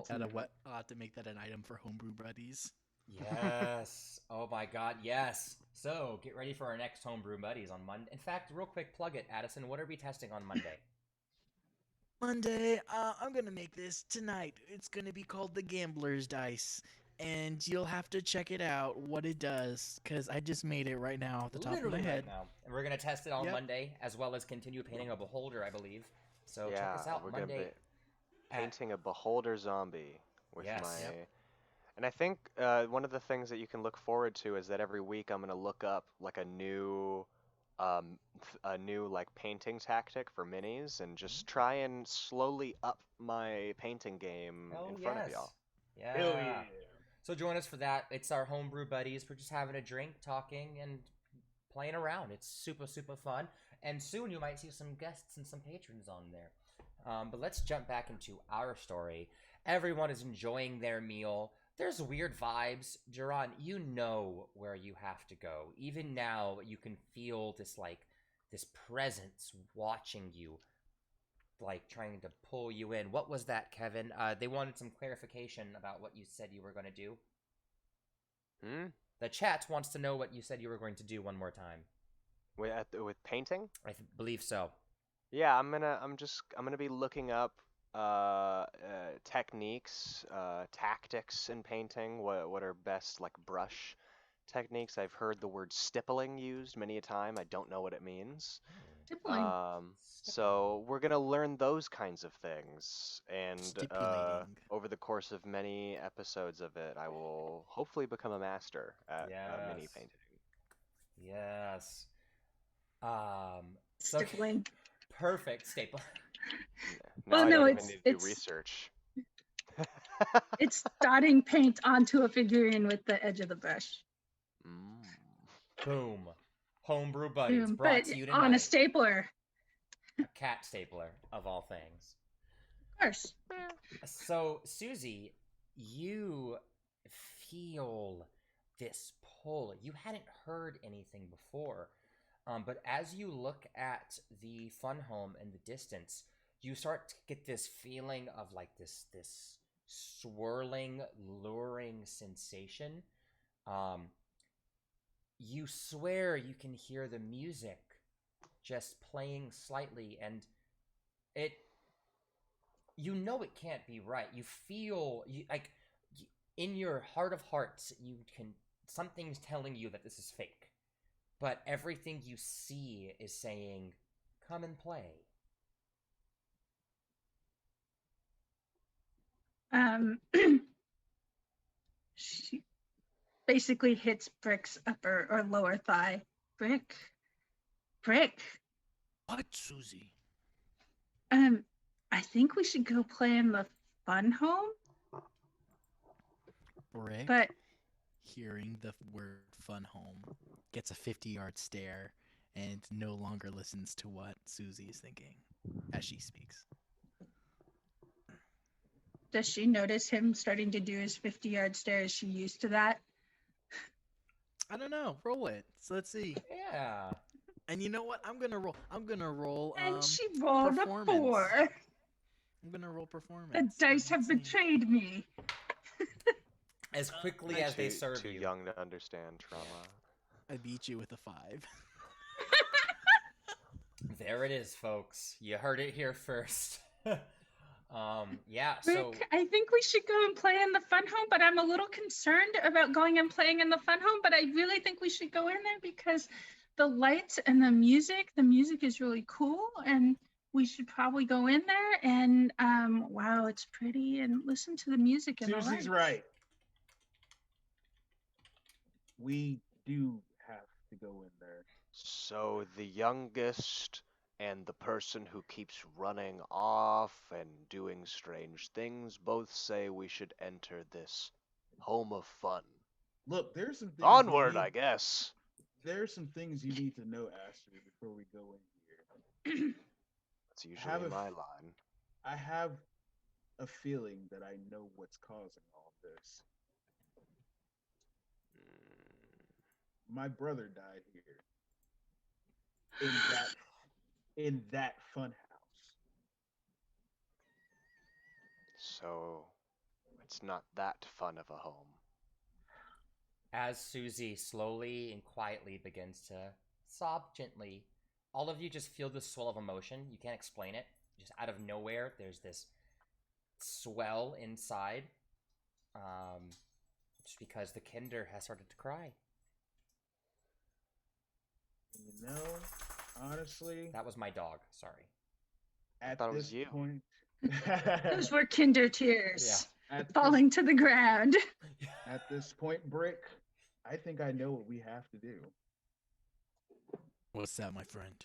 I'll have to make that an item for homebrew buddies. Yes. Oh my god, yes. So, get ready for our next homebrew buddies on Monday. In fact, real quick, plug it, Addison. What are we testing on Monday? Monday, I'm gonna make this tonight. It's gonna be called the Gambler's Dice. And you'll have to check it out, what it does, because I just made it right now off the top of my head. Right now. And we're going to test it on Yep. Monday, as well as continue painting a beholder, I believe. So check Yeah, us out we're gonna Monday. be painting a beholder zombie with Yes. my. Yep. And I think one of the things that you can look forward to is that every week I'm gonna look up like a new like painting tactic for minis and just try and slowly up my painting game in front of y'all. Yeah. Hell yeah. So join us for that. It's our homebrew buddies. We're just having a drink, talking, and playing around. It's super, super fun. And soon you might see some guests and some patrons on there. But let's jump back into our story. Everyone is enjoying their meal. There's weird vibes. Jaron, you know where you have to go. Even now, you can feel this, like, this presence watching you, like, trying to pull you in. What was that, Kevin? They wanted some clarification about what you said you were going to do. The chat wants to know what you said you were going to do one more time. With painting? I believe so. Yeah, I'm gonna be looking up techniques, tactics in painting. What are best like brush techniques? I've heard the word stippling used many a time. I don't know what it means. So we're gonna learn those kinds of things, and Stipulating. over the course of many episodes of it, I will hopefully become a master at mini Yes. painting. Yes. So Stippling. perfect staple. Now Well, I no, don't it's- even need to do it's- research. It's dotting paint onto a figurine with the edge of the brush. Boom. Homebrew buddies Boom, brought but to you on a tonight. stapler. A cat stapler of all things. Of course. So, Suzie, you feel this pull. You hadn't heard anything before, but as you look at the fun home in the distance, you start to get this feeling of like this swirling, luring sensation. You swear you can hear the music just playing slightly, and you know it can't be right. You feel in your heart of hearts, something's telling you that this is fake, but everything you see is saying, come and play. She basically hits Brick's upper or lower thigh. Brick. What, Suzie? I think we should go play in the fun home. Brick, But hearing the word fun home, gets a 50-yard stare and no longer listens to what Suzie is thinking as she speaks. does she notice him starting to do his 50-yard stare? Is she used to that? I don't know. Roll it. So let's see. Yeah. And you know what? I'm gonna roll. And she rolled a performance. 4. I'm gonna roll performance. The dice have Let's see. betrayed me. As quickly as they serve Too you. young to understand trauma. I beat you with a 5. There it is, folks. You heard it here first. Yeah, so Rick, I think we should go and play in the fun home, but I'm a little concerned about going and playing in the fun home, but I really think we should go in there because the lights and the music is really cool, and we should probably go in there and wow, it's pretty, and listen to the music and the lights. Susie's right. We do have to go in there. So the youngest and the person who keeps running off and doing strange things both say we should enter this home of fun. Look, there's some things Onward, I guess. There's some things you need to know, Aster, before we go in here. That's usually my line. I have a feeling that I know what's causing all this. My brother died here. In that fun house. So it's not that fun of a home. as Suzie slowly and quietly begins to sob gently, all of you just feel this swell of emotion. You can't explain it. Just out of nowhere, there's this swell inside. Just because the kinder has started to cry. You know, honestly, That was my dog. Sorry. at thought it this was you. point, Those were kinder tears at falling to the ground. at this point, Brick, I think I know what we have to do. What's that, my friend?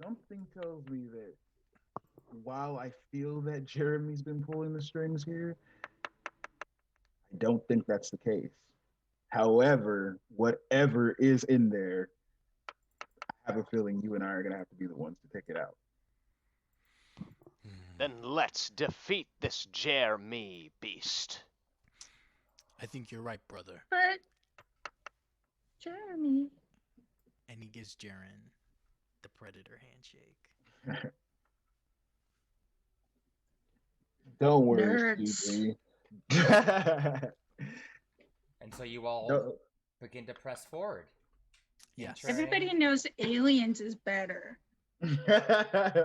Something tells me that while I feel that Jeremy's been pulling the strings here, I don't think that's the case. However, whatever is in there, I have a feeling you and I are going to have to be the ones to take it out. Then let's defeat this Jeremy beast. I think you're right, brother. But Jeremy. And he gives Jaron the predator handshake. Don't worry, Nerds. Suzie. And so you all No. begin to press forward. Yes. Entering- Everybody knows aliens is better.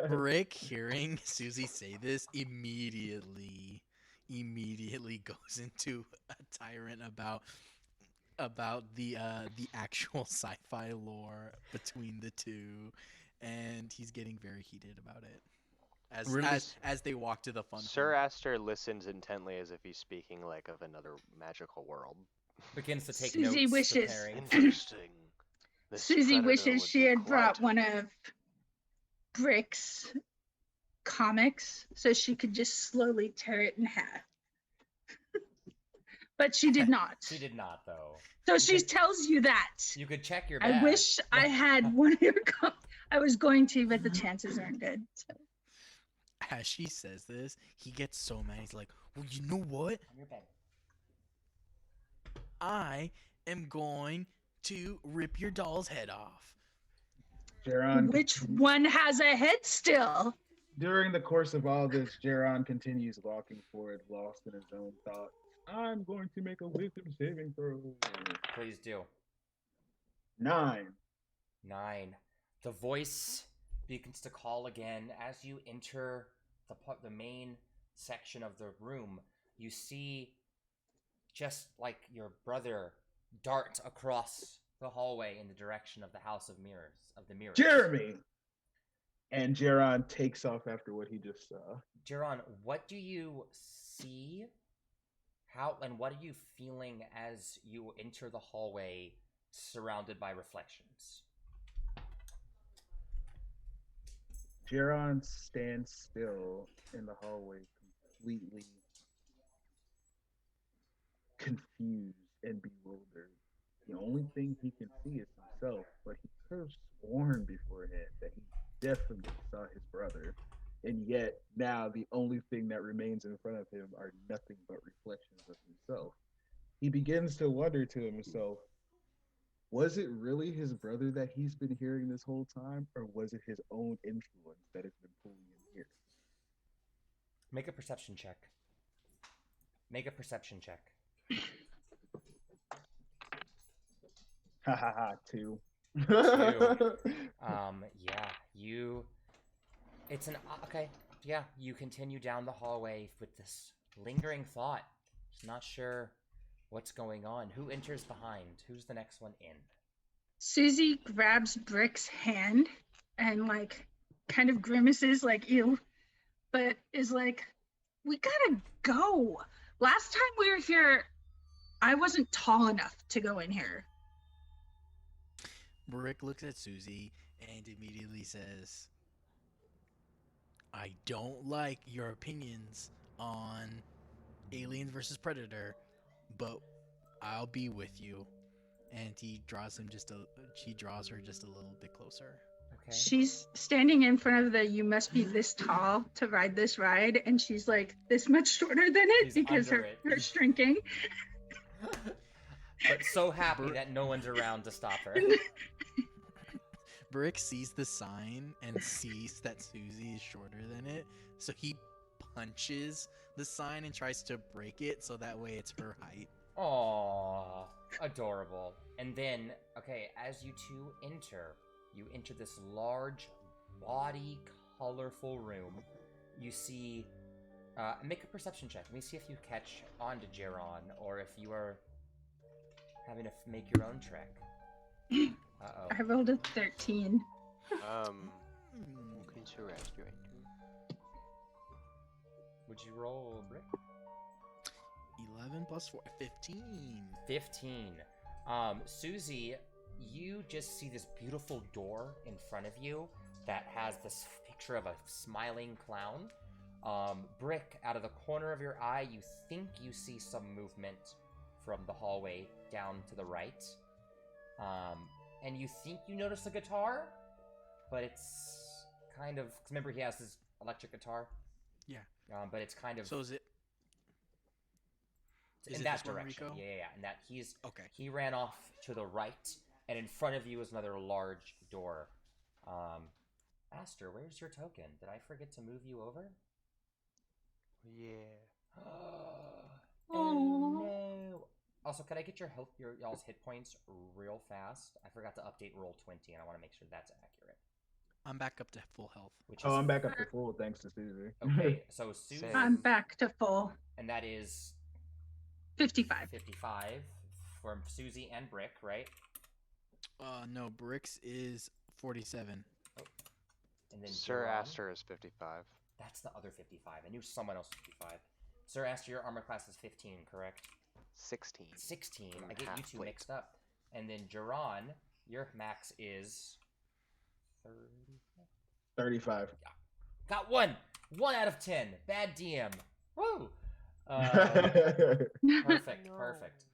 Rick, hearing Suzie say this, immediately goes into a tyrant about about the actual sci-fi lore between the two, and he's getting very heated about it. As they walk to the fun Sir home. Aster listens intently as if he's speaking like of another magical world. Begins to take Suzie notes. wishes. Preparing. Interesting. This Suzie predator wishes would she be had brought quite- one of Brick's comics so she could just slowly tear it in half. But she did not. She did not, though. So You she could- tells you that. You could check your bag. I wish I had one of your comics. I was going to, but the chances aren't good. So. As she says this, he gets so mad. He's like, "Well, you know what? On your bed. I am going to rip your doll's head off." Jaron, Which one has a head still? during the course of all this, Jaron continues walking forward, lost in his own thoughts. I'm going to make a wisdom saving throw. Please do. 9. 9. The voice begins to call again. As you enter the main section of the room, you see just like your brother dart across the hallway in the direction of the House of Mirrors, of the Mirrors. Jeremy! And Jaron takes off after what he just saw. Jaron, what do you see? How and what are you feeling as you enter the hallway surrounded by reflections? Jaron stands still in the hallway, completely confused and bewildered. The only thing he can see is himself, but he could have sworn beforehand that he definitely saw his brother. And yet, now the only thing that remains in front of him are nothing but reflections of himself. He begins to wonder to himself, was it really his brother that he's been hearing this whole time, or was it his own influence that has been pulling him here? Make a perception check. Make a perception check. Ha ha ha, 2. Yeah, you... It's an... Okay, yeah, you continue down the hallway with this lingering thought. Just not sure what's going on. Who enters behind? Who's the next one in? Suzie grabs Brick's hand and like kind of grimaces like ew, but is like, we gotta go. Last time we were here, I wasn't tall enough to go in here. Brick looks at Suzie and immediately says, "I don't like your opinions on Alien versus Predator, but I'll be with you." And he draws him she draws her just a little bit closer. Okay. She's standing in front of the "you must be this tall to ride this ride," and she's like this much shorter than it She's because under her shrinking. But so happy that no one's around to stop her. Brick sees the sign and sees that Suzie is shorter than it, so he punches the sign and tries to break it so that way it's her height. Aww, adorable. And then, okay, as you two you enter this large, body, colorful room. You see, make a perception check. Let me see if you catch on to Jaron, or if you are having to make your own trek. Uh-oh. I rolled a 13. Interesting. Would you roll, Brick? 11 plus 4, 15. 15. Suzie, you just see this beautiful door in front of you that has this picture of a smiling clown. Brick, out of the corner of your eye, you think you see some movement from the hallway down to the right. And you think you notice a guitar, but it's kind of... 'cause remember, he has his electric guitar? Yeah. But it's kind of... So is it... in Is it that this one, direction. Rico? Yeah. And that he's... Okay. He ran off to the right, and in front of you is another large door. Aster, where's your token? Did I forget to move you over? Yeah. Oh no! Also, could I get y'all's hit points real fast? I forgot to update Roll20, and I want to make sure that's accurate. I'm back up to full health. Which Oh, is I'm back up to full thanks to Suzie. okay. So Suzie, Same. I'm back to full. and that is 55. 55 for Suzie and Brick, right? No, Bricks is 47. Oh. And then Sir Jaron. Aster is 55. That's the other 55. I knew someone else was 55. Sir Aster, your armor class is 15, correct? 16. 16. I'm I get you half two weight. mixed up. And then Jaron, your max is 30. 35. Yeah. Got one. 1 out of 10. Bad DM. Woo. Perfect. Perfect.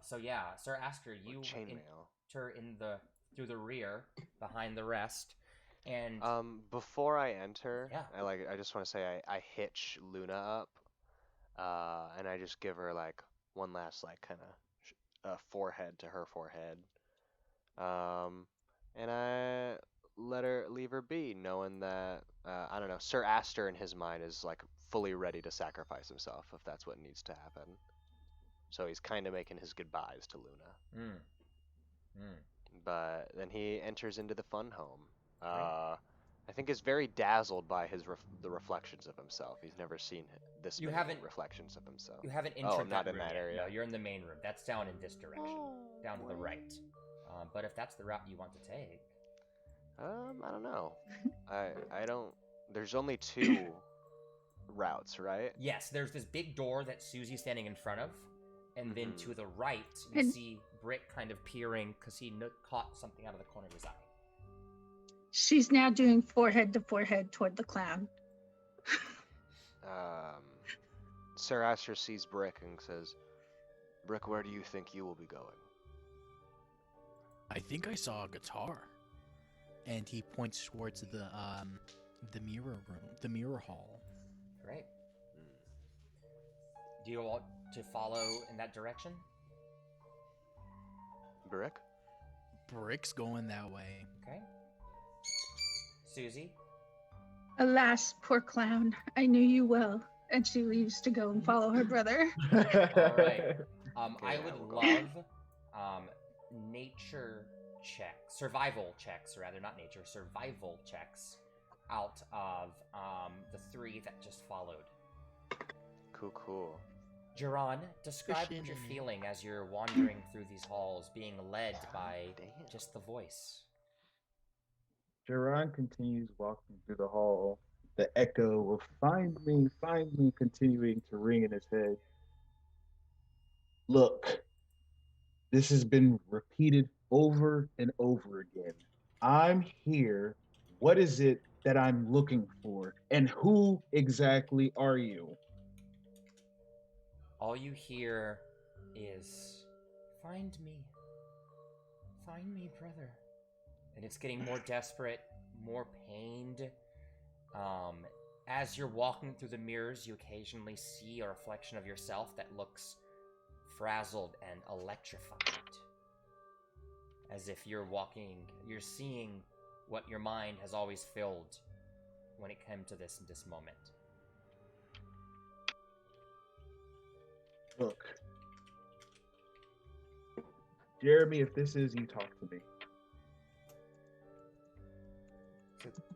So yeah, Sir Aster, you enter through the rear, behind the rest, and before I enter, yeah. I just want to say I hitch Luna up, and I just give her like one last like kind of forehead to her forehead, and I leave her be, knowing that I don't know, Sir Aster in his mind is like fully ready to sacrifice himself if that's what needs to happen. So he's kind of making his goodbyes to Luna. But then he enters into the fun home. I think is very dazzled by the reflections of himself. He's never seen this many reflections of himself. You haven't entered not that in room that yet. area. No, you're in the main room. That's down in this direction, down to the right. But if that's the route you want to take, I don't know. I don't. There's only 2 routes, right? Yes, there's this big door that Susie's standing in front of, and then to the right you see Brick kind of peering because he caught something out of the corner of his eye. She's now doing forehead to forehead toward the clown. Sir Aster sees Brick and says, "Brick, where do you think you will be going?" I think I saw a guitar. And he points towards the mirror room, the mirror hall. Great. Do you want to follow in that direction? Brick? Brick's going that way. Okay. Suzie? Alas, poor clown, I knew you well. And she leaves to go and follow her brother. All right. I would love nature checks, survival checks, rather, not nature, survival checks out of the three that just followed. Cool. Jaron, describe what you're feeling as you're wandering through these halls, being led by just the voice. Jaron continues walking through the hall, the echo of find me, continuing to ring in his head. Look, this has been repeated over and over again. I'm here. What is it that I'm looking for? And who exactly are you? All you hear is, find me, brother. And it's getting more desperate, more pained. As you're walking through the mirrors, you occasionally see a reflection of yourself that looks frazzled and electrified. As if you're seeing what your mind has always filled when it came to this moment. Look, Jeremy, if this is you, talk to me.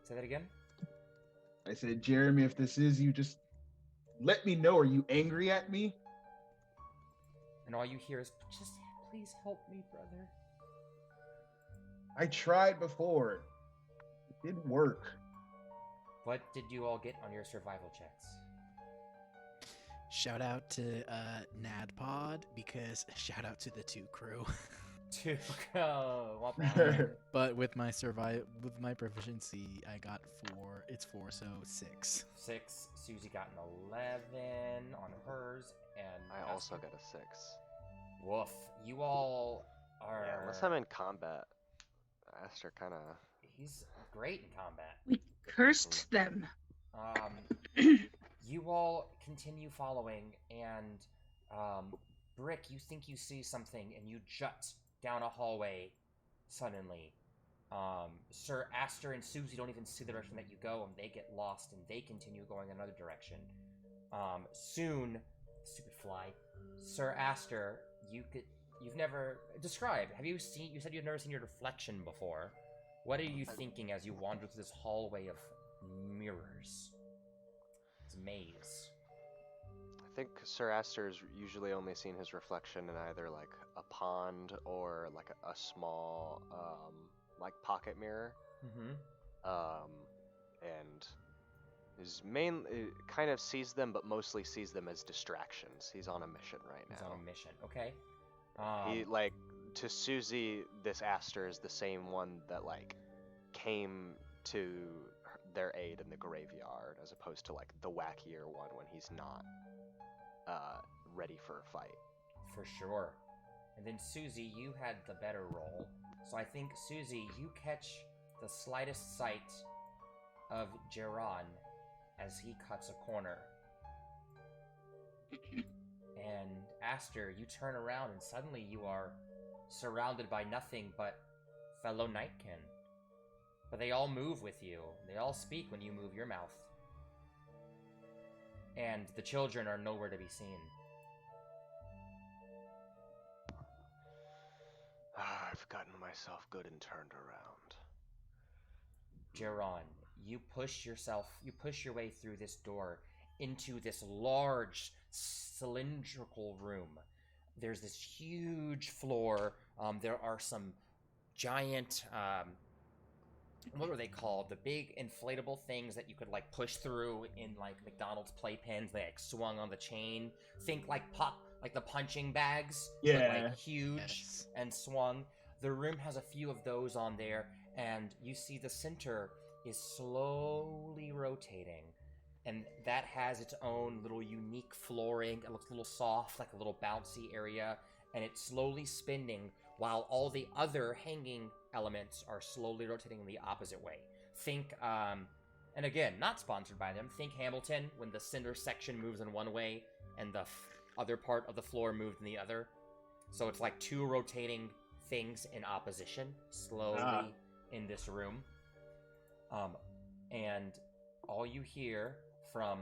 Say that again? I said, Jeremy, if this is you, just let me know. Are you angry at me? And all you hear is, just please help me, brother. I tried before. It didn't work. What did you all get on your survival checks? Shout out to NADPOD, because shout out to the 2 crew. 2 But with my proficiency, I got 4. It's 4, so 6. 6. Suzie got an 11 on hers, and I also got a 6. Woof. You all are. Yeah, unless I'm in combat, Aster kind of. He's great in combat. We cursed them. You all continue following, and Brick, you think you see something, and you jut down a hallway suddenly. Sir Aster and Suzie don't even see the direction that you go, and they get lost, and they continue going another direction. Soon, stupid fly, Sir Aster, you've never describe. You said you've never seen your reflection before. What are you thinking as you wander through this hallway of mirrors? It's a maze. I think Sir Aster's usually only seen his reflection in either like a pond or like a small like pocket mirror. Mm-hmm. And his main kind of sees them, but mostly sees them as distractions. He's on a mission right now. He's on a mission. Okay. He like to Suzie, this Aster is the same one that like came to their aid in the graveyard, as opposed to like the wackier one when he's not ready for a fight. For sure. And then Suzie, you had the better roll. So I think, Suzie, you catch the slightest sight of Jaron as he cuts a corner. And Aster, you turn around and suddenly you are surrounded by nothing but fellow Nightkin. But they all move with you. They all speak when you move your mouth. And the children are nowhere to be seen. I've gotten myself good and turned around. Jaron, you push your way through this door into this large cylindrical room. There's this huge floor. There are some giant, what were they called? The big inflatable things that you could like push through in like McDonald's playpens. They like swung on the chain. Think like the punching bags. Yeah. But, like huge Yes. and swung. The room has a few of those on there, and you see the center is slowly rotating. And that has its own little unique flooring. It looks a little soft, like a little bouncy area. And it's slowly spinning while all the other hanging elements are slowly rotating the opposite way. Think, and again, not sponsored by them, think Hamilton when the center section moves in one way and the other part of the floor moved in the other. So it's like two rotating things in opposition, slowly in this room. And all you hear from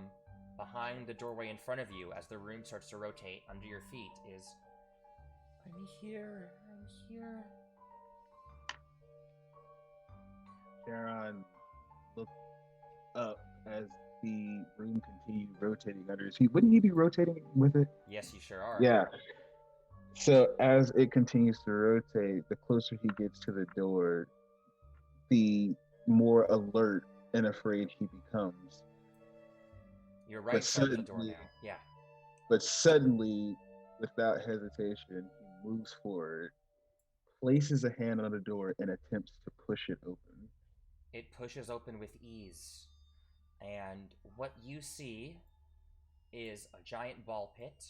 behind the doorway in front of you as the room starts to rotate under your feet is, I'm here. Jaron looked up as the room continued rotating under his feet. Wouldn't he be rotating with it? Yes, you sure are. Yeah. So as it continues to rotate, the closer he gets to the door, the more alert and afraid he becomes. You're right in front of the door now. Yeah. But suddenly, without hesitation, he moves forward, places a hand on the door, and attempts to push it open. It pushes open with ease. And what you see is a giant ball pit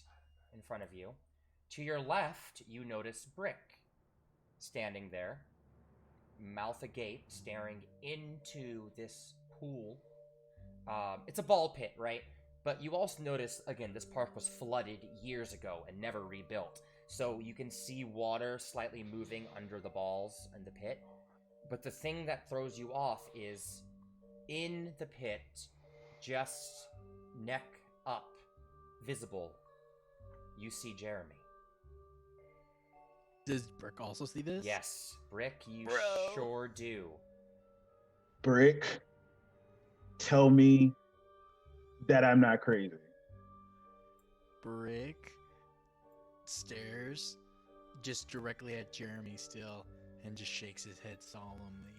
in front of you. To your left, you notice Brick standing there, mouth agape, staring into this pool. It's a ball pit, right? But you also notice, again, this park was flooded years ago and never rebuilt. So you can see water slightly moving under the balls in the pit. But the thing that throws you off is in the pit, just neck up, visible, you see Jeremy. Does Brick also see this? Yes, Brick, you Bro. sure do. Brick, tell me that I'm not crazy. Brick stares just directly at Jeremy still and just shakes his head solemnly.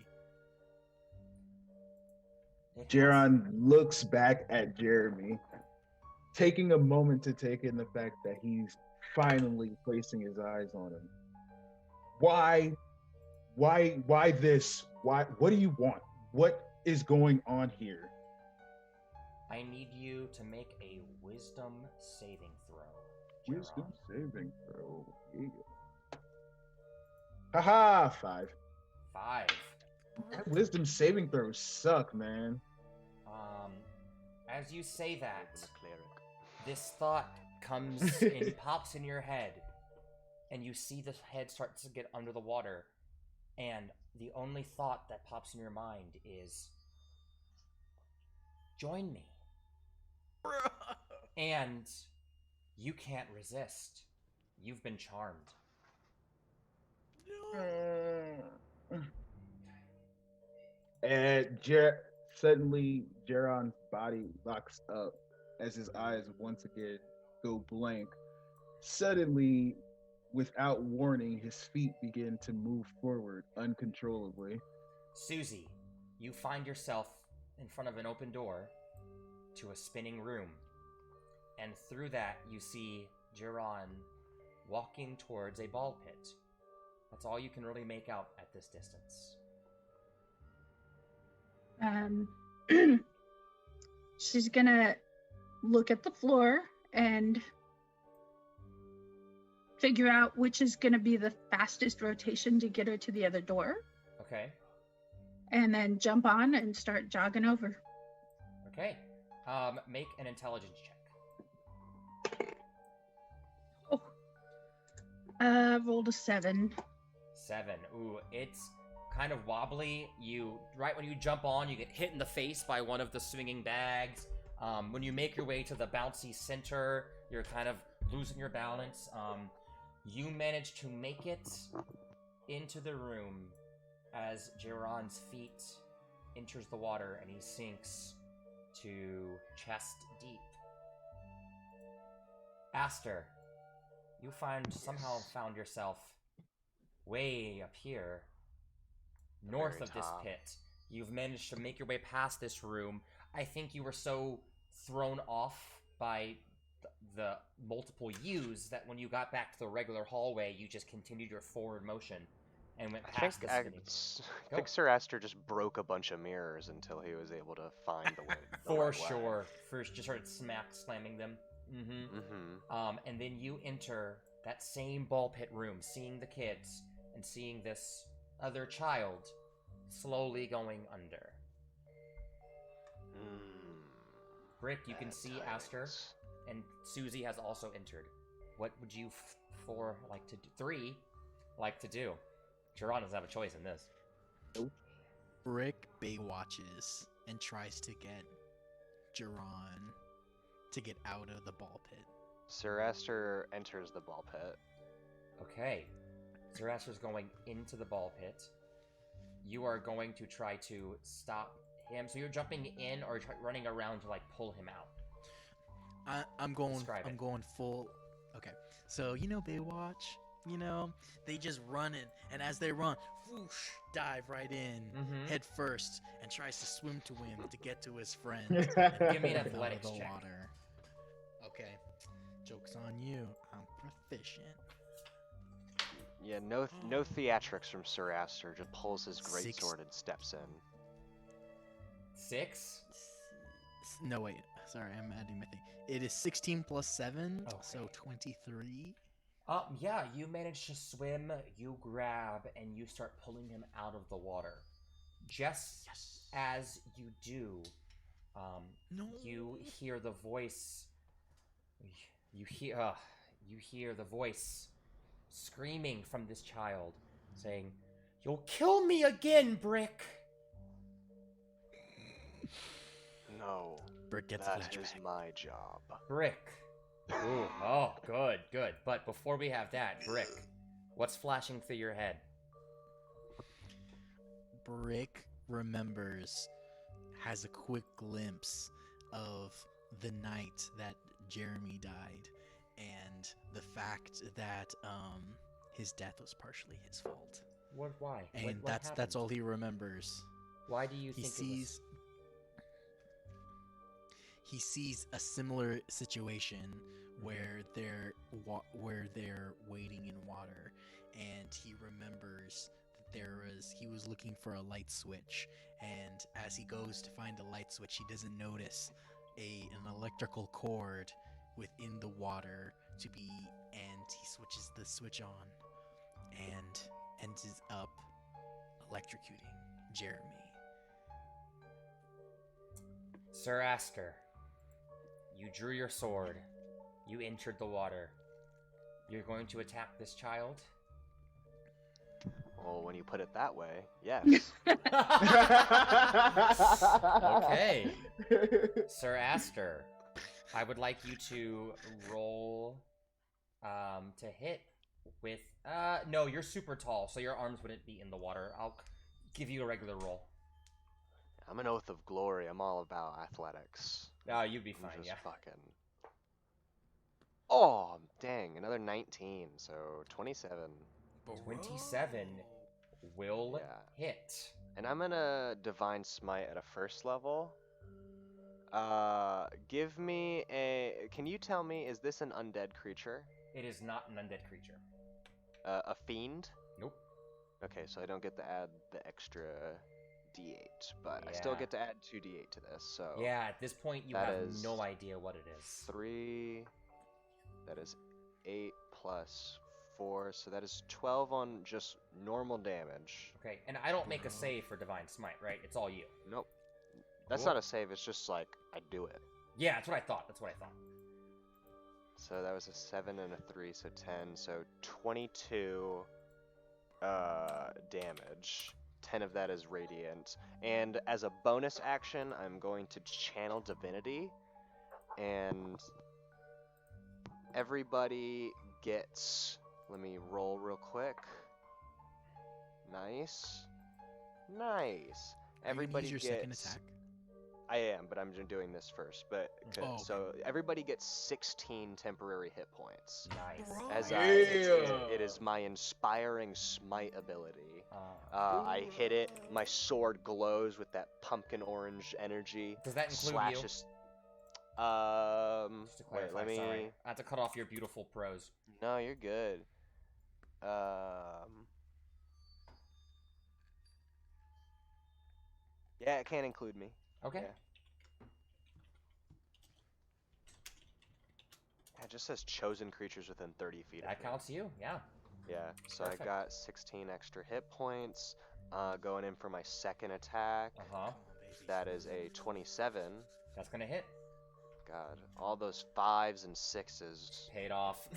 Jaron looks back at Jeremy, taking a moment to take in the fact that he's finally placing his eyes on him. Why this? What do you want? What is going on here? I need you to make a wisdom saving throw. Wisdom Jaron. saving throw. Yeah. Haha, 5. 5. That wisdom saving throws suck, man. As you say that, The cleric. this thought comes and pops in your head, and you see the head start to get under the water, and the only thought that pops in your mind is, join me. And you can't resist. You've been charmed. And suddenly, Jaron's body locks up as his eyes once again go blank. Suddenly, without warning, his feet begin to move forward uncontrollably. Suzie, you find yourself in front of an open door to a spinning room. And through that, you see Jaron walking towards a ball pit. That's all you can really make out at this distance. She's gonna look at the floor and figure out which is gonna be the fastest rotation to get her to the other door. Okay. And then jump on and start jogging over. Okay. Make an intelligence check. Rolled a 7. 7. Ooh, it's kind of wobbly. Right when you jump on, you get hit in the face by one of the swinging bags. When you make your way to the bouncy center, you're kind of losing your balance. You manage to make it into the room as Jaron's feet enters the water and he sinks to chest deep. Aster, you somehow found yourself way up here, north of this pit. You've managed to make your way past this room. I think you were so thrown off by the multiple U's that when you got back to the regular hallway, you just continued your forward motion and went past this spinning. I think Sir Aster just broke a bunch of mirrors until he was able to find the way. For sure. First, just started slamming them. And then you enter that same ball pit room, seeing the kids and seeing this other child slowly going under. Brick, you can see Aster, and Suzie has also entered. What would you three like to do? Jaron doesn't have a choice in this. Brick Baywatches and tries to get Jaron to get out of the ball pit. Sir Aster enters the ball pit. Okay. Sir Aster's going into the ball pit. You are going to try to stop him. So you're jumping in or running around to pull him out? I'm going full. Okay. So Baywatch. They just run in, and as they run, whoosh, dive right in, head first, and tries to swim to him to get to his friend. Give me an athletics check. Water. Okay. Joke's on you. I'm proficient. Yeah, no theatrics from Sir Aster. Just pulls his greatsword and steps in. 6? No, wait. Sorry, I'm adding my thing. It is 16 plus 7, okay. So 23. Yeah, you manage to swim, you grab, and you start pulling him out of the water. Just as you do, you hear the voice. You hear the voice screaming from this child, saying, "You'll kill me again, Brick." No, Brick gets that is my job. Brick. Ooh, oh, good. But before we have that, Brick, what's flashing through your head? Brick has a quick glimpse of the night that Jeremy died, and the fact that his death was partially his fault. Why? And that's all he remembers. Why do you think he sees a similar situation where they're wading in water, and he remembers that he was looking for a light switch, and as he goes to find a light switch, he doesn't notice an electrical cord within the water and he switches the switch on and ends up electrocuting Jeremy. Sir Aster, you drew your sword. You entered the water. You're going to attack this child? Well, when you put it that way, yes. Okay. Sir Aster, I would like you to roll to hit with... no, you're super tall, so your arms wouldn't be in the water. I'll give you a regular roll. I'm an oath of glory. I'm all about athletics. Oh, you'd be fine, just yeah. Fucking... Oh, dang, another 19, so 27. 27 will Yeah. hit. And I'm gonna Divine Smite at a first level. Give me a... Can you tell me, is this an undead creature? It is not an undead creature. A fiend? Nope. Okay, so I don't get to add the extra d8, but I still get to add 2d8 to this, so... Yeah, at this point you have no idea what it is. 3... That is 8 plus 4, so that is 12 on just normal damage. Okay, and I don't make a save for Divine Smite, right? It's all you. Nope. That's Cool. not a save, it's just like, I do it. Yeah, that's what I thought. So that was a 7 and a 3, so 10, so 22 damage. 10 of that is radiant. And as a bonus action, I'm going to channel divinity, and everybody gets... Let me roll real quick. Nice. Nice. Everybody use your gets... second attack? I am, but I'm doing this first. But okay. So everybody gets 16 temporary hit points. Nice. As it is my inspiring smite ability. I hit it. My sword glows with that pumpkin orange energy. Does that include slashes. you? Just to clarify, Wait, let me. Sorry. I have to cut off your beautiful prose. No, you're good. Yeah, it can't include me. Okay. Yeah. It just says chosen creatures within 30 feet. That counts you, yeah. Yeah, so Perfect. I got 16 extra hit points. Going in for my second attack. That is a 27. That's gonna hit. God, all those 5s and 6s. Paid off.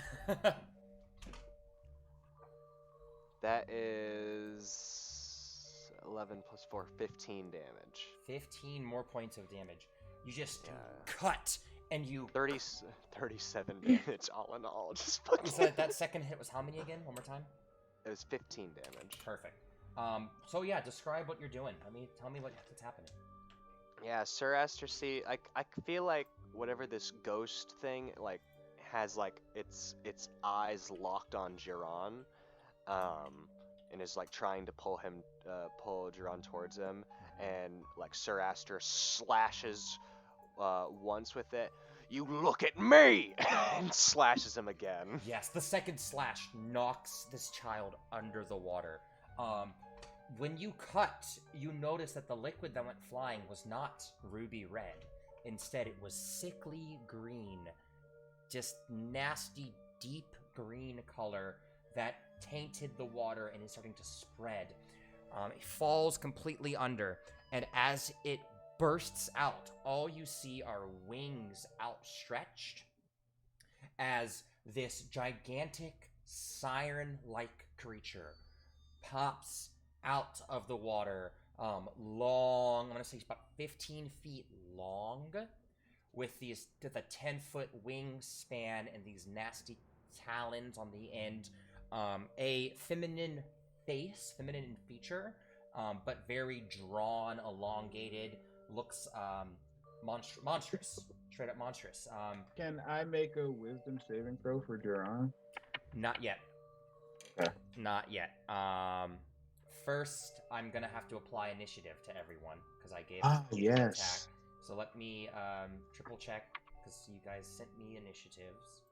That is 11 plus 4, 15 damage. 15 more points of damage. You just cut, and you... 37 damage all in all. Just fucking... You said that second hit was how many again? One more time? It was 15 damage. Perfect. So yeah, describe what you're doing. Tell me what's happening. Yeah, Sir Aster, see, I feel like whatever this ghost thing, like, has, like, its eyes locked on Jaron, and is, like, trying to pull Jaron towards him, and, like, Sir Aster slashes once with it. You look at me! And slashes him again. Yes, the second slash knocks this child under the water. When you cut, you notice that the liquid that went flying was not ruby red. Instead, it was sickly green. Just nasty, deep green color that tainted the water and is starting to spread. It falls completely under, and as it bursts out, all you see are wings outstretched as this gigantic siren-like creature pops out of the water, long, I'm gonna say it's about 15 feet long, with the 10-foot wingspan and these nasty talons on the end. A feminine face, feminine in feature, but very drawn, elongated, looks monstrous, straight up monstrous. Can I make a wisdom saving throw for Jaron? Not yet. Okay. Not yet. First, I'm gonna have to apply initiative to everyone because I gave yes. attack. So let me triple check because you guys sent me initiatives.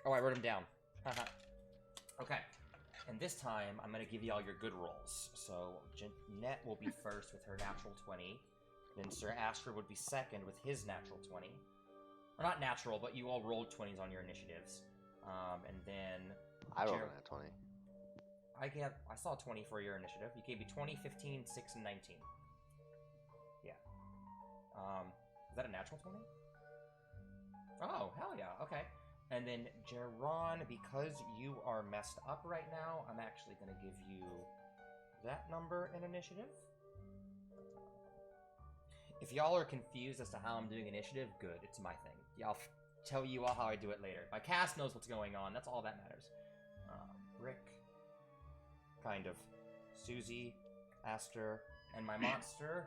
Oh, I wrote them down. Okay. And this time, I'm gonna give you all your good rolls. So Jeanette will be first with her natural 20. Then Sir Aster would be second with his natural 20. Or not natural, but you all rolled 20s on your initiatives. And then I rolled a 20. I saw 20 for your initiative. You gave me 20, 15, 6, and 19. Yeah. Is that a natural 20? Oh, hell yeah. Okay. And then Jaron, because you are messed up right now, I'm actually going to give you that number in initiative. If y'all are confused as to how I'm doing initiative, good. It's my thing. I'll tell you all how I do it later. My cast knows what's going on. That's all that matters. Rick, kind of. Suzie, Aster, and my monster.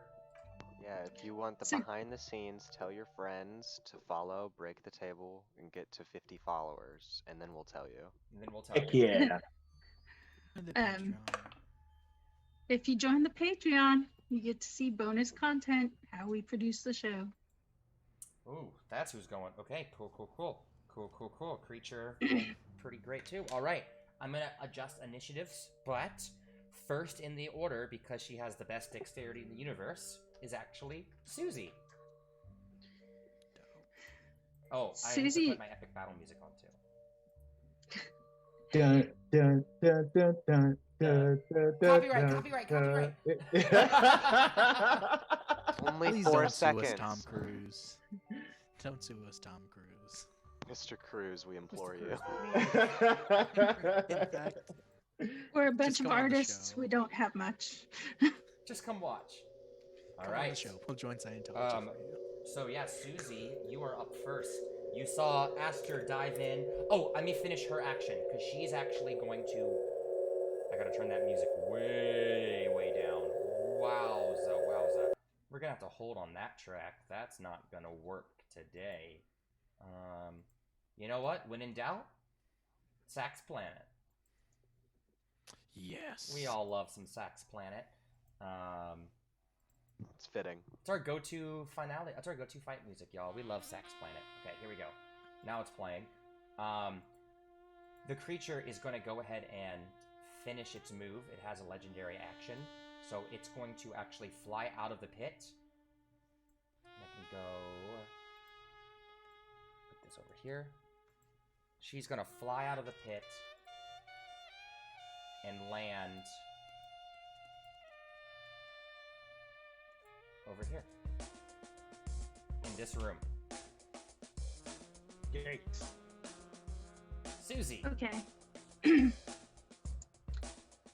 Yeah, if you want the So- behind the scenes, tell your friends to follow Break the Table and get to 50 followers, and then we'll tell you. And then we'll tell Heck you. yeah. And the Um, Patreon. If you join the Patreon, you get to see bonus content, how we produce the show. Ooh, that's who's going. Okay, cool. Creature, pretty great too. All right, I'm gonna adjust initiatives, but first in the order, because she has the best dexterity in the universe, is actually Suzie. Oh, I need to Suzie- put my epic battle music on too. Dun, dun, dun, dun, dun, dun, dun, Copyright, dun, copyright. dun. Only Please 4 don't seconds. sue us, Tom Cruise. Don't sue us, Tom Cruise. Mr. Cruz, we implore you. In fact, We're a bunch Just of go on the artists. show. We don't have much. Just come watch. All come on the right. show. We'll join Scientology Um, for you. So yeah, Suzie, you are up first. You saw Aster dive in. Oh, let me finish her action, because she's actually going to... I gotta turn that music way, way down. Wowza, wowza. We're gonna have to hold on that track. That's not gonna work today. You know what? When in doubt, Sax Planet. Yes. We all love some Sax Planet. It's fitting. It's our go-to finale. It's our go-to fight music, y'all. We love Sax Planet. Okay, here we go. Now it's playing. The creature is going to go ahead and finish its move. It has a legendary action, so it's going to actually fly out of the pit. And I can go put this over here. She's going to fly out of the pit and land over here in this room. Yikes. Suzie. Okay.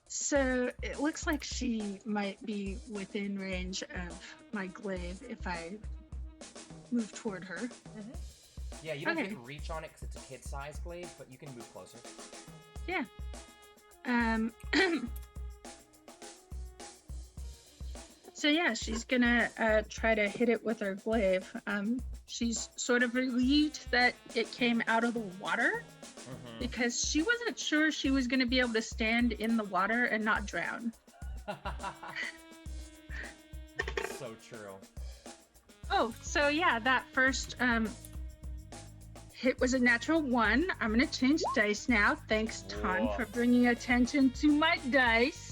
So it looks like she might be within range of my glaive if I move toward her. Yeah, you don't Okay. get reach on it because it's a kid-sized glaive, but you can move closer. Yeah. So yeah, she's gonna try to hit it with her glaive. She's sort of relieved that it came out of the water because she wasn't sure she was gonna be able to stand in the water and not drown. So true. Oh, so yeah, that first hit was a natural 1. I'm gonna change dice now. Thanks, Ton, Whoa. for bringing attention to my dice.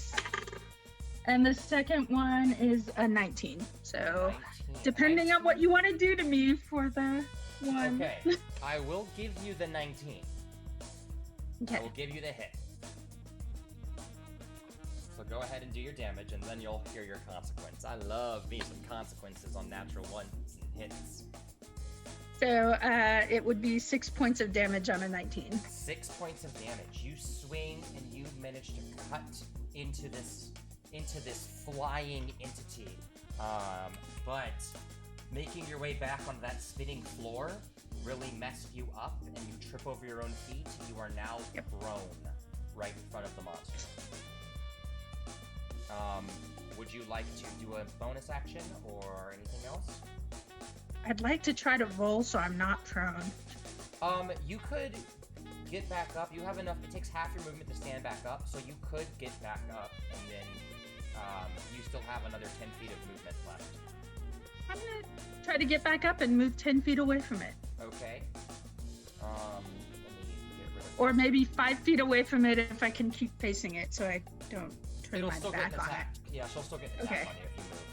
And the second one is a 19. So 19. depending on what you want to do to me for the one. Okay, I will give you the 19. I Okay. will give you the hit. So go ahead and do your damage, and then you'll hear your consequence. I love me some consequences on natural ones and hits. So it would be 6 points of damage on a 19. 6 points of damage. You swing, and you manage to cut into this flying entity. But making your way back on that spinning floor really messed you up, and you trip over your own feet. You are now prone right in front of the monster. Would you like to do a bonus action or anything else? I'd like to try to roll so I'm not prone. You could get back up. You have enough. It takes half your movement to stand back up, so you could get back up, and then you still have another 10 feet of movement left. I'm gonna try to get back up and move 10 feet away from it. Okay. Let me get rid of Or this. maybe 5 feet away from it if I can keep facing it so I don't turn It'll my still get back an on it. attack. Yeah, she'll still get an attack Okay. on you if you move.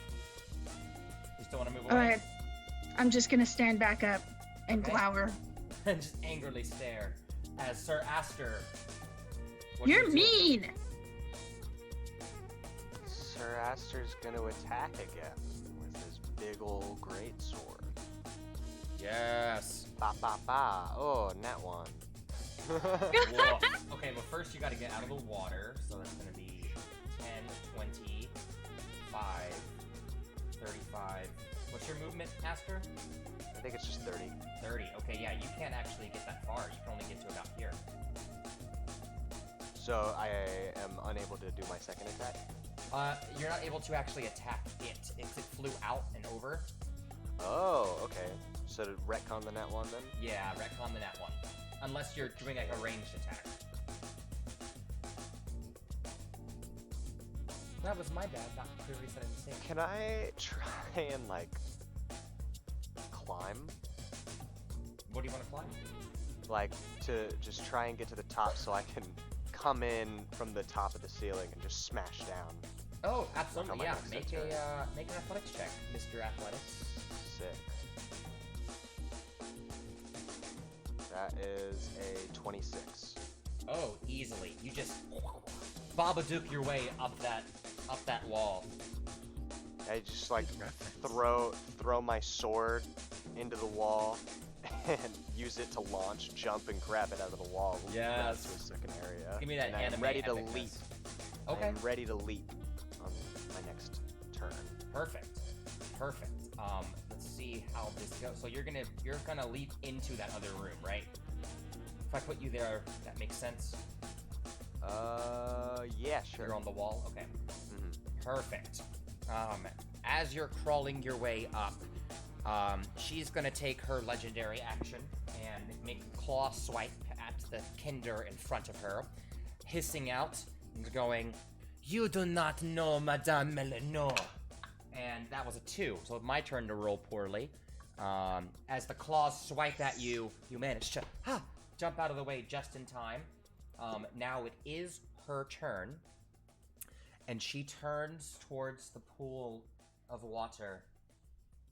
You still want to move away? Alright. I'm just gonna stand back up and Okay. glower. And just angrily stare as Sir Aster. what do You're you do? mean! Sir Aster's gonna attack again with his big ol' great sword. Yes. Ba ba ba. Oh, net 1. Whoa. Okay, well first you gotta get out of the water, so that's gonna be 10, 20, 5, 35. What's your movement, Aster? I think it's just 30. 30. Okay, yeah, you can't actually get that far. You can only get to about here. So I am unable to do my second attack? You're not able to actually attack it. It flew out and over. Oh, okay. So to retcon the nat 1 then? Yeah, retcon the nat 1. Unless you're doing like a ranged attack. That was my bad, not clearly setting the stage. Can I try and, like, climb? What do you want to climb? Like, to just try and get to the top so I can come in from the top of the ceiling and just smash down. Oh, absolutely, my yeah. next Make turn. make an athletics check, Mr. Athletics. Sick. That is a 26. Oh, easily. You just Babadook your way up that wall. I just like throw my sword into the wall and use it to launch, jump, and grab it out of the wall. Yes. To a second area. Give me that and anime I'm ready to epicness. leap. Okay. I'm ready to leap on my next turn. Perfect. Perfect. Let's see how this goes. So you're gonna leap into that other room, right? If I put you there, that makes sense. Yeah, sure. You're on the wall. Okay. Mhm. Perfect. As you're crawling your way up, she's gonna take her legendary action and make a claw swipe at the Kinder in front of her, hissing out and going, "You do not know, Madame Melenour." And that was a 2, so my turn to roll poorly. As the claws swipe at you, you manage to jump out of the way just in time. Now it is her turn, and she turns towards the pool of water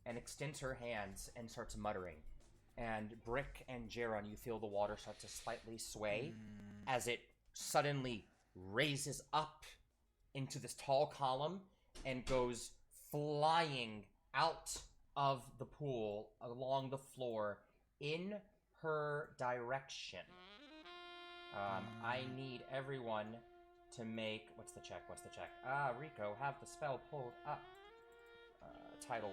and extends her hands and starts muttering. And Brick and Jaron, you feel the water start to slightly sway as it suddenly raises up into this tall column and goes flying out of the pool along the floor in her direction. I need everyone to make... What's the check? RICO, have the spell pulled up. Tidal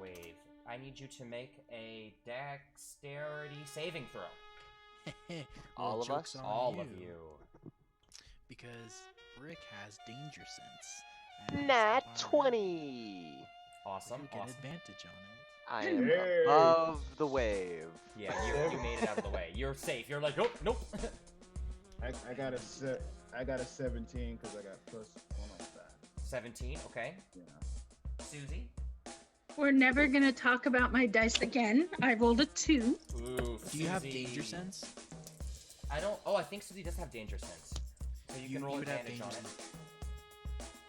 wave. I need you to make a dexterity saving throw. All of us? All of you. Because Rick has danger sense. Nat 20! Awesome. You get advantage on it. I am Hey. above the wave. Yeah, you made it out of the way. You're safe. You're like, oh, nope. I got a 17 because I got +1 on that. 17, okay. Yeah. Suzie? We're never gonna talk about my dice again. I rolled a 2. Ooh, Do you have Suzie. danger sense? I don't... Oh, I think Suzie does have danger sense. So you can roll would have advantage on it.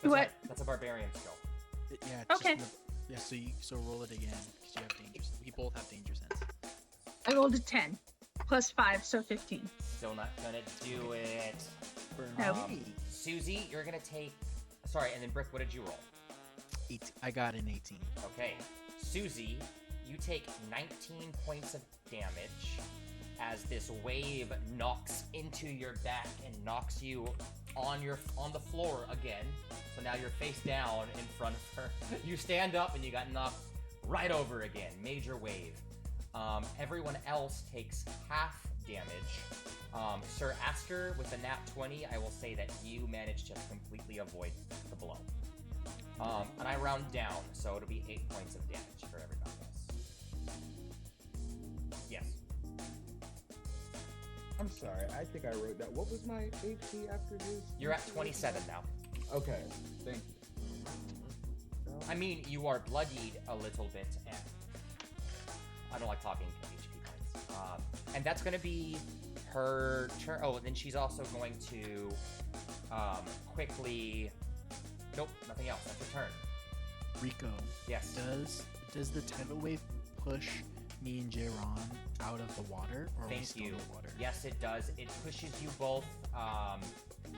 danger- What? That's a barbarian skill. Yeah. It's Okay. Just yeah. So roll it again because you have danger. We both have danger sense. I rolled a 10. +5, so 15. Still not gonna do it. No. Suzie, you're gonna take... Sorry, and then Brick, what did you roll? I got an 18. Okay. Suzie, you take 19 points of damage as this wave knocks into your back and knocks you on the floor again. So now you're face down in front of her. You stand up and you got knocked right over again. Major wave. Everyone else takes half damage. Sir Aster with a nat 20, I will say that you managed to completely avoid the blow. And I round down, so it'll be 8 points of damage for everybody else. Yes. I'm sorry, I think I wrote that. What was my HP after this? You're at 27 now. Okay, thank you. I mean, you are bloodied a little bit, and I don't like talking HP points. And that's going to be her turn. Oh, and then she's also going to quickly... Nope, nothing else. That's her turn. Rico. Yes. Does the tidal wave push me and Jaron out of the water, or are we Thank still you. in the water? Yes, it does. It pushes you both on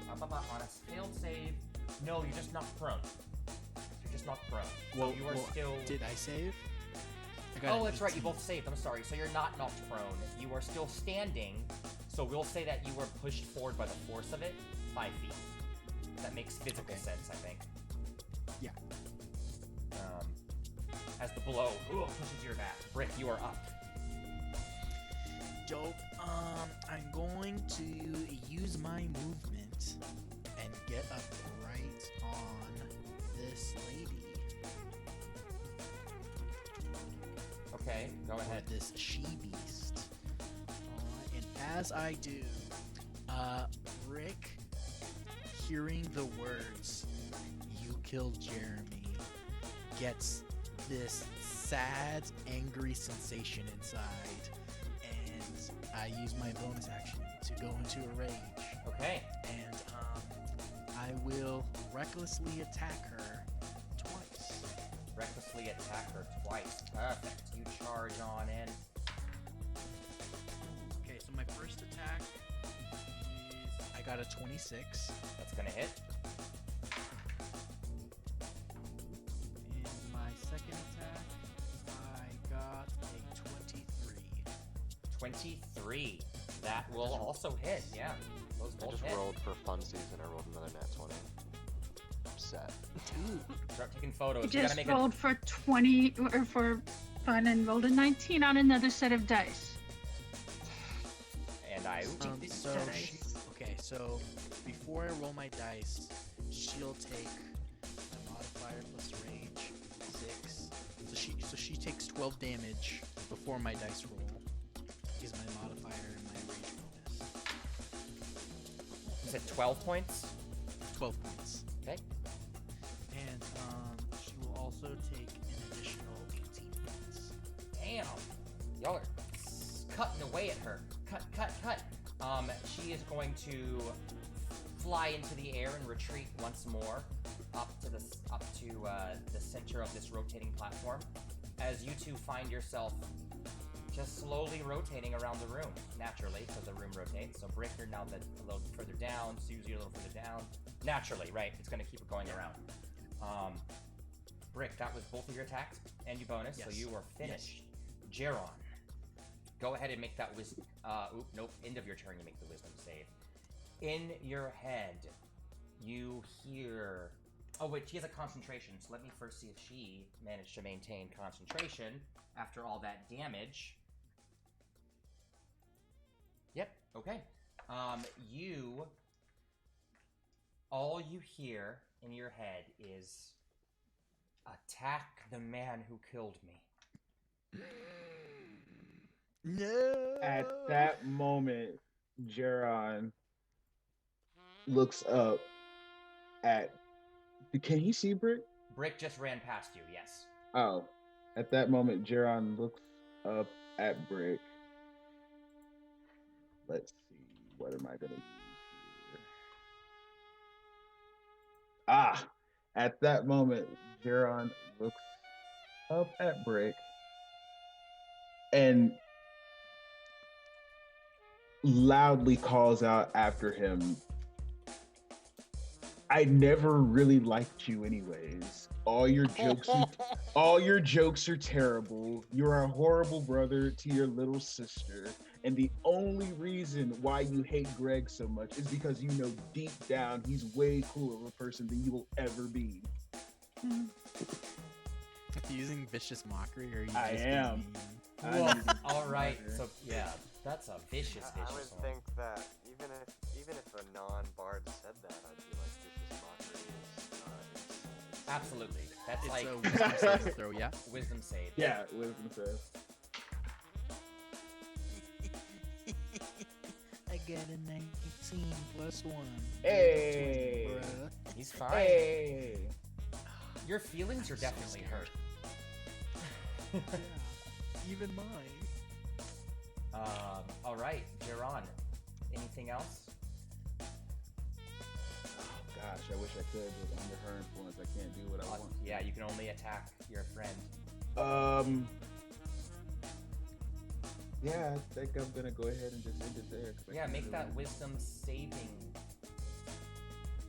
a failed save. No, you're just not prone. You're just not prone. So you are still... Did I save? I got Oh, an that's right. You 18. both saved. I'm sorry. So you're not knocked prone. You are still standing. So we'll say that you were pushed forward by the force of it 5 feet. That makes physical sense, I think. Yeah. As the blow pushes your back. Brick, you are up. Dope. I'm going to use my movement and get up right on this lady. Okay, go ahead. This she-beast. And as I do, Rick, hearing the words, "You killed Jeremy," gets this sad, angry sensation inside, and I use my bonus action to go into a rage. Okay. And I will recklessly attack her twice. Recklessly attack her twice. Perfect. You charge on in. Okay, so my first attack is I got a 26. That's gonna hit. And my second attack, I got a 23. 23. That will also hit. Yeah. Those I both just hit. rolled for funsies and I rolled another nat 20. I'm set. Start taking photos. You You just gotta make rolled for 20 or for fun and rolled a 19 on another set of dice. And I. Okay, so before I roll my dice, she'll take the modifier plus rage 6. So she takes 12 damage before my dice roll. Is my modifier and my rage bonus. You said 12 points? 12 points. Okay. And she will also take an additional 18 points. Damn. Y'all are cutting away at her. Cut, cut, cut. She is going to fly into the air and retreat once more up to the center of this rotating platform. As you two find yourself just slowly rotating around the room, naturally, because the room rotates. So Brick, you're now a little further down. Suzie, a little further down. Naturally, right? It's going to keep it going around. Brick, that was both of your attacks and your bonus, so Yes. you are finished. Jaron, go ahead and make that wisdom. Nope. End of your turn, you make the wisdom save. In your head, you hear. Oh wait, she has a concentration. So let me first see if she managed to maintain concentration after all that damage. Yep. Okay. All you hear in your head is, "Attack the man who killed me." No. At that moment, Jaron looks up at. Can he see Brick? Brick just ran past you. Yes. Oh, at that moment, Jaron looks up at Brick. Let's see, what am I gonna use here? At that moment, Jaron looks up at Brick and loudly calls out after him, "I never really liked you anyways. All your jokes are terrible. You're a horrible brother to your little sister. And the only reason why you hate Greg so much is because you know deep down he's way cooler of a person than you will ever be." Using vicious mockery, or are you I just am. being mean? I'm using All right. mockery. So yeah, that's a vicious I would one. think that even if a non-bard said that, I'd be like, vicious mockery is Absolutely. That's It's like a wisdom saving throw, yeah? wisdom save. Yeah, wisdom says. I got a 19 plus 1. Hey. 20, bruh. He's fine. Hey. Your feelings are so definitely hurt. Yeah, even mine. All right, Jaron. Anything else? Oh gosh, I wish I could, but under her influence, I can't do what I want. Yeah, you can only attack your friend. Yeah, I think I'm gonna go ahead and just end it there. 'Cause I Yeah, can't make really- that wisdom saving.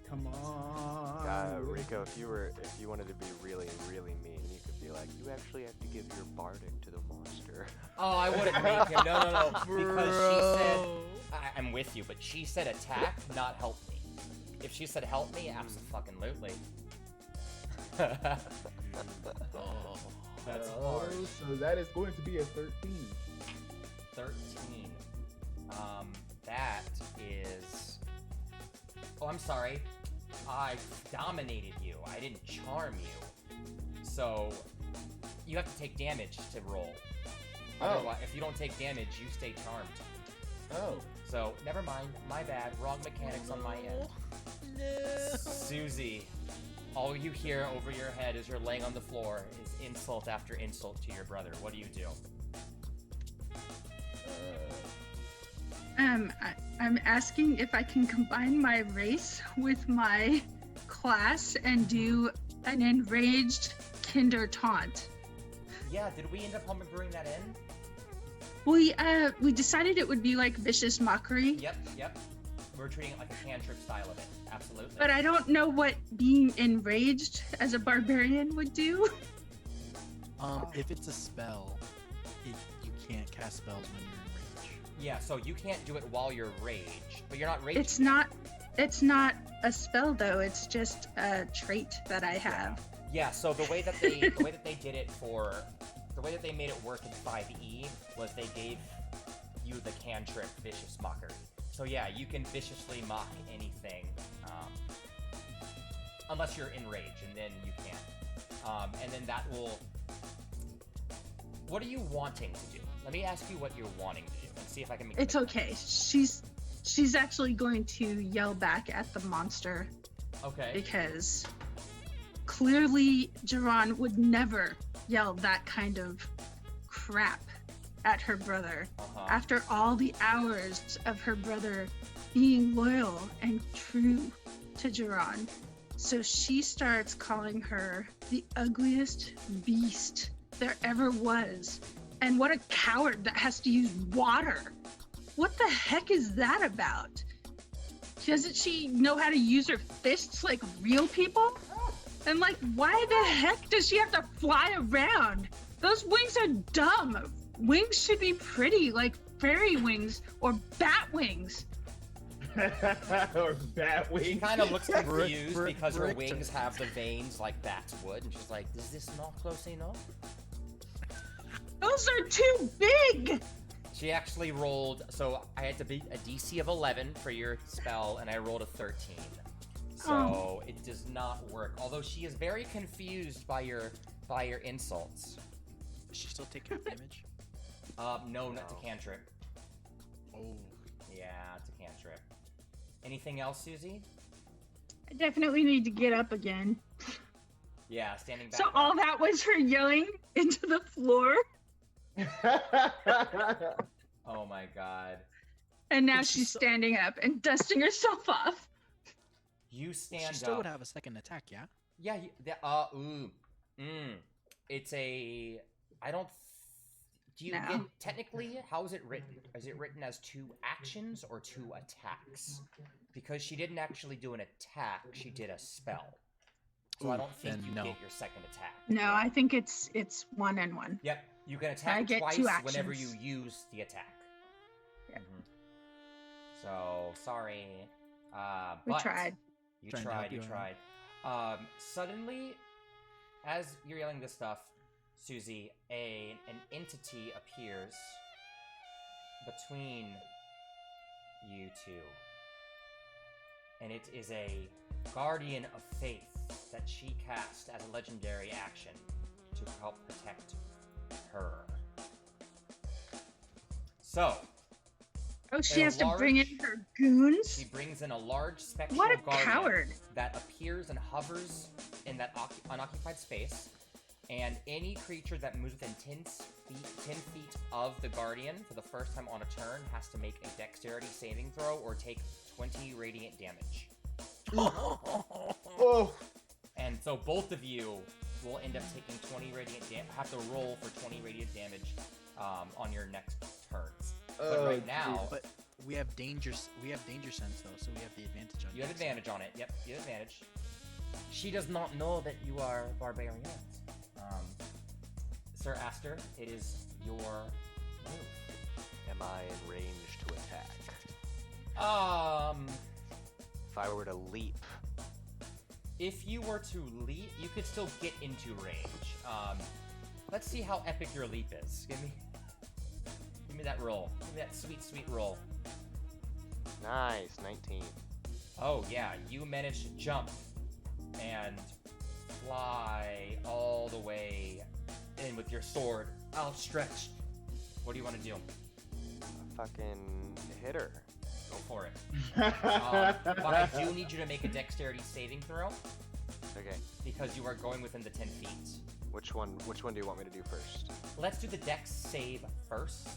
Come on. Rico, if you wanted to be really, really mean, you could be like, you actually have to give your bardic to the monster. Oh, I wouldn't make him. No. Because she said, I'm with you, but she said attack, not help me. If she said help me, absolutely. Oh. That's hard. So that is going to be a 13. 13. That is... Oh, I'm sorry. I dominated you. I didn't charm you. So, you have to take damage to roll. Oh. Otherwise, if you don't take damage, you stay charmed. Oh. So, never mind. My bad. Wrong mechanics on my end. No. Suzie, all you hear over your head as you're laying on the floor is insult after insult to your brother. What do you do? I'm asking if I can combine my race with my class and do an enraged kinder taunt. Yeah, did we end up homebrewing that in? We decided it would be like vicious mockery. Yep. We're treating it like a cantrip style of it. Absolutely. But I don't know what being enraged as a barbarian would do. If it's a spell, you can't cast spells when you're in rage. Yeah, so you can't do it while you're raged, but you're not raged. It's not a spell though. It's just a trait that I have. Yeah. So the way that they did it the way that they made it work in 5e was they gave you the cantrip vicious mockery. So yeah, you can viciously mock anything, unless you're in rage, and then you can't. And then that will. What are you wanting to do? Let me ask you what you're wanting to do, and see if I can make. It's okay. She's actually going to yell back at the monster. Okay. Because clearly Jaron would never yell that kind of crap at her brother after all the hours of her brother being loyal and true to Jaron. So she starts calling her the ugliest beast there ever was. And what a coward that has to use water. What the heck is that about? Doesn't she know how to use her fists like real people? And like, why the heck does she have to fly around? Those wings are dumb. Wings should be pretty, like fairy wings or bat wings. Or bat wings. She kind of looks confused because her wings have the veins like bats would, and she's like, "Is this not close enough?" Those are too big. She actually rolled, so I had to beat a DC of 11 for your spell, and I rolled a 13. So it does not work. Although she is very confused by your insults. Does she still take half damage? No, not to cantrip. Oh. Yeah, it's a cantrip. Anything else, Suzie? I definitely need to get up again. Yeah, standing back. So all that was her yelling into the floor? Oh my god. And now she's standing up and dusting herself off. You stand up. She still would have a second attack, yeah? Yeah, it's a... I don't... Do you get... Technically, how is it written? Is it written as 2 actions or 2 attacks? Because she didn't actually do an attack, she did a spell. So I don't think you get your second attack. No, I think it's 1 and 1. Yep, you can attack twice whenever you use the attack. Yep. So, sorry. We tried. You tried. Suddenly, as you're yelling this stuff, Suzie, an entity appears between you two. And it is a guardian of faith that she cast as a legendary action to help protect her. So... Oh, she has to bring in her goons? She brings in a large spectral guardian that appears and hovers in that unoccupied space, and any creature that moves within 10 feet of the guardian for the first time on a turn has to make a dexterity saving throw or take 20 radiant damage. Oh. And so both of you will end up taking 20 radiant damage, have to roll for 20 radiant damage on your next turns. But right now, but we have danger sense though, so we have the advantage on it. You have advantage on it. Yep, you have advantage. She does not know that you are barbarians. Sir Aster, it is your move. Am I in range to attack? If I were to leap. If you were to leap, you could still get into range. Let's see how epic your leap is. Give me that roll. Give me that sweet, sweet roll. Nice, 19. Oh yeah, you managed to jump and fly all the way in with your sword outstretched. What do you want to do? Fucking hit her. Go for it. But I do need you to make a dexterity saving throw Okay. because you are going within the 10 feet. Which one do you want me to do first? Let's do the dex save first.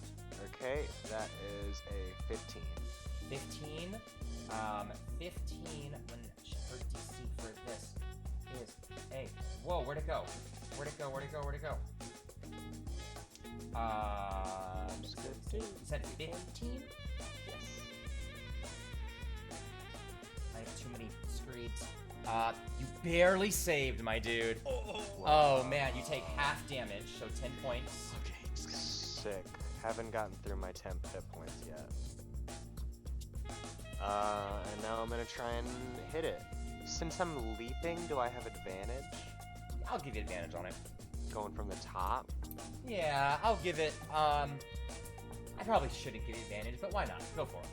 Okay, that is a 15. 15. 15. When her DC for this is a. Whoa, where'd it go? Where'd it go? Where'd it go? Where'd it go? You said 15? Yes. I have too many screeds. You barely saved, my dude. Oh man, you take half damage, so 10 points. Okay. Sick. Haven't gotten through my 10 hit points yet. And now I'm gonna try and hit it. Since I'm leaping, do I have advantage? I'll give you advantage on it. Going from the top? Yeah, I'll give it, I probably shouldn't give you advantage, but why not? Go for it.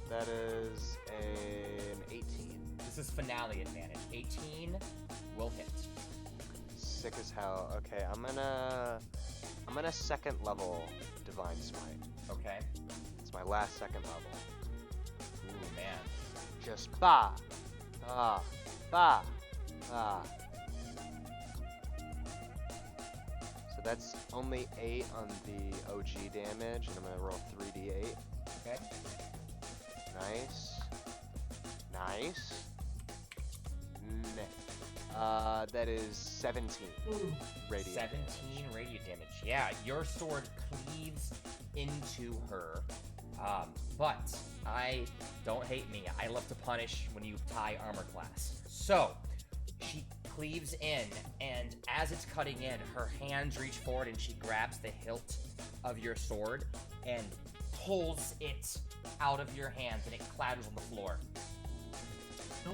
That is an 18. This is finale advantage. 18 will hit. Sick as hell. Okay, I'm gonna second level Divine Smite. Okay. It's my last second level. Ooh, man. Just ba, ba, ba, ba. So that's only 8 on the OG damage, and I'm gonna roll 3d8. Okay. Nice. Nice. That is 17 radiant 17 damage. radiant damage. Yeah, your sword cleaves into her. But don't hate me. I love to punish when you tie armor class. So she cleaves in, and as it's cutting in, her hands reach forward and she grabs the hilt of your sword and pulls it out of your hands, and it clatters on the floor. No.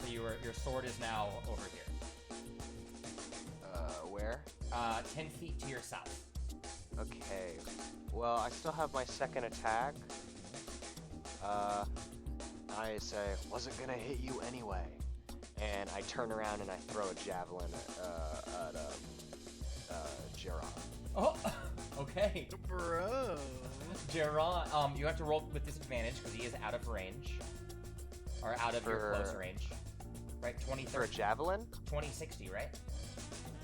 So your sword is now over here. Where? 10 feet to your south. Okay. Well, I still have my second attack. I say, wasn't gonna hit you anyway. And I turn around and I throw a javelin at Jaron. Oh, okay. Bro. Jaron, you have to roll with disadvantage because he is out of range. Or out of your close range. Right? 20, 30. For a javelin? 20, 60, right?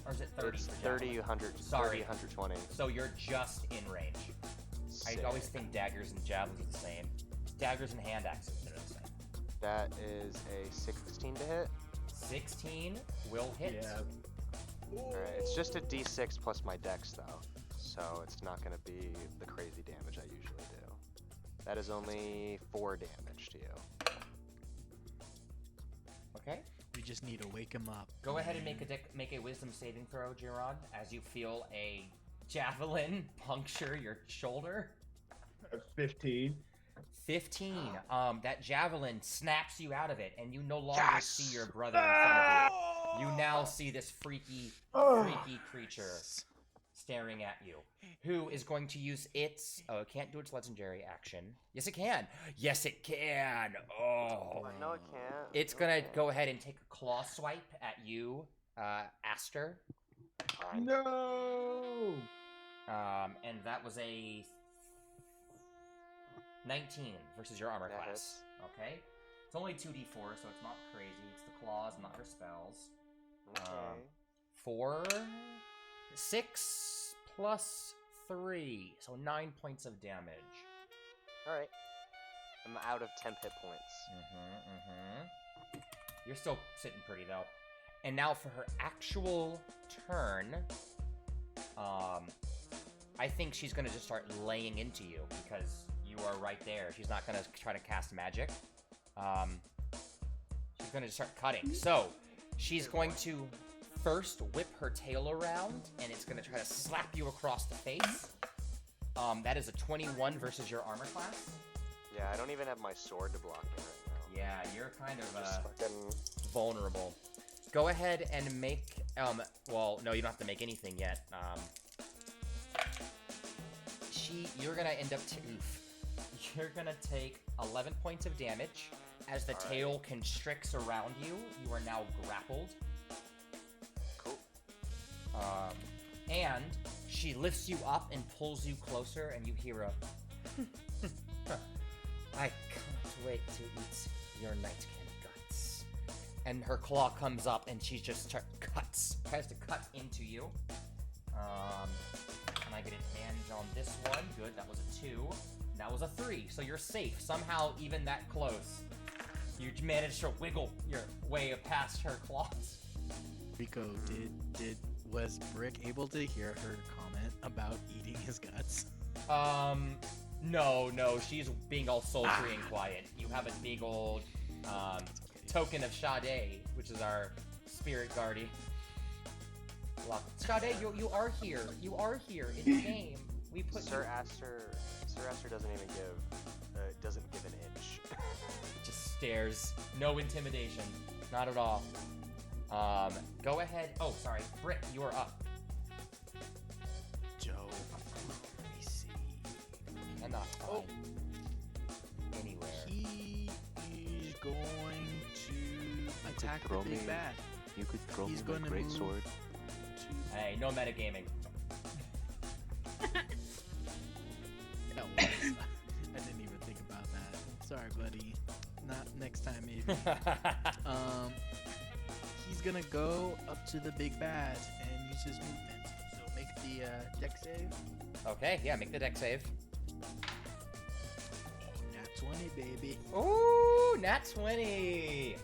Or is it 30? It's for 30, javelin? 100, Sorry. 30, 120. So you're just in range. Sick. I always think daggers and javelins are the same. Daggers and hand axes are the same. That is a 16 to hit. 16 will hit. Yeah. Alright, it's just a d6 plus my dex though. So it's not gonna be the crazy damage I usually do. That is only 4 damage to you. Okay. We just need to wake him up. Go ahead and make a wisdom saving throw, Jaron, as you feel a javelin puncture your shoulder. 15. 15. That javelin snaps you out of it, and you no longer see your brother in front of you. You now see this freaky creature staring at you, who is going to use its. Oh, it can't do its legendary action. Yes, it can. Yes, it can. Oh. No, it can't. It's gonna go ahead and take a claw swipe at you, Aster. Fine. No. And that was a 19 versus your armor That class. hits. Okay. It's only 2d4, so it's not crazy. It's the claws, not her spells. Okay. 6 plus 3, so 9 points of damage. Alright. I'm out of 10 hit points. You're still sitting pretty though. And now for her actual turn, I think she's gonna just start laying into you because you are right there. She's not gonna try to cast magic. She's gonna just start cutting. So she's going to first whip her tail around, and it's gonna try to slap you across the face. That is a 21 versus your armor class. Yeah, I don't even have my sword to block me right now. Yeah, you're kind of Just fucking... vulnerable. Go ahead and make, well, no, you don't have to make anything yet. You're gonna end up you're gonna take 11 points of damage as the tail constricts around you. You are now grappled. Cool. And she lifts you up and pulls you closer, and you hear a... I can't wait to eat your nightkin guts. And her claw comes up, and she just tries to cut into you. And I get advantage on this one. Good, that was a 2. That was a 3, so you're safe. Somehow, even that close, you managed to wiggle your way past her claws. Rico, was Brick able to hear her comment about eating his guts? No, she's being all sultry and quiet. You have a big old token of Sade, which is our spirit guardian. Sade, you are here. You are here in the game. We put Sir Aster doesn't even give an inch. Just stares. No intimidation. Not at all. Go ahead. Oh, sorry. Brick, you are up. Joe, let me see. I'm not fine. Anywhere. He is going to attack the big bad. You could throw He's him going a to great move sword. Hey, no metagaming. That was, I didn't even think about that. Sorry, buddy. Not next time, maybe. He's gonna go up to the big bad and use his movement. So make the deck save. Okay, yeah, make the deck save. Nat 20, baby. Ooh, nat 20.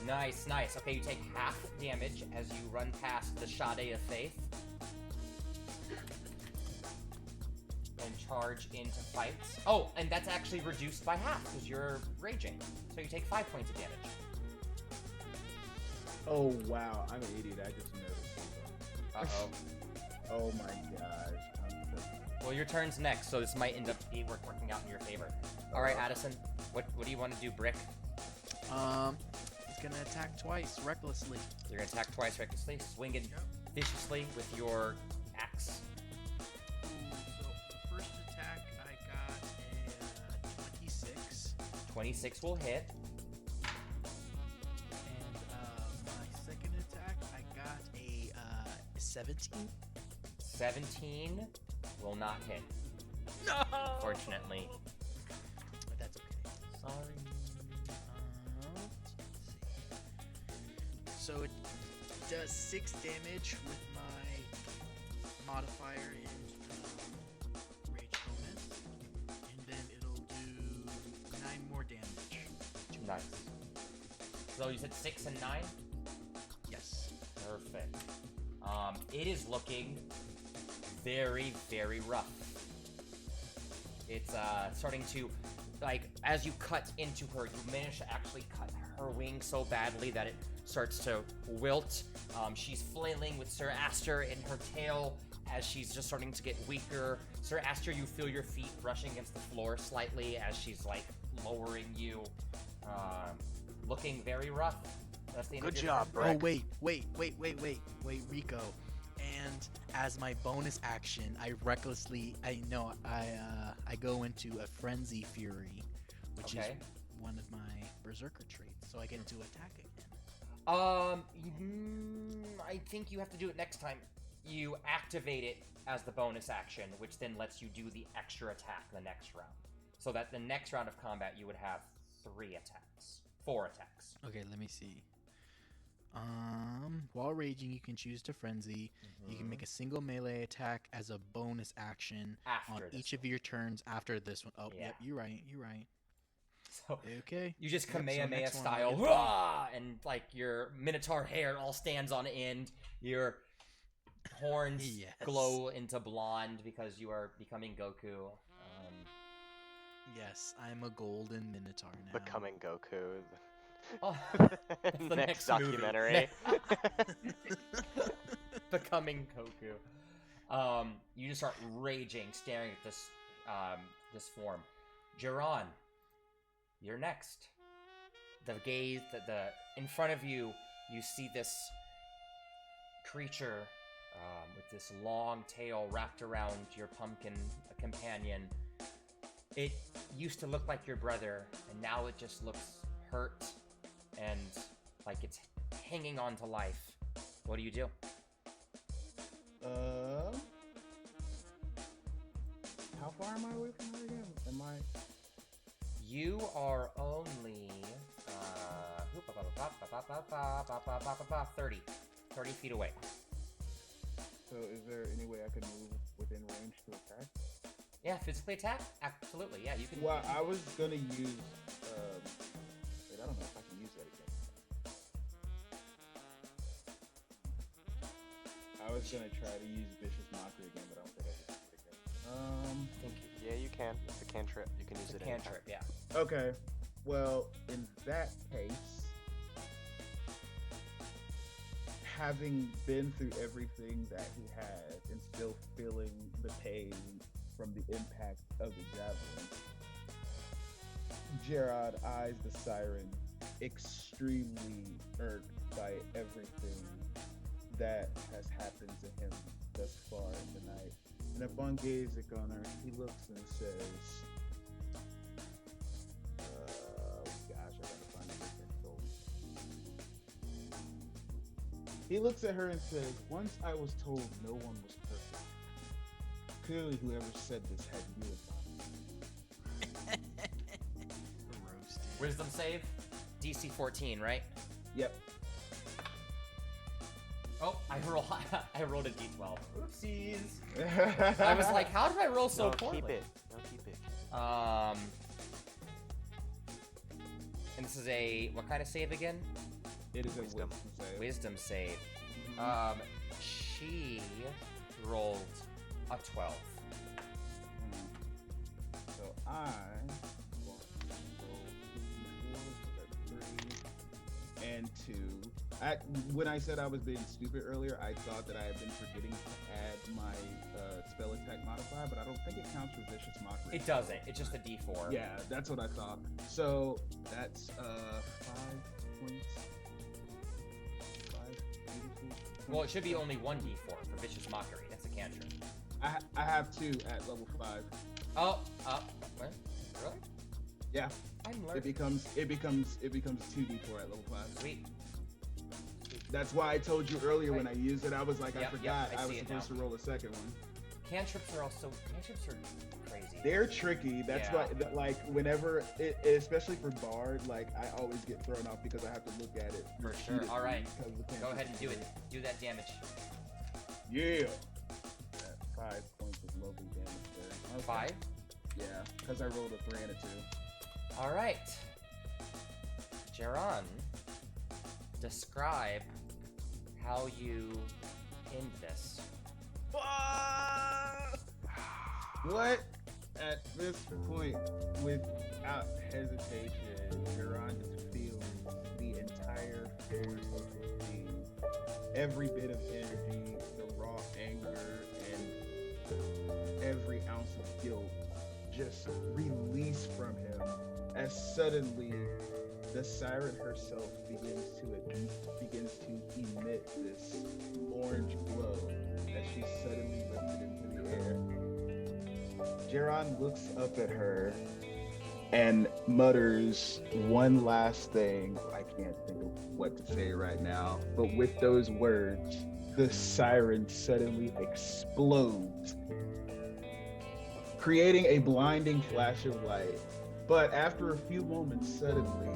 Nice. Okay, you take half damage as you run past the Sade of Faith. And charge into fights. Oh, and that's actually reduced by half because you're raging. So you take 5 points of damage. Oh wow, I'm an idiot. I just noticed. Uh-oh. Oh my gosh. Well, your turn's next, so this might end up working out in your favor. All right, Addison, what do you want to do, Brick? He's gonna attack twice, recklessly. You're gonna attack twice recklessly, swinging viciously with your axe. So first attack, I got a 26. 26 will hit. And my second attack, I got a 17. 17 will not hit. No! Unfortunately. But that's okay. Sorry. So it does 6 damage with my modifier and rage bonus, and then it'll do 9 more damage. Nice. So you said 6 and 9? Yes. Perfect. It is looking very, very rough. It's starting to, like, as you cut into her, you manage to actually cut her wing so badly that it starts to wilt. She's flailing with Sir Aster in her tail as she's just starting to get weaker. Sir Aster, you feel your feet brushing against the floor slightly as she's, like, lowering you. Looking very rough. That's the end Good of your job, turn. Brick. Oh, wait, Rico. And as my bonus action, I go into a Frenzy Fury, which is one of my Berserker traits, so I get to attack again. I think you have to do it next time. You activate it as the bonus action, which then lets you do the extra attack the next round. So that the next round of combat, you would have 4 attacks. Okay, let me see. While raging, you can choose to frenzy. You can make a single melee attack as a bonus action on each of your turns after this one. Oh, yep, you're right. So okay. You just Yep, so Kamehameha next one, style, rah, and like your Minotaur hair all stands on end. Your horns glow into blonde because you are becoming Goku. Yes, I'm a golden Minotaur now. Becoming Goku. Oh, the next documentary. Becoming Goku. You just start raging, staring at this this form. Jaron, you're next. The gaze, in front of you, you see this creature with this long tail wrapped around your pumpkin companion. It used to look like your brother, and now it just looks hurt and like it's hanging on to life. What do you do? How far am I away from her again? Am I? You are only 30 feet away. So is there any way I can move within range to attack? Yeah, physically attack? Absolutely, yeah, you can. Well, I was gonna use, wait, I don't know if I can use that again. I was gonna try to use Vicious Mockery again, but I don't think I can use it again. Thank you. Yeah, you can. It's a cantrip. You can use It's it a anytime. cantrip, yeah. Okay, well, in that case, having been through everything that he had and still feeling the pain from the impact of the javelin, Jaron eyes the siren, extremely irked by everything that has happened to him thus far in the night. And upon gazing on her, he looks and says, gosh, I gotta find a different soul. He looks at her and says, once I was told no one was perfect. Clearly whoever said this had you in mind. Roasted. Wisdom save? DC 14, right? Yep. Oh, I rolled a D12. Oopsies. I was like, how did I roll so No, poorly? keep it. No, keep it. And this is a, what kind of save again? It is a Wisdom. wisdom save. Wisdom save. She rolled a 12. So I want to roll 3 and 2. When I said I was being stupid earlier, I thought that I had been forgetting to add my spell attack modifier, but I don't think it counts for Vicious Mockery. It doesn't. It's just a D4. Yeah, that's what I thought. So that's 5 points. 5, 82. Well, it should be only one D4 for Vicious Mockery. That's a cantrip. I have 2 at level 5. Oh, what? Really? Yeah. I'm It learning. becomes 2d4 at level 5. Sweet. That's why I told you earlier when I used it, I was like, I Yep, forgot yep, I I was see it supposed to now. roll a second one. Cantrips are crazy. They're tricky. That's Yeah. why, like, whenever, especially for Bard, like, I always get thrown off because I have to look at it. For sure. repeatedly All right. because of the Go cantrip ahead and do it. ability. Do that damage. Yeah. That 5 points of local damage there. Okay. 5. Yeah, because I rolled a 3 and a 2. All right. Jaron, describe how you end this. What? At this point, without hesitation, Jaron just feels the entire force of the scene. Every bit of energy, the raw anger, and every ounce of guilt just release from him as suddenly the siren herself begins to emit this orange glow as she's suddenly lifted into the air. Jaron looks up at her and mutters one last thing. I can't think of what to say right now, but with those words, the siren suddenly explodes, creating a blinding flash of light. But after a few moments, suddenly,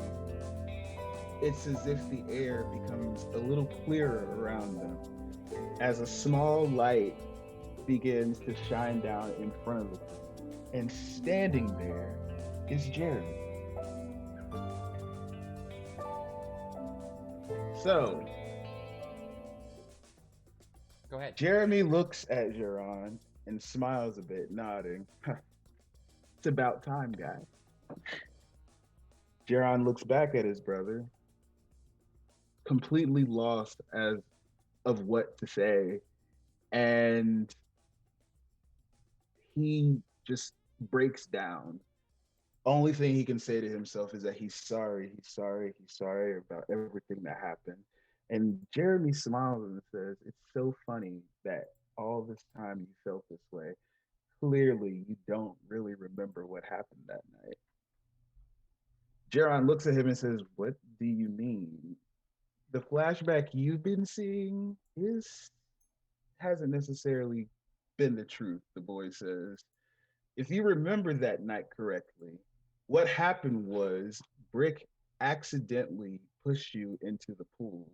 it's as if the air becomes a little clearer around them as a small light begins to shine down in front of them. And standing there is Jeremy. So, Go ahead. Jeremy looks at Jaron and smiles a bit, nodding. It's about time, guy. Jaron looks back at his brother, completely lost as of what to say, and he just breaks down. Only thing he can say to himself is that he's sorry about everything that happened. And Jeremy smiles and says, "It's so funny that all this time you felt this way. clearly you don't really remember what happened that night. Jaron looks at him and says, "What do you mean? The flashback you've been seeing hasn't necessarily been the truth," the boy says. "If you remember that night correctly, what happened was Brick accidentally pushed you into the pool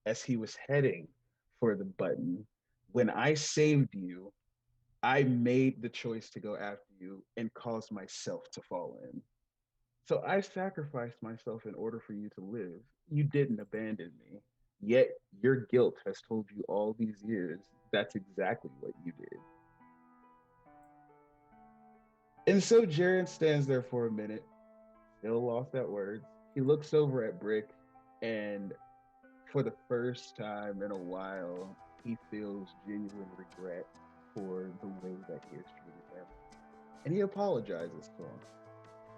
as he was heading for the button. When I saved you, I made the choice to go after you and caused myself to fall in. So I sacrificed myself in order for you to live. You didn't abandon me. Yet your guilt has told you all these years that's exactly what you did." And so Jaron stands there for a minute, still lost at words. He looks over at Brick, and for the first time in a while, he feels genuine regret for the way that he has treated him. And he apologizes to him.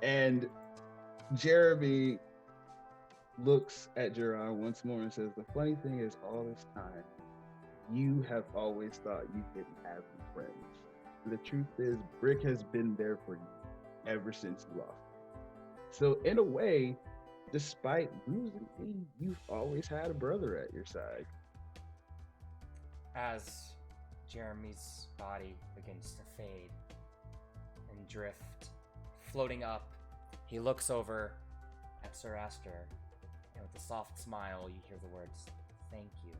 And Jeremy looks at Jaron once more and says, "The funny thing is, all this time, you have always thought you didn't have any friends. The truth is, Brick has been there for you ever since you lost him. So in a way, despite losing me, you've always had a brother at your side." As Jeremy's body begins to fade and drift, floating up, he looks over at Sir Aster, and with a soft smile, you hear the words, "Thank you,"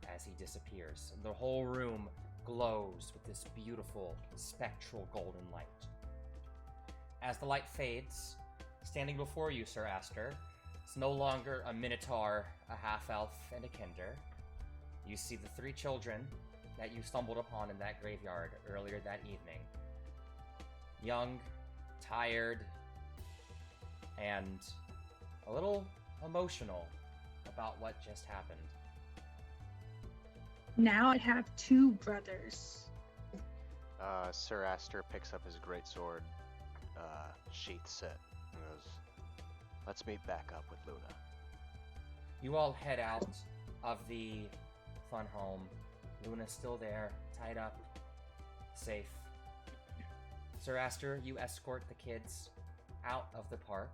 as he disappears. The whole room glows with this beautiful, spectral golden light. As the light fades, standing before you, Sir Aster, it's no longer a minotaur, a half-elf, and a kinder. You see the 3 children that you stumbled upon in that graveyard earlier that evening. Young, tired, and a little emotional about what just happened. Now I have 2 brothers. Sir Aster picks up his greatsword, sheaths it, and goes, "Let's meet back up with Luna." You all head out of the fun home. Luna's still there, tied up, safe. Sir Aster, you escort the kids out of the park,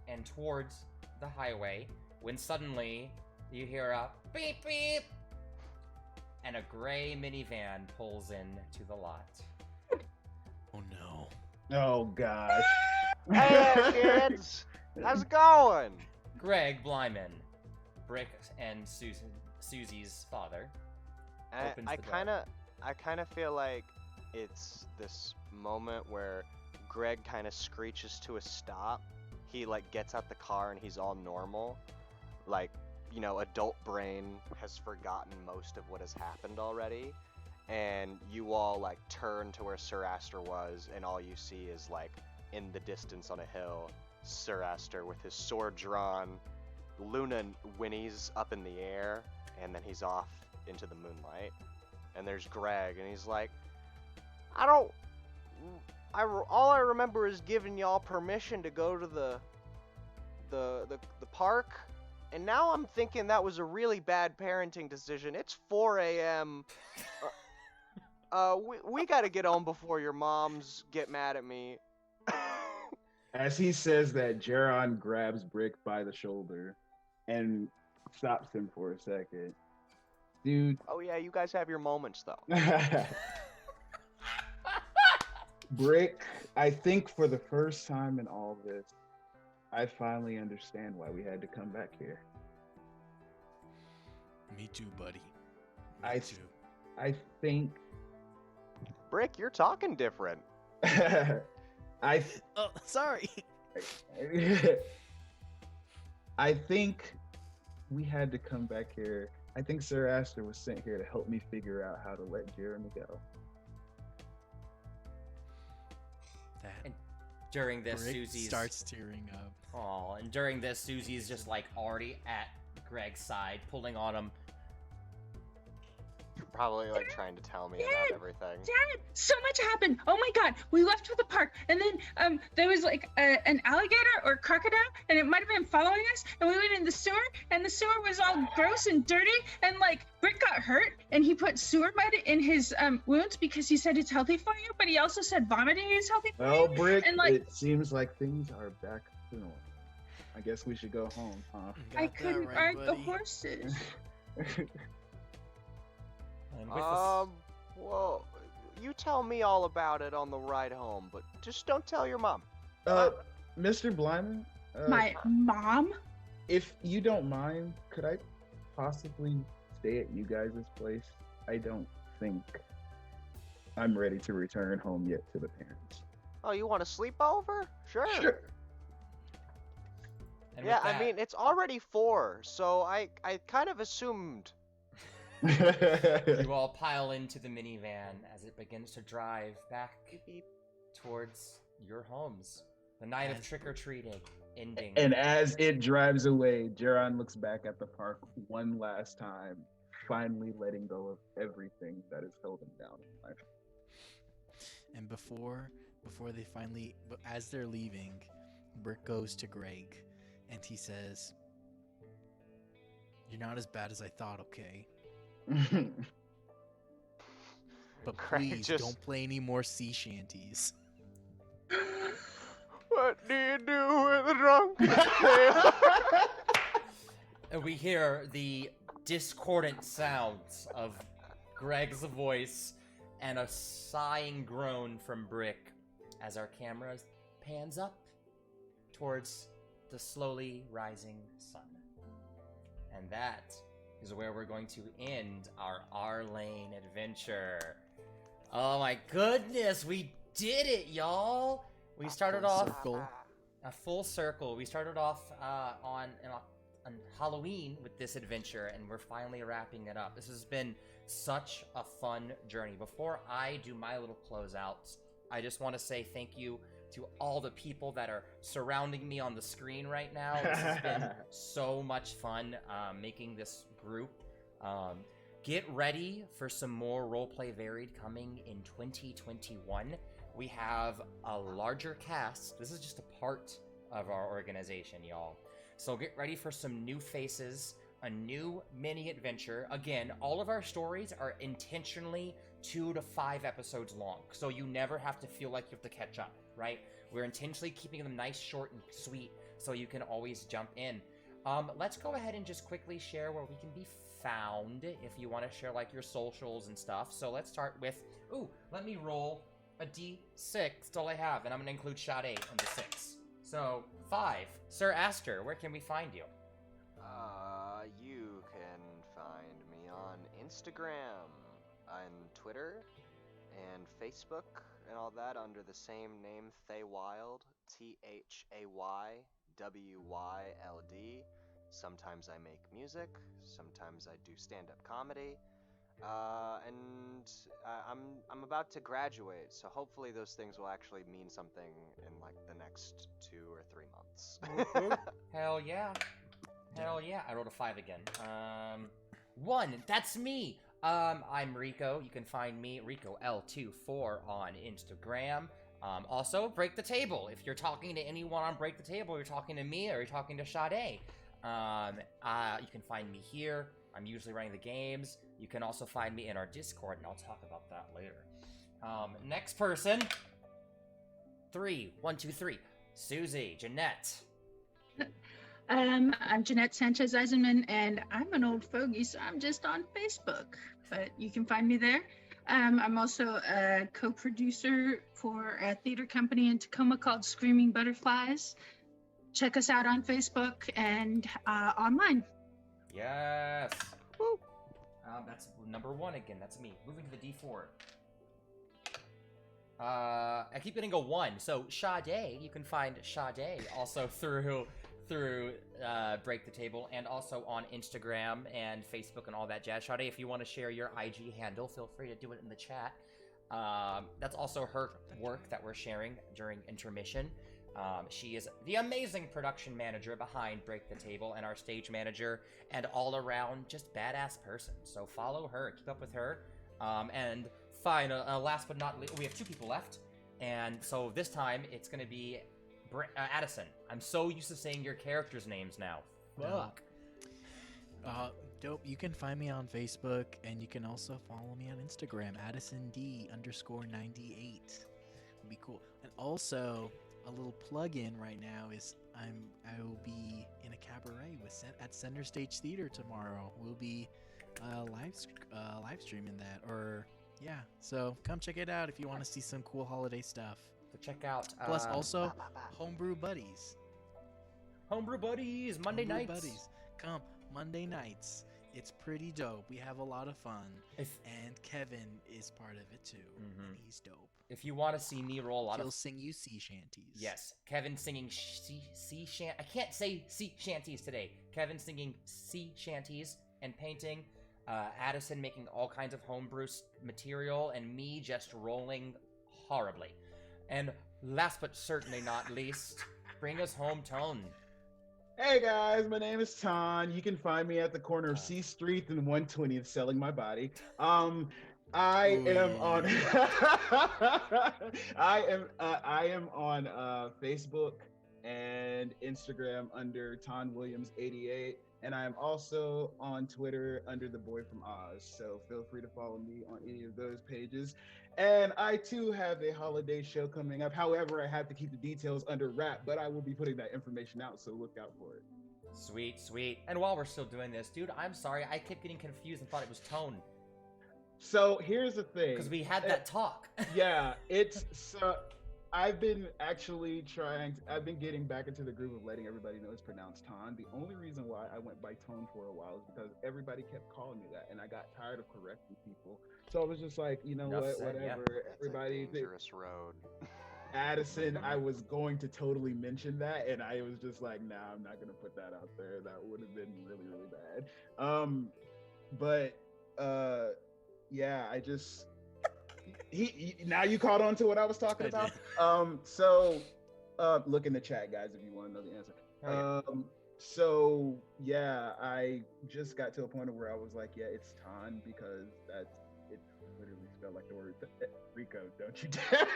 and towards the highway, when suddenly you hear a beep beep, and a gray minivan pulls in to the lot. Oh no. Oh gosh. Hey kids! How's it going? Greg Blymin, Brick and Susie's father, opens I the door. kind of feel like it's this moment where Greg kind of screeches to a stop. He like gets out the car and he's all normal. Like, you know, adult brain has forgotten most of what has happened already. And you all like turn to where Sir Aster was, and all you see is like in the distance on a hill, Sir Aster with his sword drawn. Luna whinnies up in the air, and then he's off into the moonlight. And there's Greg, and he's like, all I remember is giving y'all permission to go to the park, and now I'm thinking that was a really bad parenting decision. It's 4 a.m. We gotta get home before your moms get mad at me. As he says that, Jaron grabs Brick by the shoulder and stops him for a second. Dude. Oh yeah, you guys have your moments though. Brick, I think for the first time in all this, I finally understand why we had to come back here. Me too, buddy. I too. I think Brick, you're talking different. Oh, sorry. I think we had to come back here. I think Sir Aster was sent here to help me figure out how to let Jeremy go. And during this, Brick Susie's starts tearing up. Aw, and during this, Susie's just like already at Greg's side, pulling on him. probably like trying to tell me about everything. Dad, so much happened. Oh my God, we left for the park, and then there was like an alligator or crocodile, and it might have been following us. And we went in the sewer, and the sewer was all gross and dirty, and like Brick got hurt, and he put sewer mud in his wounds because he said it's healthy for you, but he also said vomiting is healthy for you. Well, Brick, and like it seems like things are back to normal. I guess we should go home, huh? I couldn't ride the horses. And with Well, you tell me all about it on the ride home, but just don't tell your mom. Mr. Blymin, My mom? if you don't mind, could I possibly stay at you guys' place? I don't think I'm ready to return home yet to the parents. Oh, you want to sleep over? Sure. and Yeah, with I mean, it's already 4, so I kind of assumed. you all pile into the minivan as it begins to drive back towards your homes. The night of trick-or-treating ending. And as it drives away, Jaron looks back at the park one last time, finally letting go of everything that is holding down in life. And before they finally, as they're leaving, Brick goes to Greg, and he says, "You're not as bad as I thought, okay? But Greg please just- don't play any more sea shanties." What do you do with a drunken sailor? And we hear the discordant sounds of Greg's voice and a sighing groan from Brick as our camera pans up towards the slowly rising sun. And that is where we're going to end our Arlean adventure. Oh my goodness, we did it, y'all! We started off a full circle. We started off on Halloween with this adventure, and we're finally wrapping it up. This has been such a fun journey. Before I do my little closeouts, I just want to say thank you to all the people that are surrounding me on the screen right now. This has been so much fun making this group. Get ready for some more Roleplay Varied coming in 2021. We have a larger cast. This is just a part of our organization, y'all. So get ready for some new faces, a new mini adventure. Again, all of our stories are intentionally 2 to 5 episodes long, so you never have to feel like you have to catch up, right? We're intentionally keeping them nice, short, and sweet, so you can always jump in. Let's go ahead and just quickly share where we can be found if you want to share like your socials and stuff. So let's start with, let me roll a D6. That's all I have, and I'm going to include Sade in the 6. So, 5. Sir Aster, where can we find you? You can find me on Instagram, on Twitter, and Facebook, and all that under the same name, Thaywild, THAYWYLD. Sometimes I make music, sometimes I do stand-up comedy. And I'm about to graduate, so hopefully those things will actually mean something in like the next 2 or 3 months. Hell yeah. Hell yeah. I rolled a 5 again. 1. That's me. I'm Rico. You can find me, RicoL24 on Instagram. Also, Break the Table. If you're talking to anyone on Break the Table, you're talking to me or you're talking to Sade. You can find me here. I'm usually running the games. You can also find me in our Discord, and I'll talk about that later. Next person. 3. 1, 2, 3. Suzie, Jeanette. I'm Jeanette Sanchez-IZENMAN, and I'm an old fogey, so I'm just on Facebook. But you can find me there. I'm also a co-producer for a theater company in Tacoma called Screaming Butterflies. Check us out on Facebook and online. Yes. Woo. That's number 1 again. That's me. Moving to the D4. I keep getting a 1. So Sade, you can find Sade also through Break the Table, and also on Instagram and Facebook and all that jazz. Sade, if you want to share your IG handle, feel free to do it in the chat. That's also her work that we're sharing during intermission. She is the amazing production manager behind Break the Table and our stage manager and all around just badass person. So follow her, keep up with her. And fine, last but not least, we have 2 people left. And so this time it's going to be Addison. I'm so used to saying your characters' names now. Fuck. Dope. You can find me on Facebook, and you can also follow me on Instagram, AddisonD_98. Would be cool. And also, a little plug-in right now is I will be in a cabaret at Center Stage Theater tomorrow. We'll be live streaming that, so come check it out if you want to see some cool holiday stuff. So check out. Plus, also Homebrew Buddies. Homebrew Buddies, Monday nights. Buddies, come Monday nights. It's pretty dope. We have a lot of fun, and Kevin is part of it too. And he's dope. If you want to see me roll a lot He'll sing you sea shanties. Yes, Kevin singing sea shanties. I can't say sea shanties today. Kevin singing sea shanties and painting. Addison making all kinds of homebrew material, and me just rolling horribly. And last but certainly not least, bring us home, Tone. Hey guys, my name is Ton. You can find me at the corner of C Street and 120th selling my body. I am on I am on Facebook and Instagram under Ton Williams 88, and I am also on Twitter under the Boy from Oz. So feel free to follow me on any of those pages. And I too have a holiday show coming up. However, I have to keep the details under wrap, but I will be putting that information out, so look out for it. Sweet, sweet. And while we're still doing this, dude, I'm sorry. I kept getting confused and thought it was Tone. So here's the thing. Because we had that talk. Yeah, I've been actually I've been getting back into the groove of letting everybody know it's pronounced Ton. The only reason why I went by Tone for a while is because everybody kept calling me that, and I got tired of correcting people. So I was just like, you know what, whatever. That's Everybody, a dangerous road. Addison, I was going to totally mention that, and I was just like, nah, I'm not gonna put that out there. That would have been really, really bad. Yeah, I just now you caught on to what I was talking about. Look in the chat, guys, if you want to know the answer. So yeah, I just got to a point where I was like, yeah, it's Ton, because it literally spelled like the word RICO, don't you dare.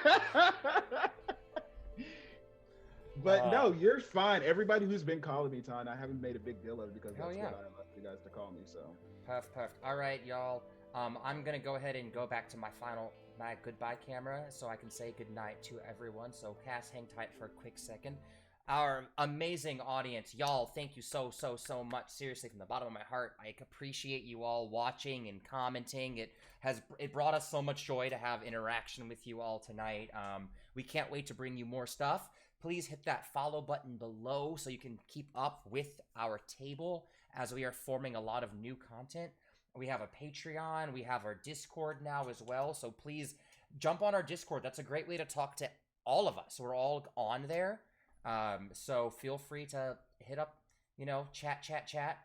But no, you're fine. Everybody who's been calling me Ton, I haven't made a big deal of it because that's what I left you guys to call me. So Perfect. All right, y'all. I'm gonna go ahead and go back to my goodbye camera so I can say goodnight to everyone. So Kass, hang tight for a quick second. Our amazing audience, y'all, thank you so much. Seriously, from the bottom of my heart, I appreciate you all watching and commenting. It brought us so much joy to have interaction with you all tonight. We can't wait to bring you more stuff. Please hit that follow button below so you can keep up with our table as we are forming a lot of new content. We have a Patreon, we have our Discord now as well, so please jump on our Discord. That's a great way to talk to all of us. We're all on there. So feel free to hit up, chat.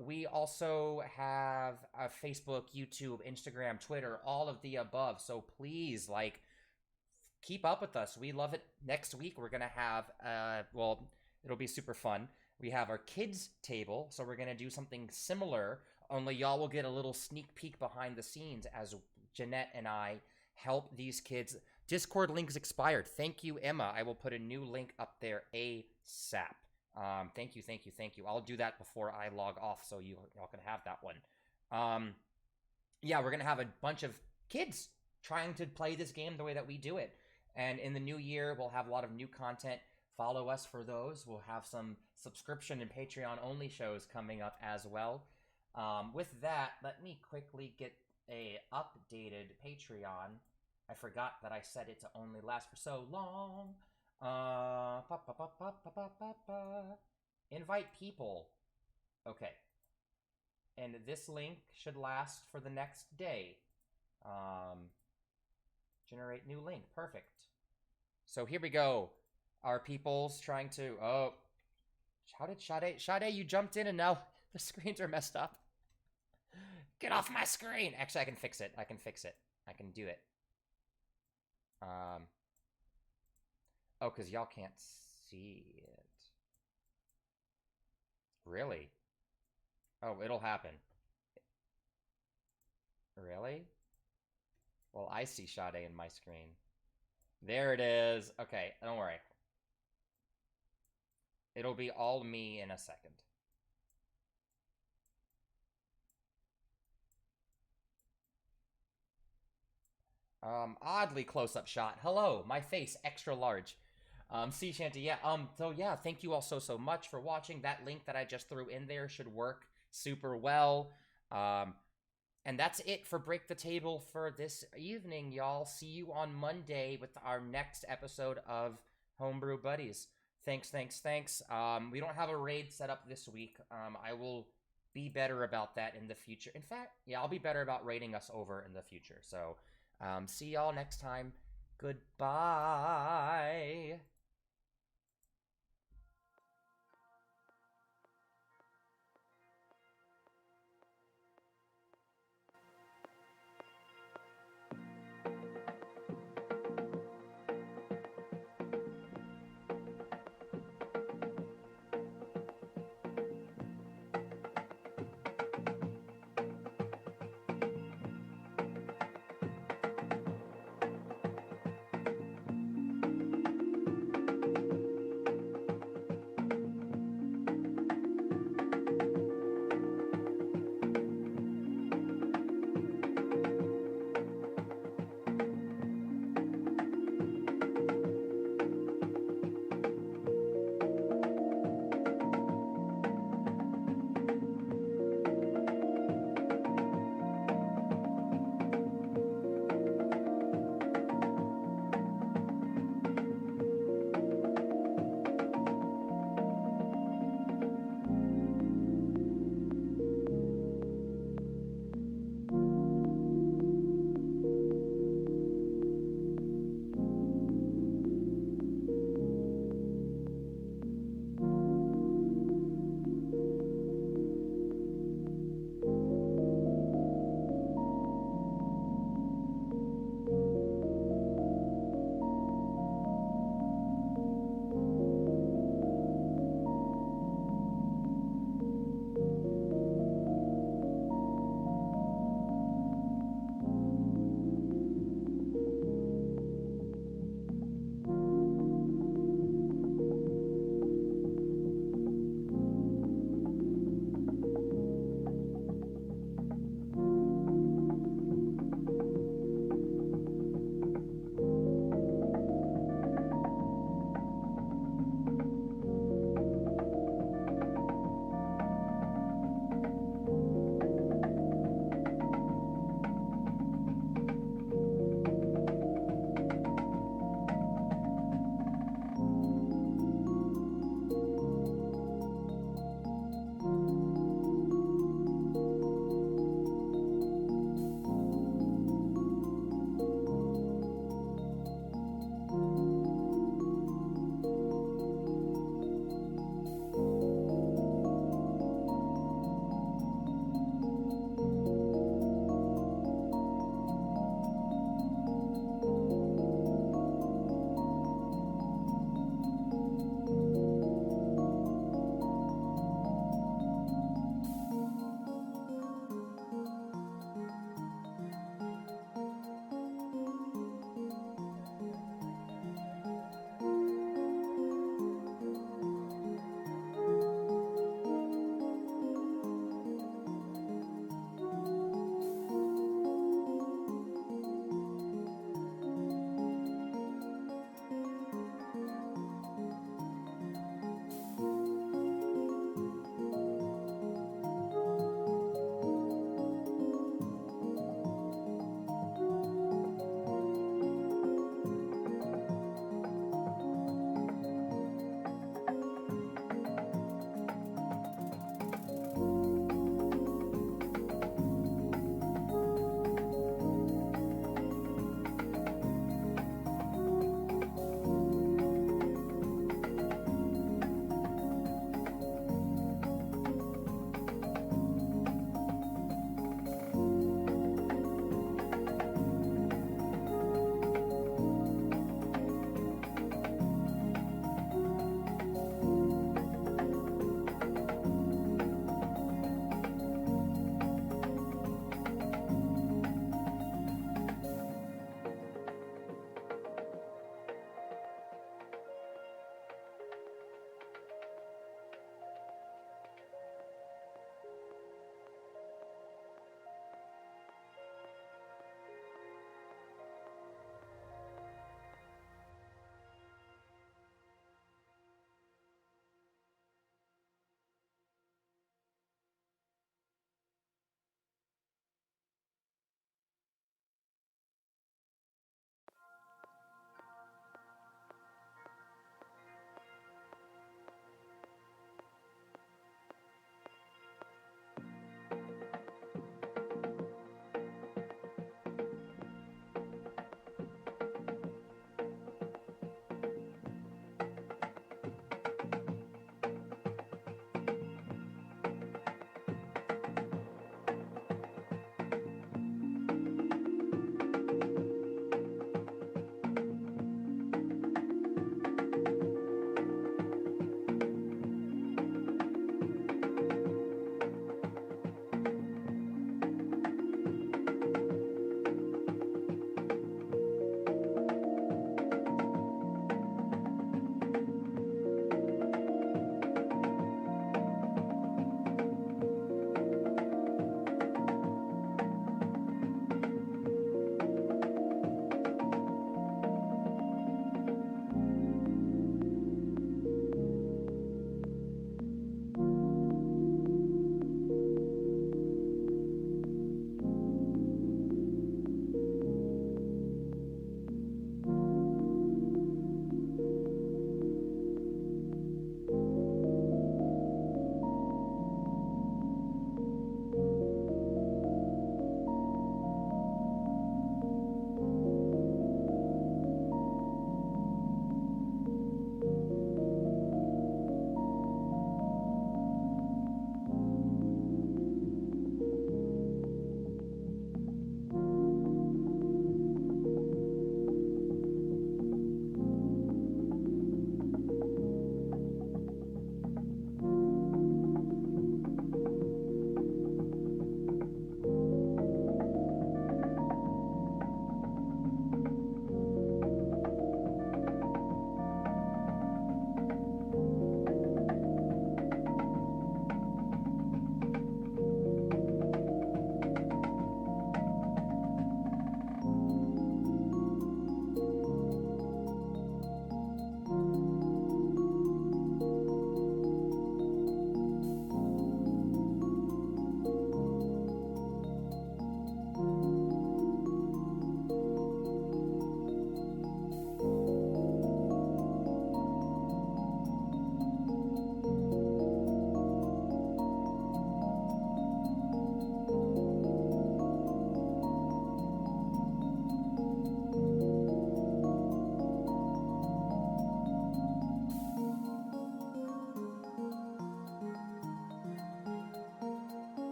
We also have a Facebook, YouTube, Instagram, Twitter, all of the above. So please, keep up with us. We love it. Next week, we're going to have, it'll be super fun. We have our kids table. So we're going to do something similar, only y'all will get a little sneak peek behind the scenes as Jeanette and I help these kids. Discord link's expired. Thank you, Emma. I will put a new link up there ASAP. Thank you. I'll do that before I log off so y'all can have that one. Yeah, we're going to have a bunch of kids trying to play this game the way that we do it. And in the new year, we'll have a lot of new content. Follow us for those. We'll have some subscription and Patreon-only shows coming up as well. With that, let me quickly get a updated Patreon. I forgot that I set it to only last for so long. Invite people. Okay. And this link should last for the next day. Generate new link. Perfect. So here we go. Our people's trying to... Oh. How did Sade... Sade, you jumped in and now the screens are messed up. Get off my screen! Actually, I can fix it. I can do it. Oh, because y'all can't see it. Really? Oh, it'll happen. Really? Well, I see Sade in my screen. There it is. Okay, don't worry. It'll be all me in a second. Oddly close-up shot. Hello, my face, extra large. Sea Shanty, yeah, so yeah, thank you all so much for watching. That link that I just threw in there should work super well. And that's it for Break the Table for this evening, y'all. See you on Monday with our next episode of Homebrew Buddies. Thanks. We don't have a raid set up this week. I will be better about that in the future. In fact, yeah, I'll be better about raiding us over in the future. So, see y'all next time. Goodbye.